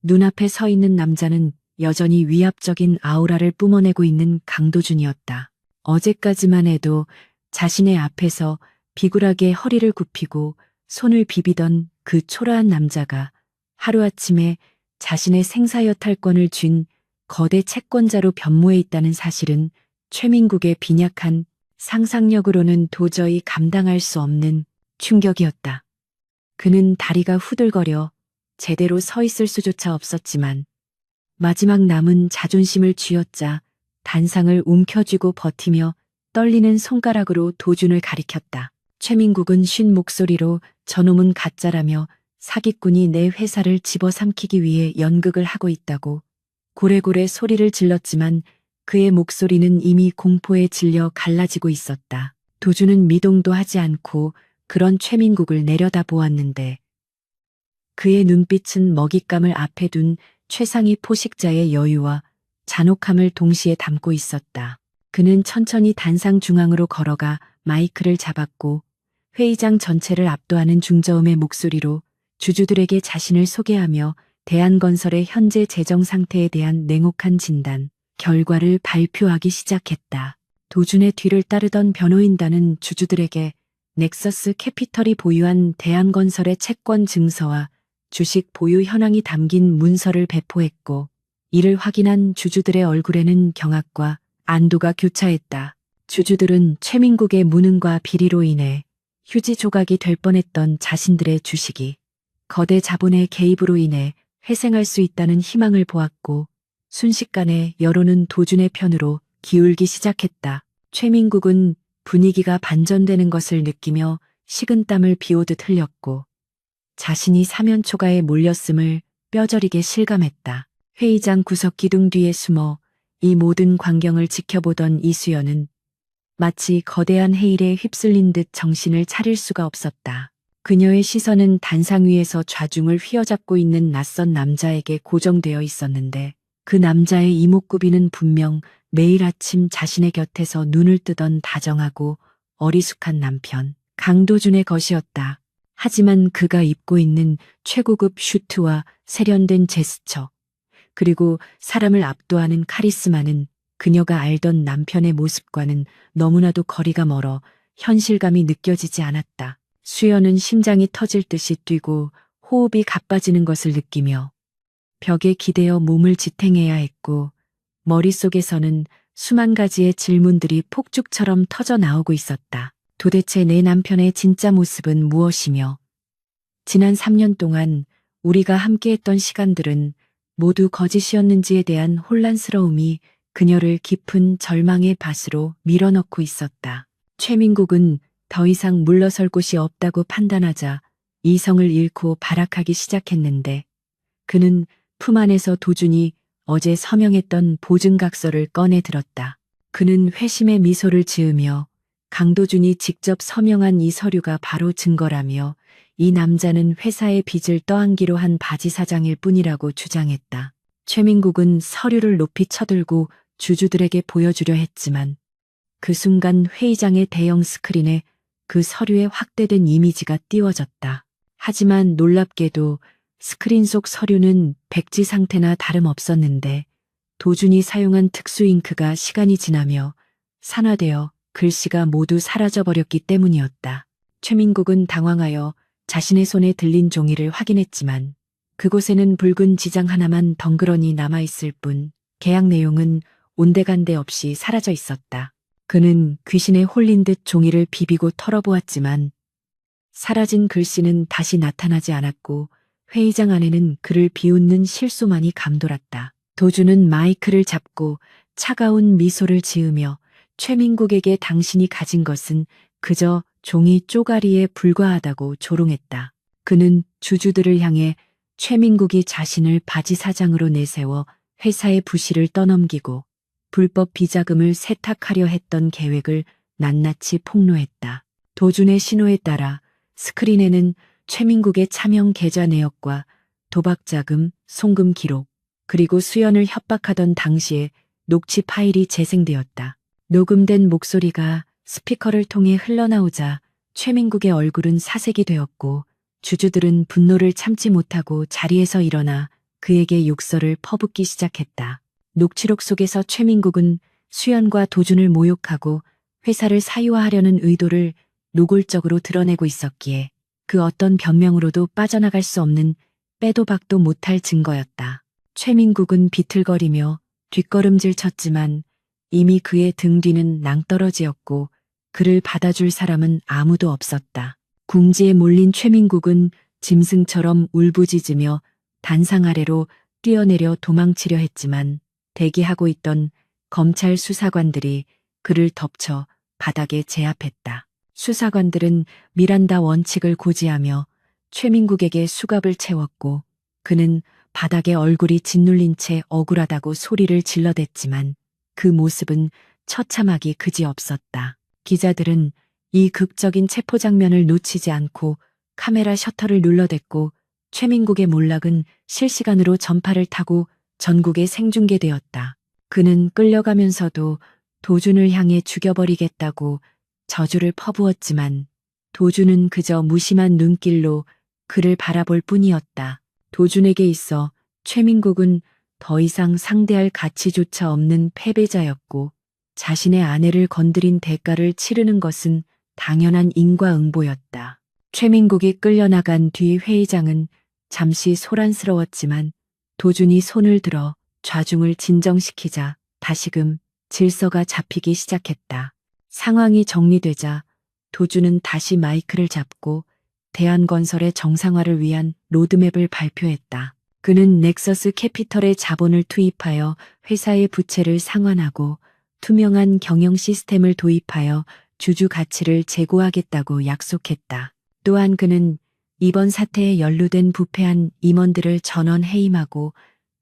S1: 눈앞에 서 있는 남자는 여전히 위압적인 아우라를 뿜어내고 있는 강도준이었다. 어제까지만 해도 자신의 앞에서 비굴하게 허리를 굽히고 손을 비비던 그 초라한 남자가 하루아침에 자신의 생사여탈권을 쥔 거대 채권자로 변모해 있다는 사실은 최민국의 빈약한 상상력으로는 도저히 감당할 수 없는 충격이었다. 그는 다리가 후들거려 제대로 서 있을 수조차 없었지만 마지막 남은 자존심을 쥐어짜 단상을 움켜쥐고 버티며 떨리는 손가락으로 도준을 가리켰다. 최민국은 쉰 목소리로 저놈은 가짜라며 사기꾼이 내 회사를 집어삼키기 위해 연극을 하고 있다고 고래고래 소리를 질렀지만 그의 목소리는 이미 공포에 질려 갈라지고 있었다. 도준은 미동도 하지 않고 그런 최민국을 내려다보았는데 그의 눈빛은 먹잇감을 앞에 둔 최상위 포식자의 여유와 잔혹함을 동시에 담고 있었다. 그는 천천히 단상 중앙으로 걸어가 마이크를 잡았고 회의장 전체를 압도하는 중저음의 목소리로 주주들에게 자신을 소개하며 대한건설의 현재 재정 상태에 대한 냉혹한 진단, 결과를 발표하기 시작했다. 도준의 뒤를 따르던 변호인단은 주주들에게 넥서스 캐피털이 보유한 대한건설의 채권 증서와 주식 보유 현황이 담긴 문서를 배포했고 이를 확인한 주주들의 얼굴에는 경악과 안도가 교차했다. 주주들은 최민국의 무능과 비리로 인해 휴지 조각이 될 뻔했던 자신들의 주식이 거대 자본의 개입으로 인해 회생할 수 있다는 희망을 보았고 순식간에 여론은 도준의 편으로 기울기 시작했다. 최민국은 분위기가 반전되는 것을 느끼며 식은땀을 비오듯 흘렸고 자신이 사면초가에 몰렸음을 뼈저리게 실감했다. 회의장 구석 기둥 뒤에 숨어 이 모든 광경을 지켜보던 이수연은 마치 거대한 해일에 휩쓸린 듯 정신을 차릴 수가 없었다. 그녀의 시선은 단상 위에서 좌중을 휘어잡고 있는 낯선 남자에게 고정되어 있었는데 그 남자의 이목구비는 분명 매일 아침 자신의 곁에서 눈을 뜨던 다정하고 어리숙한 남편 강도준의 것이었다. 하지만 그가 입고 있는 최고급 슈트와 세련된 제스처 그리고 사람을 압도하는 카리스마는 그녀가 알던 남편의 모습과는 너무나도 거리가 멀어 현실감이 느껴지지 않았다. 수연은 심장이 터질 듯이 뛰고 호흡이 가빠지는 것을 느끼며 벽에 기대어 몸을 지탱해야 했고 머릿속에서는 수만 가지의 질문들이 폭죽처럼 터져 나오고 있었다. 도대체 내 남편의 진짜 모습은 무엇이며, 지난 3년 동안 우리가 함께했던 시간들은 모두 거짓이었는지에 대한 혼란스러움이 그녀를 깊은 절망의 밭으로 밀어넣고 있었다. 최민국은 더 이상 물러설 곳이 없다고 판단하자 이성을 잃고 발악하기 시작했는데, 그는 품 안에서 도준이 어제 서명했던 보증각서를 꺼내 들었다. 그는 회심의 미소를 지으며 강도준이 직접 서명한 이 서류가 바로 증거라며, 이 남자는 회사의 빚을 떠안기로 한 바지 사장일 뿐이라고 주장했다. 최민국은 서류를 높이 쳐들고 주주들에게 보여주려 했지만, 그 순간 회의장의 대형 스크린에 그 서류의 확대된 이미지가 띄워졌다. 하지만 놀랍게도 스크린 속 서류는 백지 상태나 다름없었는데, 도준이 사용한 특수 잉크가 시간이 지나며 산화되어 글씨가 모두 사라져버렸기 때문이었다. 최민국은 당황하여 자신의 손에 들린 종이를 확인했지만, 그곳에는 붉은 지장 하나만 덩그러니 남아있을 뿐, 계약 내용은 온데간데 없이 사라져 있었다. 그는 귀신에 홀린 듯 종이를 비비고 털어보았지만, 사라진 글씨는 다시 나타나지 않았고, 회의장 안에는 그를 비웃는 실소만이 감돌았다. 도준은 마이크를 잡고 차가운 미소를 지으며 최민국에게 당신이 가진 것은 그저 종이 쪼가리에 불과하다고 조롱했다. 그는 주주들을 향해 최민국이 자신을 바지 사장으로 내세워 회사의 부실을 떠넘기고 불법 비자금을 세탁하려 했던 계획을 낱낱이 폭로했다. 도준의 신호에 따라 스크린에는 최민국의 차명 계좌 내역과 도박자금, 송금 기록, 그리고 수연을 협박하던 당시의 녹취 파일이 재생되었다. 녹음된 목소리가 스피커를 통해 흘러나오자 최민국의 얼굴은 사색이 되었고, 주주들은 분노를 참지 못하고 자리에서 일어나 그에게 욕설을 퍼붓기 시작했다. 녹취록 속에서 최민국은 수연과 도준을 모욕하고 회사를 사유화하려는 의도를 노골적으로 드러내고 있었기에 그 어떤 변명으로도 빠져나갈 수 없는 빼도 박도 못할 증거였다. 최민국은 비틀거리며 뒷걸음질 쳤지만 이미 그의 등 뒤는 낭떠러지였고 그를 받아줄 사람은 아무도 없었다. 궁지에 몰린 최민국은 짐승처럼 울부짖으며 단상 아래로 뛰어내려 도망치려 했지만 대기하고 있던 검찰 수사관들이 그를 덮쳐 바닥에 제압했다. 수사관들은 미란다 원칙을 고지하며 최민국에게 수갑을 채웠고, 그는 바닥에 얼굴이 짓눌린 채 억울하다고 소리를 질러댔지만 그 모습은 처참하기 그지없었다. 기자들은 이 극적인 체포 장면을 놓치지 않고 카메라 셔터를 눌러댔고, 최민국의 몰락은 실시간으로 전파를 타고 전국에 생중계되었다. 그는 끌려가면서도 도준을 향해 죽여버리겠다고 저주를 퍼부었지만 도준은 그저 무심한 눈길로 그를 바라볼 뿐이었다. 도준에게 있어 최민국은 더 이상 상대할 가치조차 없는 패배자였고, 자신의 아내를 건드린 대가를 치르는 것은 당연한 인과응보였다. 최민국이 끌려나간 뒤 회의장은 잠시 소란스러웠지만 도준이 손을 들어 좌중을 진정시키자 다시금 질서가 잡히기 시작했다. 상황이 정리되자 도준은 다시 마이크를 잡고 대한건설의 정상화를 위한 로드맵을 발표했다. 그는 넥서스 캐피털의 자본을 투입하여 회사의 부채를 상환하고 투명한 경영 시스템을 도입하여 주주 가치를 제고하겠다고 약속했다. 또한 그는 이번 사태에 연루된 부패한 임원들을 전원 해임하고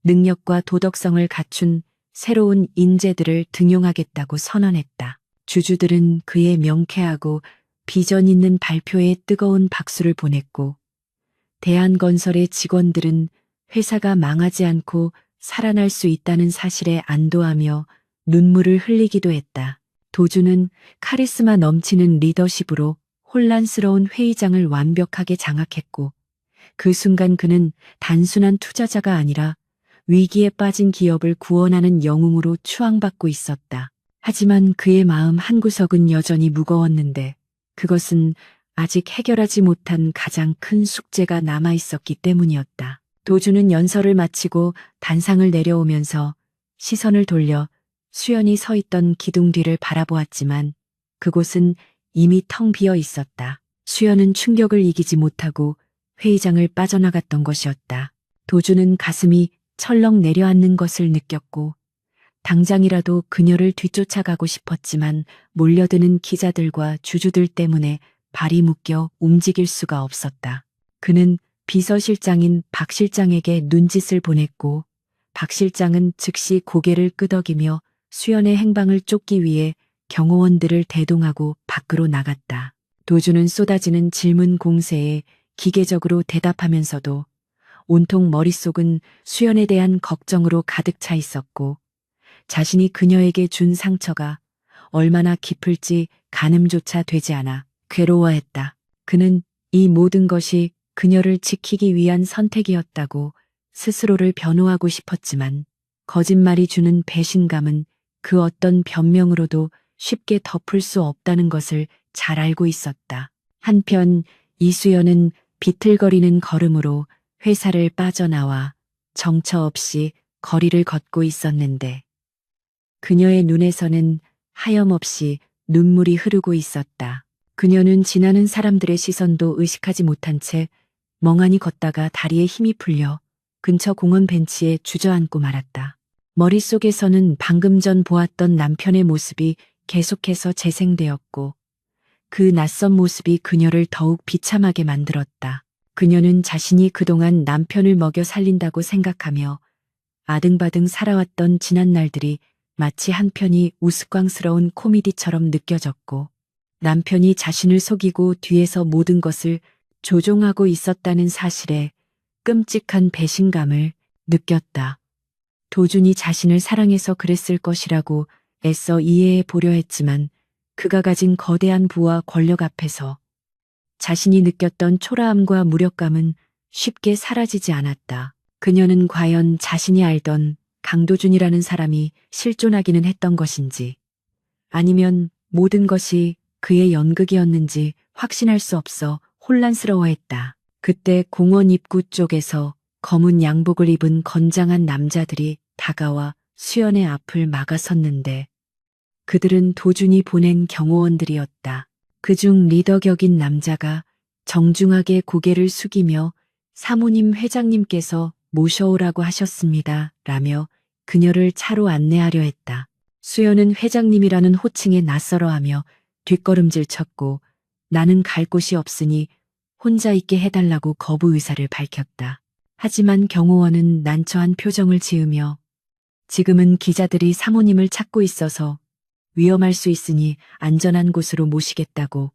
S1: 능력과 도덕성을 갖춘 새로운 인재들을 등용하겠다고 선언했다. 주주들은 그의 명쾌하고 비전 있는 발표에 뜨거운 박수를 보냈고, 대한건설의 직원들은 회사가 망하지 않고 살아날 수 있다는 사실에 안도하며 눈물을 흘리기도 했다. 도준은 카리스마 넘치는 리더십으로 혼란스러운 회의장을 완벽하게 장악했고, 그 순간 그는 단순한 투자자가 아니라 위기에 빠진 기업을 구원하는 영웅으로 추앙받고 있었다. 하지만 그의 마음 한구석은 여전히 무거웠는데, 그것은 아직 해결하지 못한 가장 큰 숙제가 남아 있었기 때문이었다. 도준은 연설을 마치고 단상을 내려오면서 시선을 돌려 수연이 서 있던 기둥 뒤를 바라보았지만 그곳은 이미 텅 비어 있었다. 수연은 충격을 이기지 못하고 회의장을 빠져나갔던 것이었다. 도주는 가슴이 철렁 내려앉는 것을 느꼈고 당장이라도 그녀를 뒤쫓아가고 싶었지만 몰려드는 기자들과 주주들 때문에 발이 묶여 움직일 수가 없었다. 그는 비서실장인 박 실장에게 눈짓을 보냈고 박 실장은 즉시 고개를 끄덕이며 수연의 행방을 쫓기 위해 경호원들을 대동하고 밖으로 나갔다. 도주는 쏟아지는 질문 공세에 기계적으로 대답하면서도 온통 머릿속은 수연에 대한 걱정으로 가득 차 있었고 자신이 그녀에게 준 상처가 얼마나 깊을지 가늠조차 되지 않아 괴로워했다. 그는 이 모든 것이 그녀를 지키기 위한 선택이었다고 스스로를 변호하고 싶었지만 거짓말이 주는 배신감은 그 어떤 변명으로도 쉽게 덮을 수 없다는 것을 잘 알고 있었다. 한편 이수연은 비틀거리는 걸음으로 회사를 빠져나와 정처 없이 거리를 걷고 있었는데 그녀의 눈에서는 하염없이 눈물이 흐르고 있었다. 그녀는 지나는 사람들의 시선도 의식하지 못한 채 멍하니 걷다가 다리에 힘이 풀려 근처 공원 벤치에 주저앉고 말았다. 머릿속에서는 방금 전 보았던 남편의 모습이 계속해서 재생되었고 그 낯선 모습이 그녀를 더욱 비참하게 만들었다. 그녀는 자신이 그동안 남편을 먹여 살린다고 생각하며 아등바등 살아왔던 지난 날들이 마치 한편이 우스꽝스러운 코미디처럼 느껴졌고 남편이 자신을 속이고 뒤에서 모든 것을 조종하고 있었다는 사실에 끔찍한 배신감을 느꼈다. 도준이 자신을 사랑해서 그랬을 것이라고 애써 이해해 보려 했지만 그가 가진 거대한 부와 권력 앞에서 자신이 느꼈던 초라함과 무력감은 쉽게 사라지지 않았다. 그녀는 과연 자신이 알던 강도준이라는 사람이 실존하기는 했던 것인지 아니면 모든 것이 그의 연극이었는지 확신할 수 없어 혼란스러워했다. 그때 공원 입구 쪽에서 검은 양복을 입은 건장한 남자들이 다가와 수연의 앞을 막아섰는데 그들은 도준이 보낸 경호원들이었다. 그중 리더 격인 남자가 정중하게 고개를 숙이며 사모님 회장님께서 모셔오라고 하셨습니다. 라며 그녀를 차로 안내하려 했다. 수연은 회장님이라는 호칭에 낯설어하며 뒷걸음질 쳤고 나는 갈 곳이 없으니 혼자 있게 해달라고 거부 의사를 밝혔다. 하지만 경호원은 난처한 표정을 지으며 지금은 기자들이 사모님을 찾고 있어서 위험할 수 있으니 안전한 곳으로 모시겠다고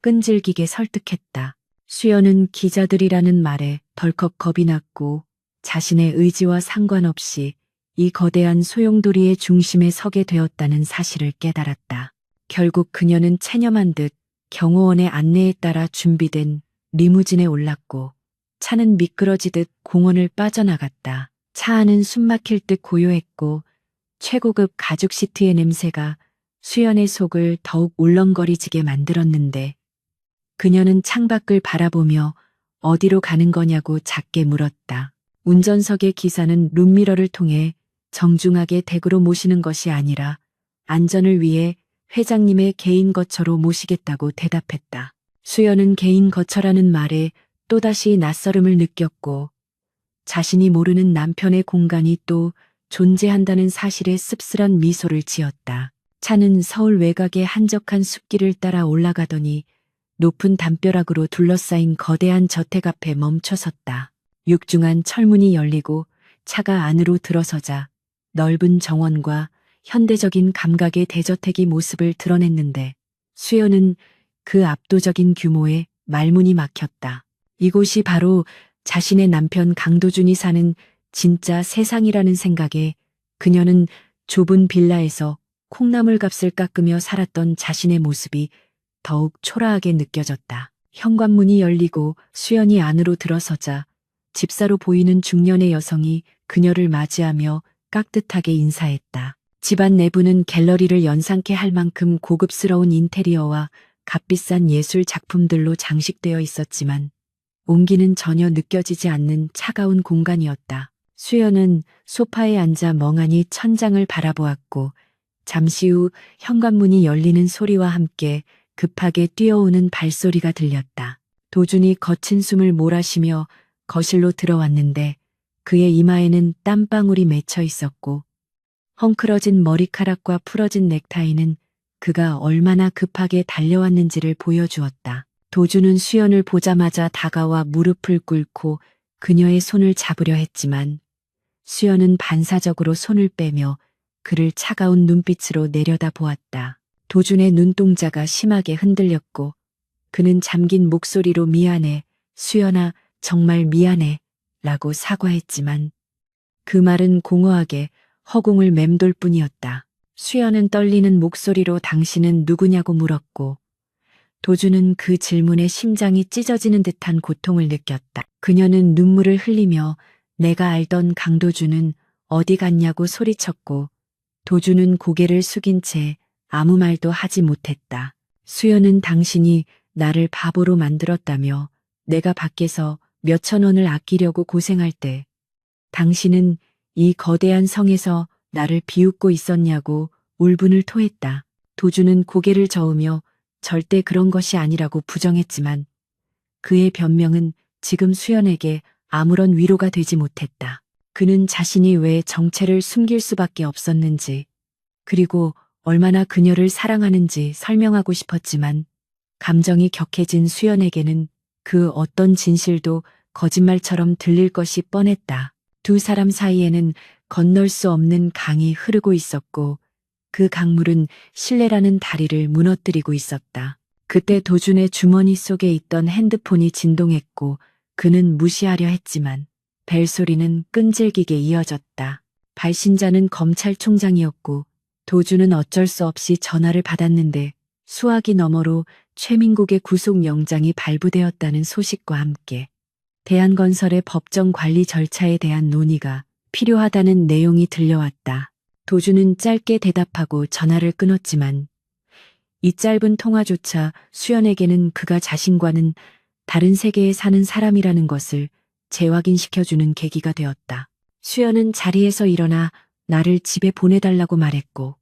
S1: 끈질기게 설득했다. 수연은 기자들이라는 말에 덜컥 겁이 났고 자신의 의지와 상관없이 이 거대한 소용돌이의 중심에 서게 되었다는 사실을 깨달았다. 결국 그녀는 체념한 듯 경호원의 안내에 따라 준비된 리무진에 올랐고 차는 미끄러지듯 공원을 빠져나갔다. 차 안은 숨막힐 듯 고요했고 최고급 가죽 시트의 냄새가 수연의 속을 더욱 울렁거리지게 만들었는데 그녀는 창밖을 바라보며 어디로 가는 거냐고 작게 물었다. 운전석의 기사는 룸미러를 통해 정중하게 댁으로 모시는 것이 아니라 안전을 위해 회장님의 개인 거처로 모시겠다고 대답했다. 수연은 개인 거처라는 말에 또다시 낯설음을 느꼈고 자신이 모르는 남편의 공간이 또 존재한다는 사실에 씁쓸한 미소를 지었다. 차는 서울 외곽의 한적한 숲길을 따라 올라가더니 높은 담벼락으로 둘러싸인 거대한 저택 앞에 멈춰섰다. 육중한 철문이 열리고 차가 안으로 들어서자 넓은 정원과 현대적인 감각의 대저택이 모습을 드러냈는데 수연은 그 압도적인 규모에 말문이 막혔다. 이곳이 바로 자신의 남편 강도준이 사는 진짜 세상이라는 생각에 그녀는 좁은 빌라에서 콩나물 값을 깎으며 살았던 자신의 모습이 더욱 초라하게 느껴졌다. 현관문이 열리고 수연이 안으로 들어서자 집사로 보이는 중년의 여성이 그녀를 맞이하며 깍듯하게 인사했다. 집안 내부는 갤러리를 연상케 할 만큼 고급스러운 인테리어와 값비싼 예술 작품들로 장식되어 있었지만 온기는 전혀 느껴지지 않는 차가운 공간이었다. 수연은 소파에 앉아 멍하니 천장을 바라보았고 잠시 후 현관문이 열리는 소리와 함께 급하게 뛰어오는 발소리가 들렸다. 도준이 거친 숨을 몰아쉬며 거실로 들어왔는데 그의 이마에는 땀방울이 맺혀 있었고 헝클어진 머리카락과 풀어진 넥타이는 그가 얼마나 급하게 달려왔는지를 보여주었다. 도준은 수연을 보자마자 다가와 무릎을 꿇고 그녀의 손을 잡으려 했지만 수연은 반사적으로 손을 빼며 그를 차가운 눈빛으로 내려다 보았다. 도준의 눈동자가 심하게 흔들렸고 그는 잠긴 목소리로 미안해, 수연아, 정말 미안해, 라고 사과했지만 그 말은 공허하게 허공을 맴돌 뿐이었다. 수연은 떨리는 목소리로 당신은 누구냐고 물었고 도준은 그 질문에 심장이 찢어지는 듯한 고통을 느꼈다. 그녀는 눈물을 흘리며 내가 알던 강도준은 어디 갔냐고 소리쳤고 도준은 고개를 숙인 채 아무 말도 하지 못했다. 수연은 당신이 나를 바보로 만들었다며 내가 밖에서 몇천 원을 아끼려고 고생할 때 당신은 이 거대한 성에서 나를 비웃고 있었냐고 울분을 토했다. 도준은 고개를 저으며 절대 그런 것이 아니라고 부정했지만 그의 변명은 지금 수연에게 아무런 위로가 되지 못했다. 그는 자신이 왜 정체를 숨길 수밖에 없었는지 그리고 얼마나 그녀를 사랑하는지 설명하고 싶었지만 감정이 격해진 수연에게는 그 어떤 진실도 거짓말처럼 들릴 것이 뻔했다. 두 사람 사이에는 건널 수 없는 강이 흐르고 있었고 그 강물은 신뢰라는 다리를 무너뜨리고 있었다. 그때 도준의 주머니 속에 있던 핸드폰이 진동했고 그는 무시하려 했지만 벨소리는 끈질기게 이어졌다. 발신자는 검찰총장이었고 도준은 어쩔 수 없이 전화를 받았는데 수화기 너머로 최민국의 구속영장이 발부되었다는 소식과 함께 대한건설의 법정 관리 절차에 대한 논의가 필요하다는 내용이 들려왔다. 도준은 짧게 대답하고 전화를 끊었지만 이 짧은 통화조차 수연에게는 그가 자신과는 다른 세계에 사는 사람이라는 것을 재확인시켜주는 계기가 되었다. 수연은 자리에서 일어나 나를 집에 보내달라고 말했고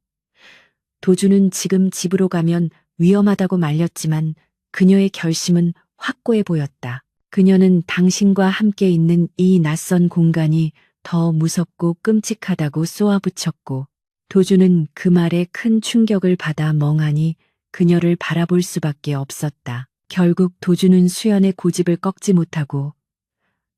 S1: 도준은 지금 집으로 가면 위험하다고 말렸지만 그녀의 결심은 확고해 보였다. 그녀는 당신과 함께 있는 이 낯선 공간이 더 무섭고 끔찍하다고 쏘아붙였고 도준은 그 말에 큰 충격을 받아 멍하니 그녀를 바라볼 수밖에 없었다. 결국 도준은 수연의 고집을 꺾지 못하고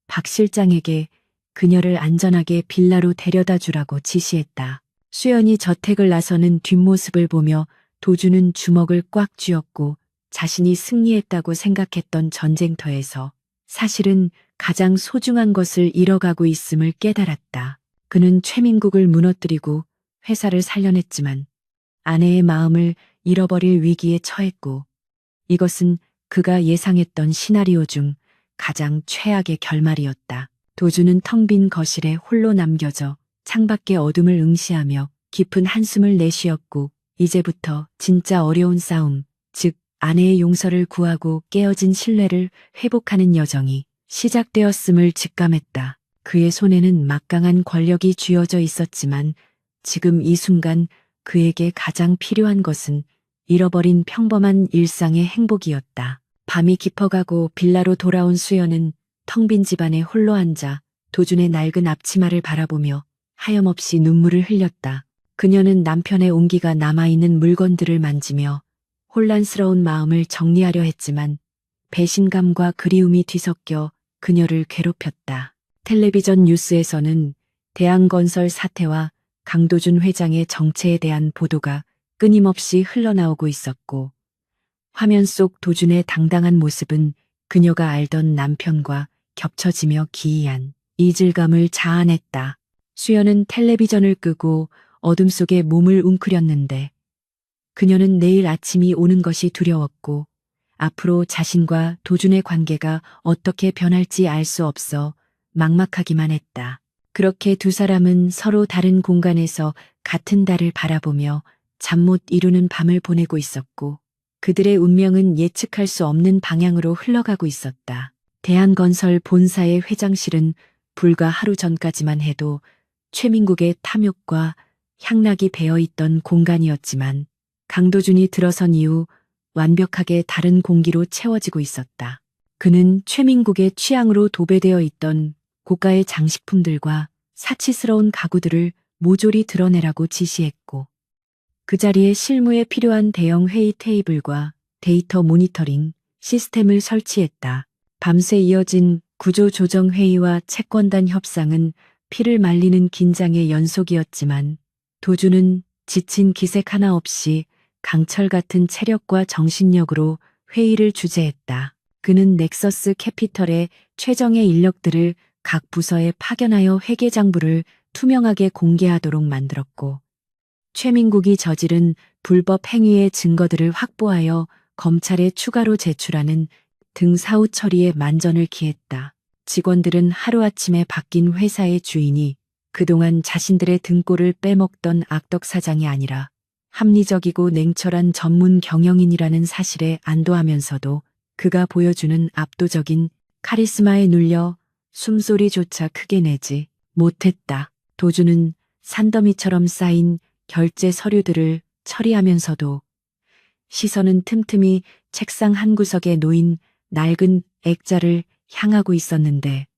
S1: 박 실장에게 그녀를 안전하게 빌라로 데려다 주라고 지시했다. 수연이 저택을 나서는 뒷모습을 보며 도준은 주먹을 꽉 쥐었고 자신이 승리했다고 생각했던 전쟁터에서 사실은 가장 소중한 것을 잃어가고 있음을 깨달았다. 그는 최민국을 무너뜨리고 회사를 살려냈지만 아내의 마음을 잃어버릴 위기에 처했고 이것은 그가 예상했던 시나리오 중 가장 최악의 결말이었다. 도준은 텅 빈 거실에 홀로 남겨져 창밖의 어둠을 응시하며 깊은 한숨을 내쉬었고 이제부터 진짜 어려운 싸움, 즉 아내의 용서를 구하고 깨어진 신뢰를 회복하는 여정이 시작되었음을 직감했다. 그의 손에는 막강한 권력이 쥐어져 있었지만 지금 이 순간 그에게 가장 필요한 것은 잃어버린 평범한 일상의 행복이었다. 밤이 깊어가고 빌라로 돌아온 수연은 텅 빈 집안에 홀로 앉아 도준의 낡은 앞치마를 바라보며 하염없이 눈물을 흘렸다. 그녀는 남편의 온기가 남아있는 물건들을 만지며 혼란스러운 마음을 정리하려 했지만 배신감과 그리움이 뒤섞여 그녀를 괴롭혔다. 텔레비전 뉴스에서는 대한건설 사태와 강도준 회장의 정체에 대한 보도가 끊임없이 흘러나오고 있었고 화면 속 도준의 당당한 모습은 그녀가 알던 남편과 겹쳐지며 기이한 이질감을 자아냈다. 수연은 텔레비전을 끄고 어둠 속에 몸을 웅크렸는데 그녀는 내일 아침이 오는 것이 두려웠고 앞으로 자신과 도준의 관계가 어떻게 변할지 알 수 없어 막막하기만 했다. 그렇게 두 사람은 서로 다른 공간에서 같은 달을 바라보며 잠 못 이루는 밤을 보내고 있었고 그들의 운명은 예측할 수 없는 방향으로 흘러가고 있었다. 대한건설 본사의 회장실은 불과 하루 전까지만 해도 최민국의 탐욕과 향락이 배어있던 공간이었지만 강도준이 들어선 이후 완벽하게 다른 공기로 채워지고 있었다. 그는 최민국의 취향으로 도배되어 있던 고가의 장식품들과 사치스러운 가구들을 모조리 드러내라고 지시했고 그 자리에 실무에 필요한 대형 회의 테이블과 데이터 모니터링 시스템을 설치했다. 밤새 이어진 구조조정 회의와 채권단 협상은 피를 말리는 긴장의 연속이었지만 도주는 지친 기색 하나 없이 강철 같은 체력과 정신력으로 회의를 주재했다. 그는 넥서스 캐피털의 최정예 인력들을 각 부서에 파견하여 회계장부를 투명하게 공개하도록 만들었고 최민국이 저지른 불법 행위의 증거들을 확보하여 검찰에 추가로 제출하는 등 사후 처리에 만전을 기했다. 직원들은 하루아침에 바뀐 회사의 주인이 그동안 자신들의 등골을 빼먹던 악덕 사장이 아니라 합리적이고 냉철한 전문 경영인이라는 사실에 안도하면서도 그가 보여주는 압도적인 카리스마에 눌려 숨소리조차 크게 내지 못했다. 도주는 산더미처럼 쌓인 결제 서류들을 처리하면서도 시선은 틈틈이 책상 한 구석에 놓인 낡은 액자를 향하고 있었는데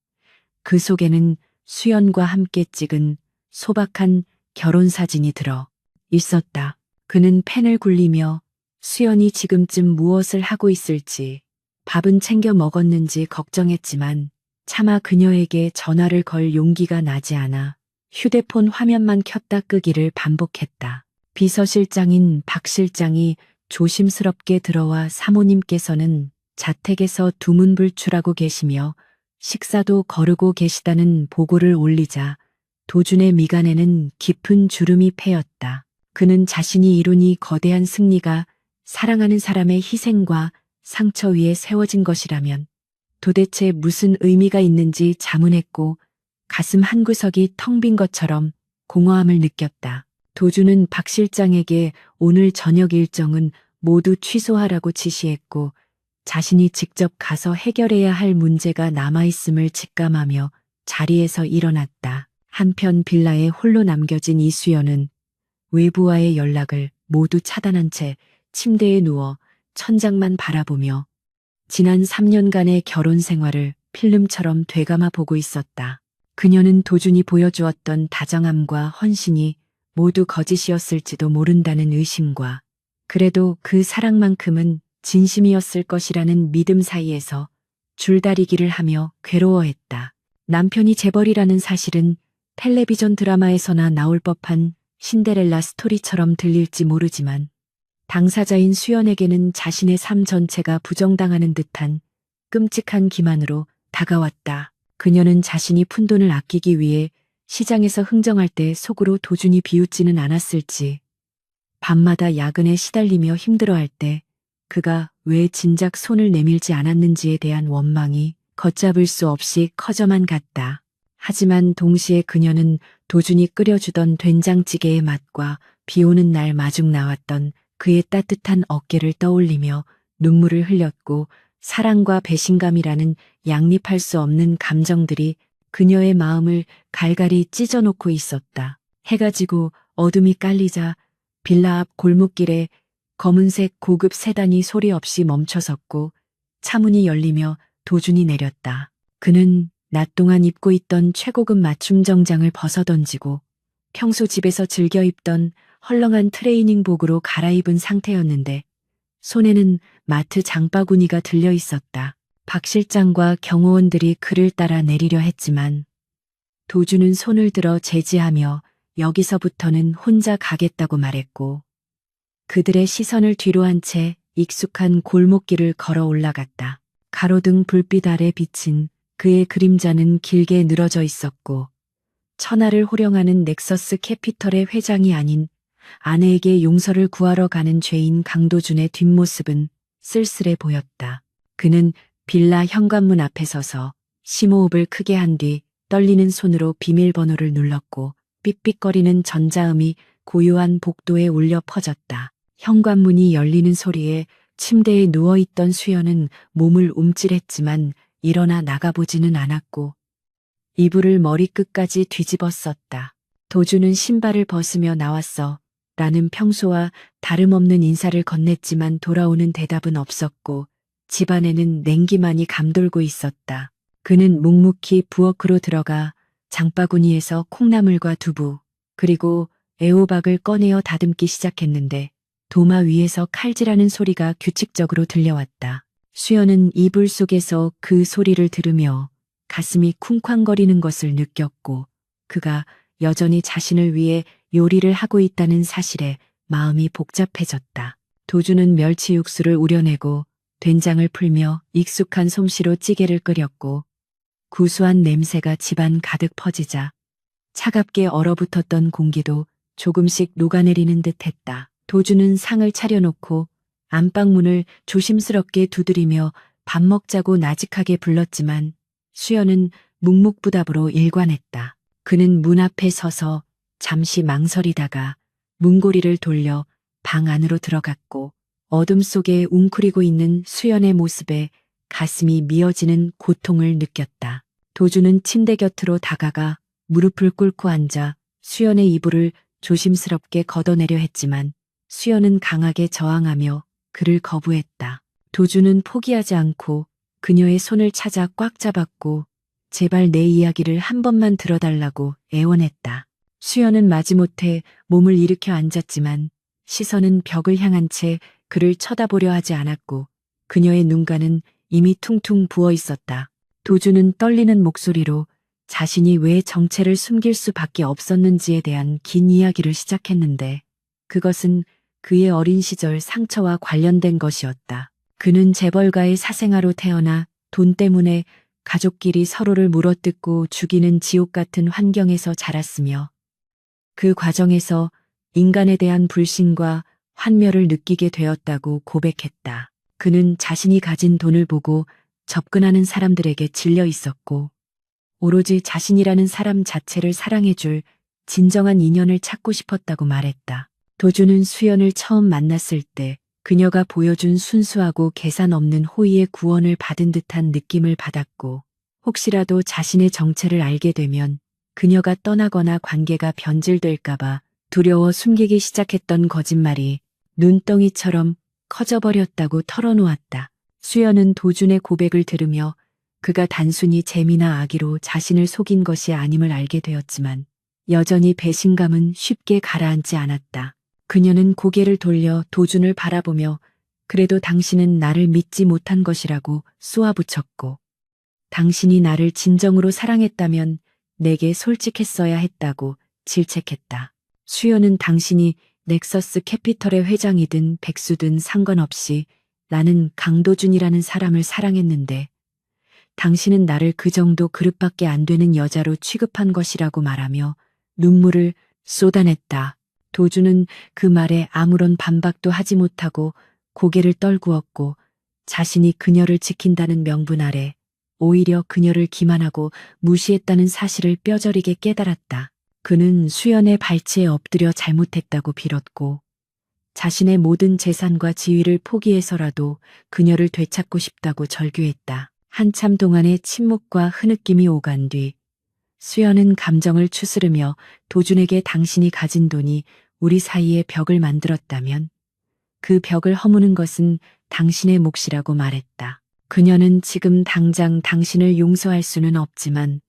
S1: 그 속에는 수연과 함께 찍은 소박한 결혼사진이 들어 있었다. 그는 펜을 굴리며 수연이 지금쯤 무엇을 하고 있을지 밥은 챙겨 먹었는지 걱정했지만 차마 그녀에게 전화를 걸 용기가 나지 않아 휴대폰 화면만 켰다 끄기를 반복했다. 비서실장인 박 실장이 조심스럽게 들어와 사모님께서는 자택에서 두문불출하고 계시며 식사도 거르고 계시다는 보고를 올리자 도준의 미간에는 깊은 주름이 패였다. 그는 자신이 이룬 거대한 승리가 사랑하는 사람의 희생과 상처 위에 세워진 것이라면 도대체 무슨 의미가 있는지 자문했고 가슴 한구석이 텅 빈 것처럼 공허함을 느꼈다. 도주는 박 실장에게 오늘 저녁 일정은 모두 취소하라고 지시했고 자신이 직접 가서 해결해야 할 문제가 남아있음을 직감하며 자리에서 일어났다. 한편 빌라에 홀로 남겨진 이수연은 외부와의 연락을 모두 차단한 채 침대에 누워 천장만 바라보며 지난 3년간의 결혼 생활을 필름처럼 되감아 보고 있었다. 그녀는 도준이 보여주었던 다정함과 헌신이 모두 거짓이었을지도 모른다는 의심과 그래도 그 사랑만큼은 진심이었을 것이라는 믿음 사이에서 줄다리기를 하며 괴로워했다. 남편이 재벌이라는 사실은 텔레비전 드라마에서나 나올 법한 신데렐라 스토리처럼 들릴지 모르지만 당사자인 수연에게는 자신의 삶 전체가 부정당하는 듯한 끔찍한 기만으로 다가왔다. 그녀는 자신이 푼돈을 아끼기 위해 시장에서 흥정할 때 속으로 도준이 비웃지는 않았을지, 밤마다 야근에 시달리며 힘들어할 때 그가 왜 진작 손을 내밀지 않았는지에 대한 원망이 걷잡을 수 없이 커져만 갔다. 하지만 동시에 그녀는 도준이 끓여주던 된장찌개의 맛과 비오는 날 마중 나왔던 그의 따뜻한 어깨를 떠올리며 눈물을 흘렸고 사랑과 배신감이라는 양립할 수 없는 감정들이 그녀의 마음을 갈갈이 찢어놓고 있었다. 해가 지고 어둠이 깔리자 빌라 앞 골목길에 검은색 고급 세단이 소리 없이 멈춰섰고 차문이 열리며 도준이 내렸다. 그는 낮 동안 입고 있던 최고급 맞춤 정장을 벗어던지고 평소 집에서 즐겨 입던 헐렁한 트레이닝복으로 갈아입은 상태였는데 손에는 마트 장바구니가 들려 있었다. 박 실장과 경호원들이 그를 따라 내리려 했지만 도준은 손을 들어 제지하며 여기서부터는 혼자 가겠다고 말했고 그들의 시선을 뒤로 한 채 익숙한 골목길을 걸어 올라갔다. 가로등 불빛 아래 비친 그의 그림자는 길게 늘어져 있었고 천하를 호령하는 넥서스 캐피털의 회장이 아닌 아내에게 용서를 구하러 가는 죄인 강도준의 뒷모습은 쓸쓸해 보였다. 그는 빌라 현관문 앞에 서서 심호흡을 크게 한 뒤 떨리는 손으로 비밀번호를 눌렀고 삑삑거리는 전자음이 고요한 복도에 울려 퍼졌다. 현관문이 열리는 소리에 침대에 누워있던 수연은 몸을 움찔했지만 일어나 나가보지는 않았고 이불을 머리끝까지 뒤집어 썼다. 도주는 신발을 벗으며 나왔어. 라는 평소와 다름없는 인사를 건넸지만 돌아오는 대답은 없었고 집안에는 냉기만이 감돌고 있었다. 그는 묵묵히 부엌으로 들어가 장바구니에서 콩나물과 두부 그리고 애호박을 꺼내어 다듬기 시작했는데 도마 위에서 칼질하는 소리가 규칙적으로 들려왔다. 수연은 이불 속에서 그 소리를 들으며 가슴이 쿵쾅거리는 것을 느꼈고 그가 여전히 자신을 위해 요리를 하고 있다는 사실에 마음이 복잡해졌다. 도주는 멸치 육수를 우려내고 된장을 풀며 익숙한 솜씨로 찌개를 끓였고 구수한 냄새가 집안 가득 퍼지자 차갑게 얼어붙었던 공기도 조금씩 녹아내리는 듯했다. 도주는 상을 차려놓고 안방문을 조심스럽게 두드리며 밥 먹자고 나직하게 불렀지만 수연은 묵묵부답으로 일관했다. 그는 문 앞에 서서 잠시 망설이다가 문고리를 돌려 방 안으로 들어갔고 어둠 속에 웅크리고 있는 수연의 모습에 가슴이 미어지는 고통을 느꼈다. 도주는 침대 곁으로 다가가 무릎을 꿇고 앉아 수연의 이불을 조심스럽게 걷어내려 했지만 수연은 강하게 저항하며 그를 거부했다. 도주는 포기하지 않고 그녀의 손을 찾아 꽉 잡았고 제발 내 이야기를 한 번만 들어달라고 애원했다. 수연은 마지못해 몸을 일으켜 앉았지만 시선은 벽을 향한 채 그를 쳐다보려 하지 않았고 그녀의 눈가는 이미 퉁퉁 부어 있었다. 도주는 떨리는 목소리로 자신이 왜 정체를 숨길 수밖에 없었는지에 대한 긴 이야기를 시작했는데 그것은 그의 어린 시절 상처와 관련된 것이었다. 그는 재벌가의 사생아로 태어나 돈 때문에 가족끼리 서로를 물어뜯고 죽이는 지옥 같은 환경에서 자랐으며 그 과정에서 인간에 대한 불신과 환멸을 느끼게 되었다고 고백했다. 그는 자신이 가진 돈을 보고 접근하는 사람들에게 질려 있었고 오로지 자신이라는 사람 자체를 사랑해줄 진정한 인연을 찾고 싶었다고 말했다. 도주는 수연을 처음 만났을 때 그녀가 보여준 순수하고 계산 없는 호의의 구원을 받은 듯한 느낌을 받았고 혹시라도 자신의 정체를 알게 되면 그녀가 떠나거나 관계가 변질될까봐 두려워 숨기기 시작했던 거짓말이 눈덩이처럼 커져버렸다고 털어놓았다. 수연은 도준의 고백을 들으며 그가 단순히 재미나 악의로 자신을 속인 것이 아님을 알게 되었지만 여전히 배신감은 쉽게 가라앉지 않았다. 그녀는 고개를 돌려 도준을 바라보며 그래도 당신은 나를 믿지 못한 것이라고 쏘아붙였고 당신이 나를 진정으로 사랑했다면 내게 솔직했어야 했다고 질책했다. 수연은 당신이 넥서스 캐피털의 회장이든 백수든 상관없이 나는 강도준이라는 사람을 사랑했는데 당신은 나를 그 정도 그릇밖에 안 되는 여자로 취급한 것이라고 말하며 눈물을 쏟아냈다. 도주는 그 말에 아무런 반박도 하지 못하고 고개를 떨구었고 자신이 그녀를 지킨다는 명분 아래 오히려 그녀를 기만하고 무시했다는 사실을 뼈저리게 깨달았다. 그는 수연의 발치에 엎드려 잘못했다고 빌었고 자신의 모든 재산과 지위를 포기해서라도 그녀를 되찾고 싶다고 절규했다. 한참 동안의 침묵과 흐느낌이 오간 뒤 수연은 감정을 추스르며 도준에게 당신이 가진 돈이 우리 사이에 벽을 만들었다면 그 벽을 허무는 것은 당신의 몫이라고 말했다. 그녀는 지금 당장 당신을 용서할 수는 없지만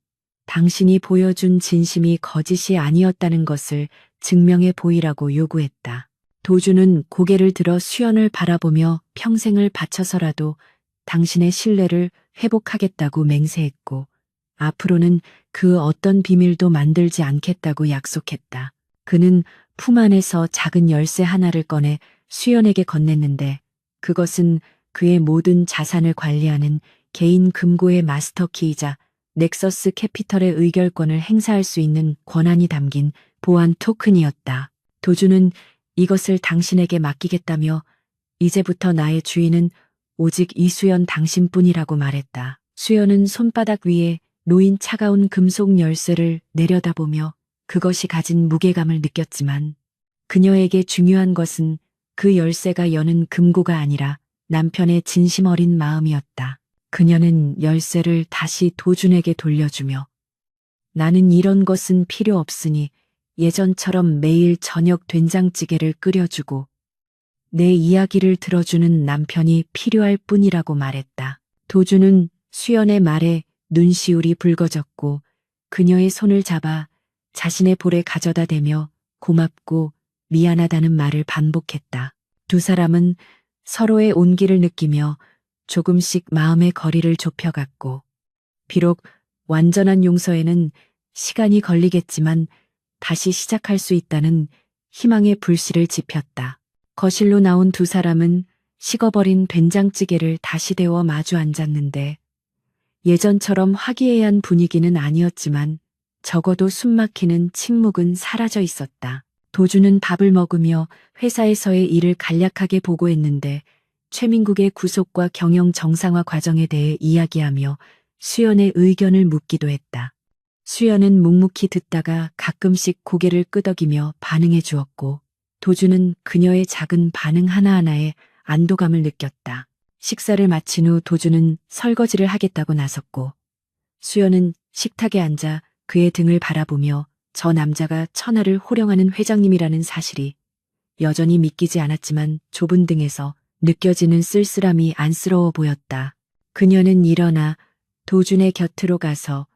S1: 당신이 보여준 진심이 거짓이 아니었다는 것을 증명해 보이라고 요구했다. 도준은 고개를 들어 수연을 바라보며 평생을 바쳐서라도 당신의 신뢰를 회복하겠다고 맹세했고 앞으로는 그 어떤 비밀도 만들지 않겠다고 약속했다. 그는 품 안에서 작은 열쇠 하나를 꺼내 수연에게 건넸는데 그것은 그의 모든 자산을 관리하는 개인 금고의 마스터키이자 넥서스 캐피털의 의결권을 행사할 수 있는 권한이 담긴 보안 토큰이었다. 도주는 이것을 당신에게 맡기겠다며 이제부터 나의 주인은 오직 이수연 당신뿐이라고 말했다. 수연은 손바닥 위에 놓인 차가운 금속 열쇠를 내려다보며 그것이 가진 무게감을 느꼈지만 그녀에게 중요한 것은 그 열쇠가 여는 금고가 아니라 남편의 진심 어린 마음이었다. 그녀는 열쇠를 다시 도준에게 돌려주며 나는 이런 것은 필요 없으니 예전처럼 매일 저녁 된장찌개를 끓여주고 내 이야기를 들어주는 남편이 필요할 뿐이라고 말했다. 도주는 수연의 말에 눈시울이 붉어졌고 그녀의 손을 잡아 자신의 볼에 가져다 대며 고맙고 미안하다는 말을 반복했다. 두 사람은 서로의 온기를 느끼며 조금씩 마음의 거리를 좁혀갔고, 비록 완전한 용서에는 시간이 걸리겠지만 다시 시작할 수 있다는 희망의 불씨를 지폈다. 거실로 나온 두 사람은 식어버린 된장찌개를 다시 데워 마주 앉았는데 예전처럼 화기애애한 분위기는 아니었지만 적어도 숨막히는 침묵은 사라져 있었다. 도주는 밥을 먹으며 회사에서의 일을 간략하게 보고했는데 최민국의 구속과 경영 정상화 과정에 대해 이야기하며 수연의 의견을 묻기도 했다. 수연은 묵묵히 듣다가 가끔씩 고개를 끄덕이며 반응해 주었고 도주는 그녀의 작은 반응 하나하나에 안도감을 느꼈다. 식사를 마친 후 도주는 설거지를 하겠다고 나섰고 수연은 식탁에 앉아 그의 등을 바라보며 저 남자가 천하를 호령하는 회장님이라는 사실이 여전히 믿기지 않았지만 좁은 등에서 느껴지는 쓸쓸함이 안쓰러워 보였다. 그녀는 일어나 도준의 곁으로 가서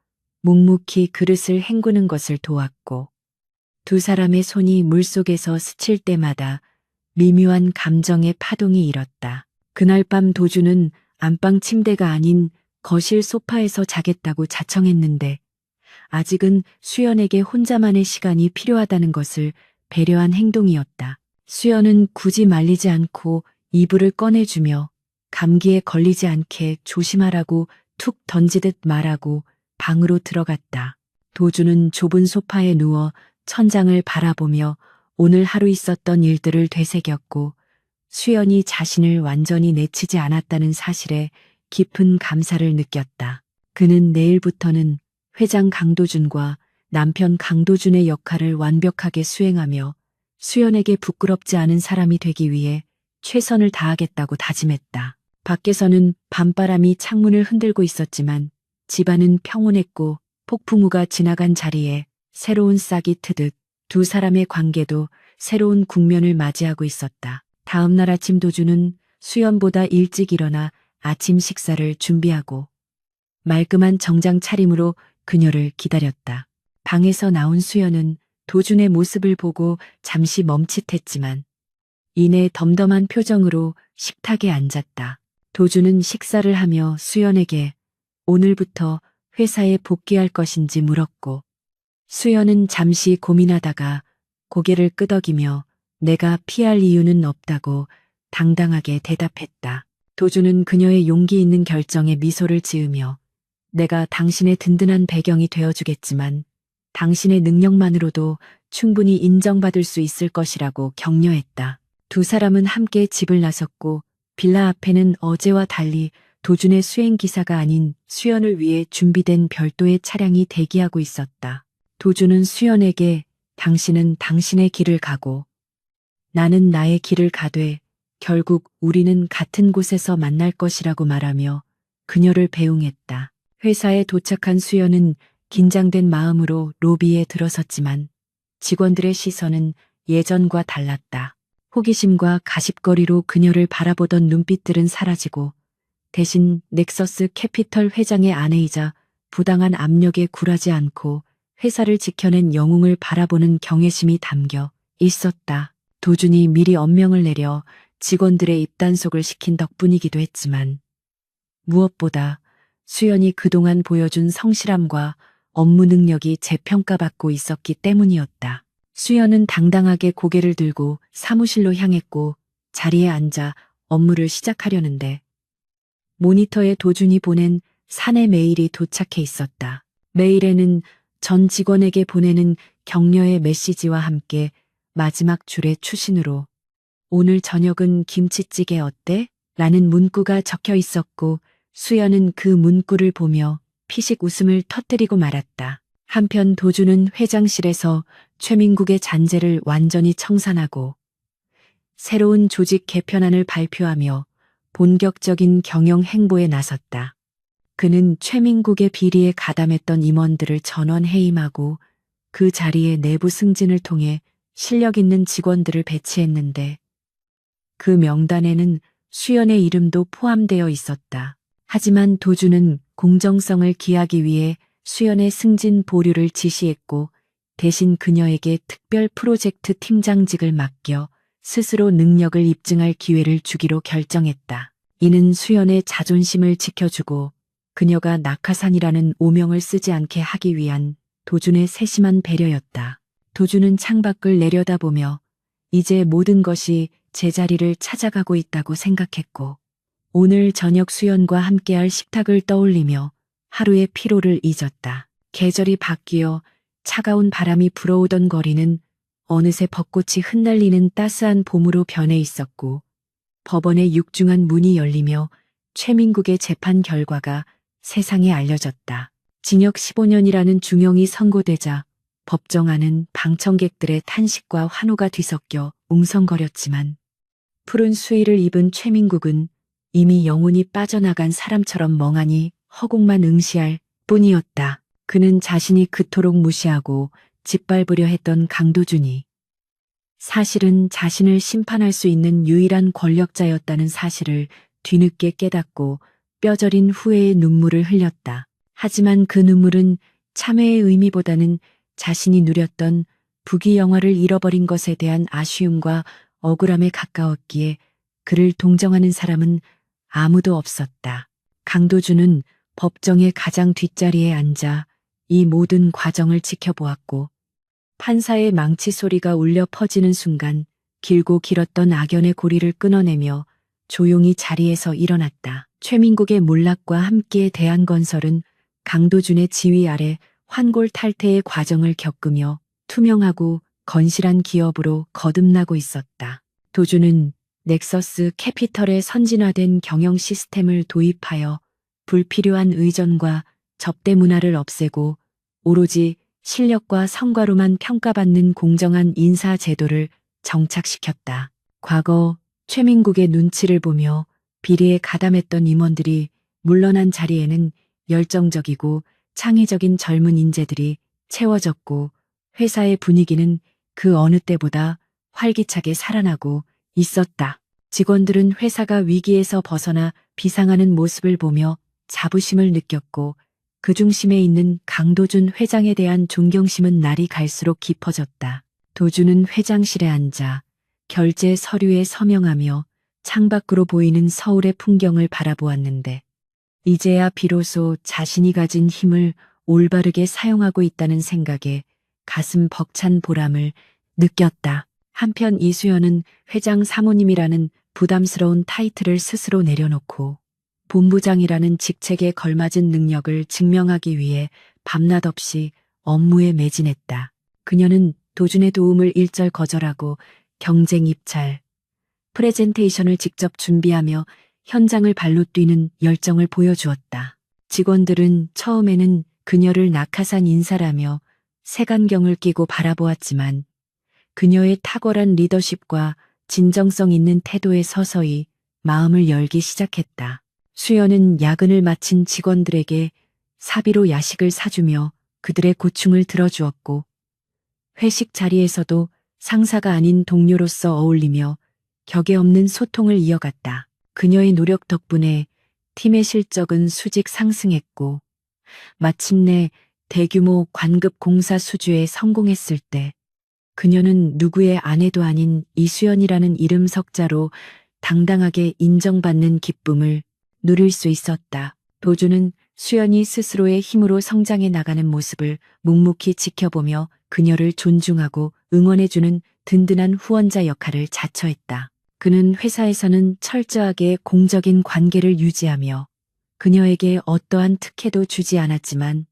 S1: 묵묵히 그릇을 헹구는 것을 도왔고 두 사람의 손이 물속에서 스칠 때마다 미묘한 감정의 파동이 일었다. 그날 밤 도준은 안방 침대가 아닌 거실 소파에서 자겠다고 자청했는데 아직은 수연에게 혼자만의 시간이 필요하다는 것을 배려한 행동이었다. 수연은 굳이 말리지 않고 이불을 꺼내주며 감기에 걸리지 않게 조심하라고 툭 던지듯 말하고 방으로 들어갔다. 도주는 좁은 소파에 누워 천장을 바라보며 오늘 하루 있었던 일들을 되새겼고 수연이 자신을 완전히 내치지 않았다는 사실에 깊은 감사를 느꼈다. 그는 내일부터는 회장 강도준과 남편 강도준의 역할을 완벽하게 수행하며 수연에게 부끄럽지 않은 사람이 되기 위해 최선을 다하겠다고 다짐했다. 밖에서는 밤바람이 창문을 흔들고 있었지만 집안은 평온했고 폭풍우가 지나간 자리에 새로운 싹이 트듯 두 사람의 관계도 새로운 국면을 맞이하고 있었다. 다음 날 아침 도주는 수연보다 일찍 일어나 아침 식사를 준비하고 말끔한 정장 차림으로 그녀를 기다렸다. 방에서 나온 수연은 도준의 모습을 보고 잠시 멈칫했지만 이내 덤덤한 표정으로 식탁에 앉았다. 도준은 식사를 하며 수연에게 오늘부터 회사에 복귀할 것인지 물었고 수연은 잠시 고민하다가 고개를 끄덕이며 내가 피할 이유는 없다고 당당하게 대답했다. 도준은 그녀의 용기 있는 결정에 미소를 지으며 내가 당신의 든든한 배경이 되어주겠지만 당신의 능력만으로도 충분히 인정받을 수 있을 것이라고 격려했다. 두 사람은 함께 집을 나섰고 빌라 앞에는 어제와 달리 도준의 수행기사가 아닌 수연을 위해 준비된 별도의 차량이 대기하고 있었다. 도준은 수연에게 당신은 당신의 길을 가고 나는 나의 길을 가되 결국 우리는 같은 곳에서 만날 것이라고 말하며 그녀를 배웅했다. 회사에 도착한 수연은 긴장된 마음으로 로비에 들어섰지만 직원들의 시선은 예전과 달랐다. 호기심과 가십거리로 그녀를 바라보던 눈빛들은 사라지고 대신 넥서스 캐피털 회장의 아내이자 부당한 압력에 굴하지 않고 회사를 지켜낸 영웅을 바라보는 경외심이 담겨 있었다. 도준이 미리 엄명을 내려 직원들의 입단속을 시킨 덕분이기도 했지만 무엇보다 수연이 그동안 보여준 성실함과 업무 능력이 재평가받고 있었기 때문이었다. 수연은 당당하게 고개를 들고 사무실로 향했고 자리에 앉아 업무를 시작하려는데 모니터에 도준이 보낸 사내 메일이 도착해 있었다. 메일에는 전 직원에게 보내는 격려의 메시지와 함께 마지막 줄의 추신으로 오늘 저녁은 김치찌개 어때? 라는 문구가 적혀 있었고 수연은 그 문구를 보며 피식 웃음을 터뜨리고 말았다. 한편 도준은 회장실에서 최민국의 잔재를 완전히 청산하고 새로운 조직 개편안을 발표하며 본격적인 경영 행보에 나섰다. 그는 최민국의 비리에 가담했던 임원들을 전원 해임하고 그 자리에 내부 승진을 통해 실력 있는 직원들을 배치했는데 그 명단에는 수연의 이름도 포함되어 있었다. 하지만 도주는 공정성을 기하기 위해 수연의 승진 보류를 지시했고 대신 그녀에게 특별 프로젝트 팀장직을 맡겨 스스로 능력을 입증할 기회를 주기로 결정했다. 이는 수연의 자존심을 지켜주고 그녀가 낙하산이라는 오명을 쓰지 않게 하기 위한 도준의 세심한 배려였다. 도준은 창밖을 내려다보며 이제 모든 것이 제자리를 찾아가고 있다고 생각했고 오늘 저녁 수연과 함께할 식탁을 떠올리며 하루의 피로를 잊었다. 계절이 바뀌어 차가운 바람이 불어오던 거리는 어느새 벚꽃이 흩날리는 따스한 봄으로 변해 있었고 법원의 육중한 문이 열리며 최민국의 재판 결과가 세상에 알려졌다. 징역 15년이라는 중형이 선고되자 법정 안은 방청객들의 탄식과 환호가 뒤섞여 웅성거렸지만 푸른 수의를 입은 최민국은 이미 영혼이 빠져나간 사람처럼 멍하니 허공만 응시할 뿐이었다. 그는 자신이 그토록 무시하고 짓밟으려 했던 강도준이 사실은 자신을 심판할 수 있는 유일한 권력자였다는 사실을 뒤늦게 깨닫고 뼈저린 후회의 눈물을 흘렸다. 하지만 그 눈물은 참회의 의미보다는 자신이 누렸던 부귀영화를 잃어버린 것에 대한 아쉬움과 억울함에 가까웠기에 그를 동정하는 사람은 아무도 없었다. 강도준은 법정의 가장 뒷자리에 앉아 이 모든 과정을 지켜보았고 판사의 망치 소리가 울려 퍼지는 순간 길고 길었던 악연의 고리를 끊어내며 조용히 자리에서 일어났다. 최민국의 몰락과 함께 대한건설은 강도준의 지휘 아래 환골탈태의 과정을 겪으며 투명하고 건실한 기업으로 거듭나고 있었다. 도준은 넥서스 캐피털의 선진화된 경영 시스템을 도입하여 불필요한 의전과 접대 문화를 없애고 오로지 실력과 성과로만 평가받는 공정한 인사 제도를 정착시켰다. 과거 최민국의 눈치를 보며 비리에 가담했던 임원들이 물러난 자리에는 열정적이고 창의적인 젊은 인재들이 채워졌고 회사의 분위기는 그 어느 때보다 활기차게 살아나고 있었다. 직원들은 회사가 위기에서 벗어나 비상하는 모습을 보며 자부심을 느꼈고 그 중심에 있는 강도준 회장에 대한 존경심은 날이 갈수록 깊어졌다. 도준은 회장실에 앉아 결제 서류에 서명하며 창밖으로 보이는 서울의 풍경을 바라보았는데 이제야 비로소 자신이 가진 힘을 올바르게 사용하고 있다는 생각에 가슴 벅찬 보람을 느꼈다. 한편 이수연은 회장 사모님이라는 부담스러운 타이틀을 스스로 내려놓고 본부장이라는 직책에 걸맞은 능력을 증명하기 위해 밤낮 없이 업무에 매진했다. 그녀는 도준의 도움을 일절 거절하고 경쟁 입찰, 프레젠테이션을 직접 준비하며 현장을 발로 뛰는 열정을 보여주었다. 직원들은 처음에는 그녀를 낙하산 인사라며 색안경을 끼고 바라보았지만 그녀의 탁월한 리더십과 진정성 있는 태도에 서서히 마음을 열기 시작했다. 수연은 야근을 마친 직원들에게 사비로 야식을 사주며 그들의 고충을 들어주었고 회식 자리에서도 상사가 아닌 동료로서 어울리며 격에 없는 소통을 이어갔다. 그녀의 노력 덕분에 팀의 실적은 수직 상승했고 마침내 대규모 관급 공사 수주에 성공했을 때 그녀는 누구의 아내도 아닌 이수연이라는 이름 석자로 당당하게 인정받는 기쁨을 누릴 수 있었다. 도준은 수연이 스스로의 힘으로 성장해 나가는 모습을 묵묵히 지켜보며 그녀를 존중하고 응원해주는 든든한 후원자 역할을 자처했다. 그는 회사에서는 철저하게 공적인 관계를 유지하며 그녀에게 어떠한 특혜도 주지 않았지만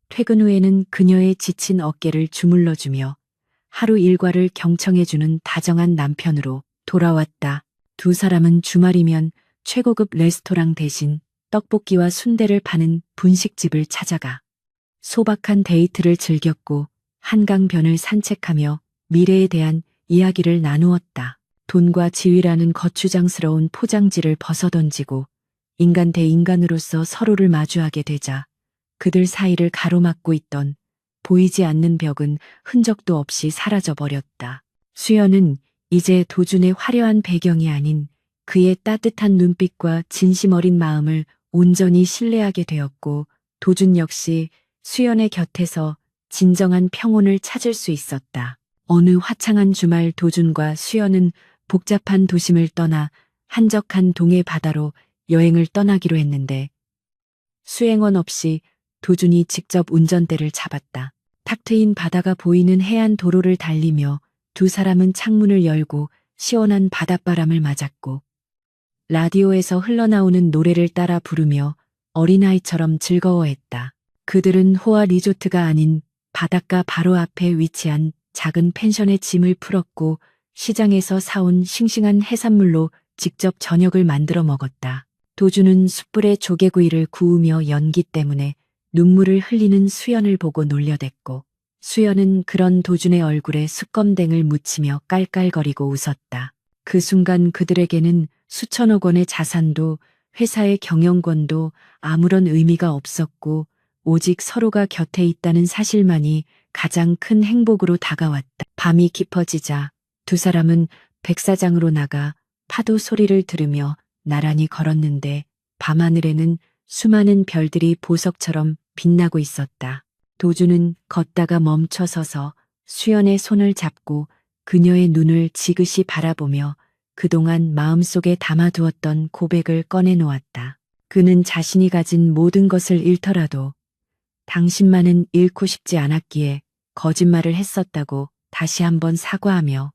S1: 퇴근 후에는 그녀의 지친 어깨를 주물러주며 하루 일과를 경청해주는 다정한 남편으로 돌아왔다. 두 사람은 주말이면 최고급 레스토랑 대신 떡볶이와 순대를 파는 분식집을 찾아가 소박한 데이트를 즐겼고 한강변을 산책하며 미래에 대한 이야기를 나누었다. 돈과 지위라는 거추장스러운 포장지를 벗어던지고 인간 대 인간으로서 서로를 마주하게 되자 그들 사이를 가로막고 있던 보이지 않는 벽은 흔적도 없이 사라져 버렸다. 수연은 이제 도준의 화려한 배경이 아닌 그의 따뜻한 눈빛과 진심 어린 마음을 온전히 신뢰하게 되었고, 도준 역시 수연의 곁에서 진정한 평온을 찾을 수 있었다. 어느 화창한 주말 도준과 수연은 복잡한 도심을 떠나 한적한 동해 바다로 여행을 떠나기로 했는데, 수행원 없이 도준이 직접 운전대를 잡았다. 탁 트인 바다가 보이는 해안 도로를 달리며 두 사람은 창문을 열고 시원한 바닷바람을 맞았고, 라디오에서 흘러나오는 노래를 따라 부르며 어린아이처럼 즐거워했다. 그들은 호화 리조트가 아닌 바닷가 바로 앞에 위치한 작은 펜션에 짐을 풀었고, 시장에서 사온 싱싱한 해산물로 직접 저녁을 만들어 먹었다. 도주는 숯불에 조개구이를 구우며 연기 때문에 눈물을 흘리는 수연을 보고 놀려댔고, 수연은 그런 도준의 얼굴에 숯검댕을 묻히며 깔깔거리고 웃었다. 그 순간 그들에게는 수천억 원의 자산도 회사의 경영권도 아무런 의미가 없었고, 오직 서로가 곁에 있다는 사실만이 가장 큰 행복으로 다가왔다. 밤이 깊어지자 두 사람은 백사장으로 나가 파도 소리를 들으며 나란히 걸었는데, 밤하늘에는 수많은 별들이 보석처럼 빛나고 있었다. 도주는 걷다가 멈춰 서서 수연의 손을 잡고 그녀의 눈을 지그시 바라보며 그동안 마음속에 담아두었던 고백을 꺼내놓았다. 그는 자신이 가진 모든 것을 잃더라도 당신만은 잃고 싶지 않았기에 거짓말을 했었다고 다시 한번 사과하며,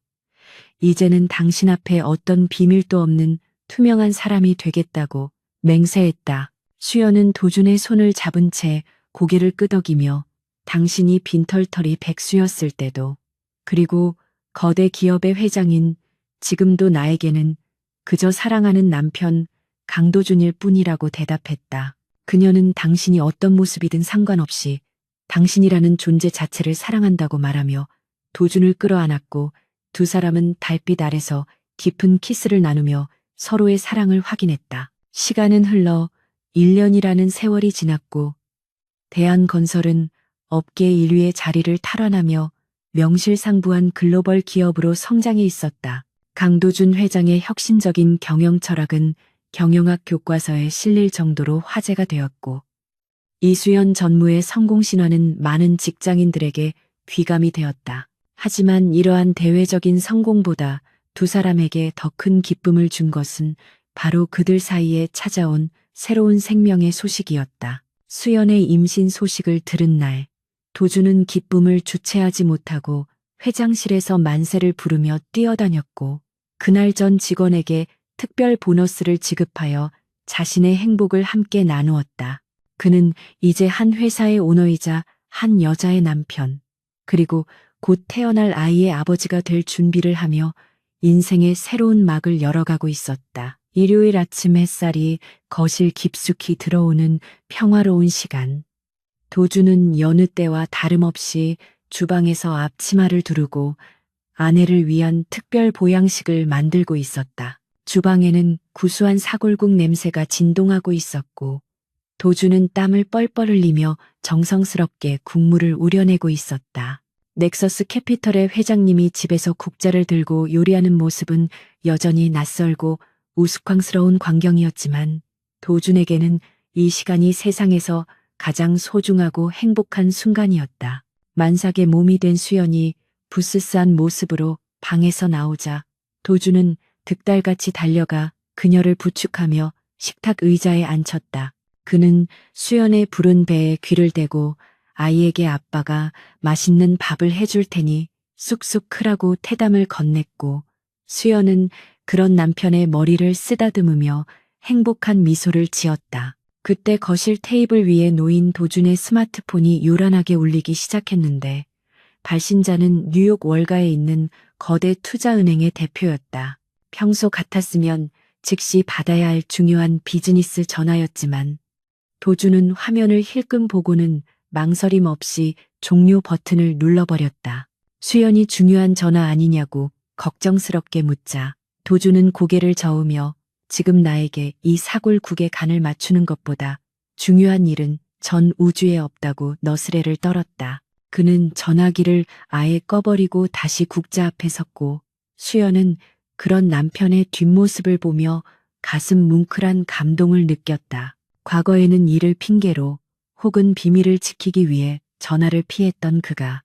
S1: 이제는 당신 앞에 어떤 비밀도 없는 투명한 사람이 되겠다고 맹세했다. 수연은 도준의 손을 잡은 채 고개를 끄덕이며, 당신이 빈털터리 백수였을 때도, 그리고 거대 기업의 회장인 지금도 나에게는 그저 사랑하는 남편 강도준일 뿐이라고 대답했다. 그녀는 당신이 어떤 모습이든 상관없이 당신이라는 존재 자체를 사랑한다고 말하며 도준을 끌어안았고, 두 사람은 달빛 아래서 깊은 키스를 나누며 서로의 사랑을 확인했다. 시간은 흘러 1년이라는 세월이 지났고, 대한건설은 업계 1위의 자리를 탈환하며 명실상부한 글로벌 기업으로 성장해 있었다. 강도준 회장의 혁신적인 경영 철학은 경영학 교과서에 실릴 정도로 화제가 되었고, 이수연 전무의 성공 신화는 많은 직장인들에게 귀감이 되었다. 하지만 이러한 대외적인 성공보다 두 사람에게 더 큰 기쁨을 준 것은 바로 그들 사이에 찾아온 새로운 생명의 소식이었다. 수연의 임신 소식을 들은 날, 도주는 기쁨을 주체하지 못하고 회장실에서 만세를 부르며 뛰어다녔고, 그날 전 직원에게 특별 보너스를 지급하여 자신의 행복을 함께 나누었다. 그는 이제 한 회사의 오너이자 한 여자의 남편, 그리고 곧 태어날 아이의 아버지가 될 준비를 하며 인생의 새로운 막을 열어가고 있었다. 일요일 아침 햇살이 거실 깊숙이 들어오는 평화로운 시간. 도주는 여느 때와 다름없이 주방에서 앞치마를 두르고 아내를 위한 특별 보양식을 만들고 있었다. 주방에는 구수한 사골국 냄새가 진동하고 있었고, 도주는 땀을 뻘뻘 흘리며 정성스럽게 국물을 우려내고 있었다. 넥서스 캐피털의 회장님이 집에서 국자를 들고 요리하는 모습은 여전히 낯설고 우스꽝스러운 광경이었지만, 도준에게는 이 시간이 세상에서 가장 소중하고 행복한 순간이었다. 만삭의 몸이 된 수연이 부스스한 모습으로 방에서 나오자 도준은 득달같이 달려가 그녀를 부축하며 식탁 의자에 앉혔다. 그는 수연의 부른 배에 귀를 대고 아이에게 아빠가 맛있는 밥을 해줄 테니 쑥쑥 크라고 태담을 건넸고, 수연은 그런 남편의 머리를 쓰다듬으며 행복한 미소를 지었다. 그때 거실 테이블 위에 놓인 도준의 스마트폰이 요란하게 울리기 시작했는데, 발신자는 뉴욕 월가에 있는 거대 투자은행의 대표였다. 평소 같았으면 즉시 받아야 할 중요한 비즈니스 전화였지만, 도준은 화면을 힐끔 보고는 망설임 없이 종료 버튼을 눌러버렸다. 수연이 중요한 전화 아니냐고 걱정스럽게 묻자 도준은 고개를 저으며 지금 나에게 이 사골국의 간을 맞추는 것보다 중요한 일은 전 우주에 없다고 너스레를 떨었다. 그는 전화기를 아예 꺼버리고 다시 국자 앞에 섰고 수연은 그런 남편의 뒷모습을 보며 가슴 뭉클한 감동을 느꼈다. 과거에는 일을 핑계로 혹은 비밀을 지키기 위해 전화를 피했던 그가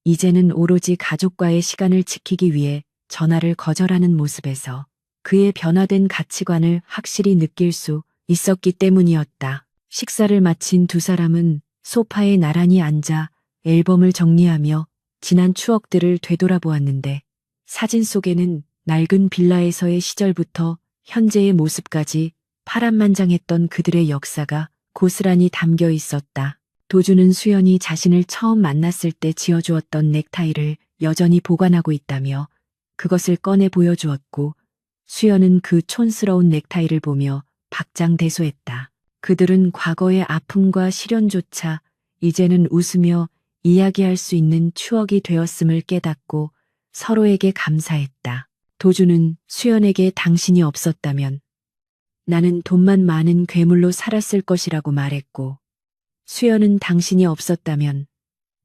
S1: 이제는 오로지 가족과의 시간을 지키기 위해 전화를 거절하는 모습에서 그의 변화된 가치관을 확실히 느낄 수 있었기 때문이었다. 식사를 마친 두 사람은 소파에 나란히 앉아 앨범을 정리하며 지난 추억들을 되돌아보았는데 사진 속에는 낡은 빌라에서의 시절부터 현재의 모습까지 파란만장했던 그들의 역사가 고스란히 담겨 있었다. 도주는 수연이 자신을 처음 만났을 때 지어주었던 넥타이를 여전히 보관하고 있다며 그것을 꺼내 보여주었고 수연은 그 촌스러운 넥타이를 보며 박장대소했다. 그들은 과거의 아픔과 시련조차 이제는 웃으며 이야기할 수 있는 추억이 되었음을 깨닫고 서로에게 감사했다. 도주는 수연에게 당신이 없었다면 나는 돈만 많은 괴물로 살았을 것이라고 말했고 수연은 당신이 없었다면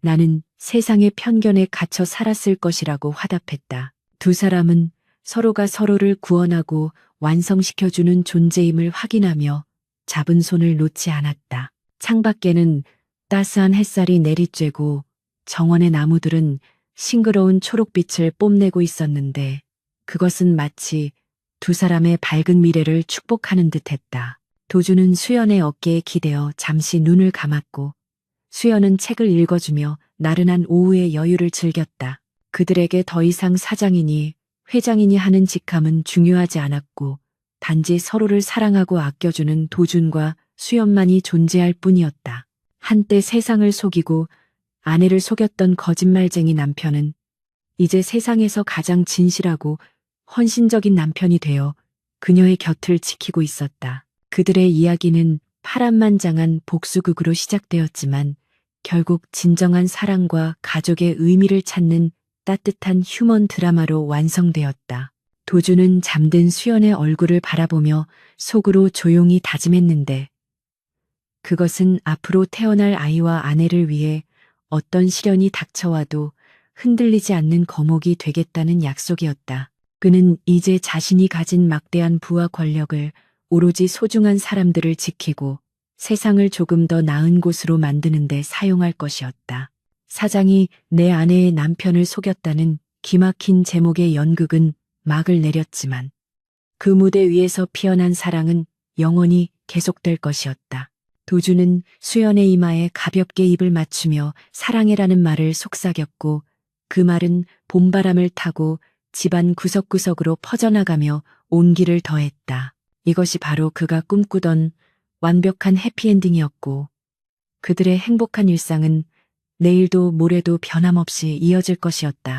S1: 나는 세상의 편견에 갇혀 살았을 것이라고 화답했다. 두 사람은 서로가 서로를 구원하고 완성시켜주는 존재임을 확인하며 잡은 손을 놓지 않았다. 창밖에는 따스한 햇살이 내리쬐고 정원의 나무들은 싱그러운 초록빛을 뽐내고 있었는데 그것은 마치 두 사람의 밝은 미래를 축복하는 듯했다. 도주는 수연의 어깨에 기대어 잠시 눈을 감았고 수연은 책을 읽어주며 나른한 오후의 여유를 즐겼다. 그들에게 더 이상 사장이니 회장이니 하는 직함은 중요하지 않았고 단지 서로를 사랑하고 아껴주는 도준과 수연만이 존재할 뿐이었다. 한때 세상을 속이고 아내를 속였던 거짓말쟁이 남편은 이제 세상에서 가장 진실하고 헌신적인 남편이 되어 그녀의 곁을 지키고 있었다. 그들의 이야기는 파란만장한 복수극으로 시작되었지만 결국 진정한 사랑과 가족의 의미를 찾는 따뜻한 휴먼 드라마로 완성되었다. 도주는 잠든 수연의 얼굴을 바라보며 속으로 조용히 다짐했는데 그것은 앞으로 태어날 아이와 아내를 위해 어떤 시련이 닥쳐와도 흔들리지 않는 거목이 되겠다는 약속이었다. 그는 이제 자신이 가진 막대한 부와 권력을 오로지 소중한 사람들을 지키고 세상을 조금 더 나은 곳으로 만드는 데 사용할 것이었다. 사장이 내 아내의 남편을 속였다는 기막힌 제목의 연극은 막을 내렸지만 그 무대 위에서 피어난 사랑은 영원히 계속될 것이었다. 도주는 수연의 이마에 가볍게 입을 맞추며 사랑해라는 말을 속삭였고 그 말은 봄바람을 타고 집안 구석구석으로 퍼져나가며 온기를 더했다. 이것이 바로 그가 꿈꾸던 완벽한 해피엔딩이었고 그들의 행복한 일상은 내일도 모레도 변함없이 이어질 것이었다.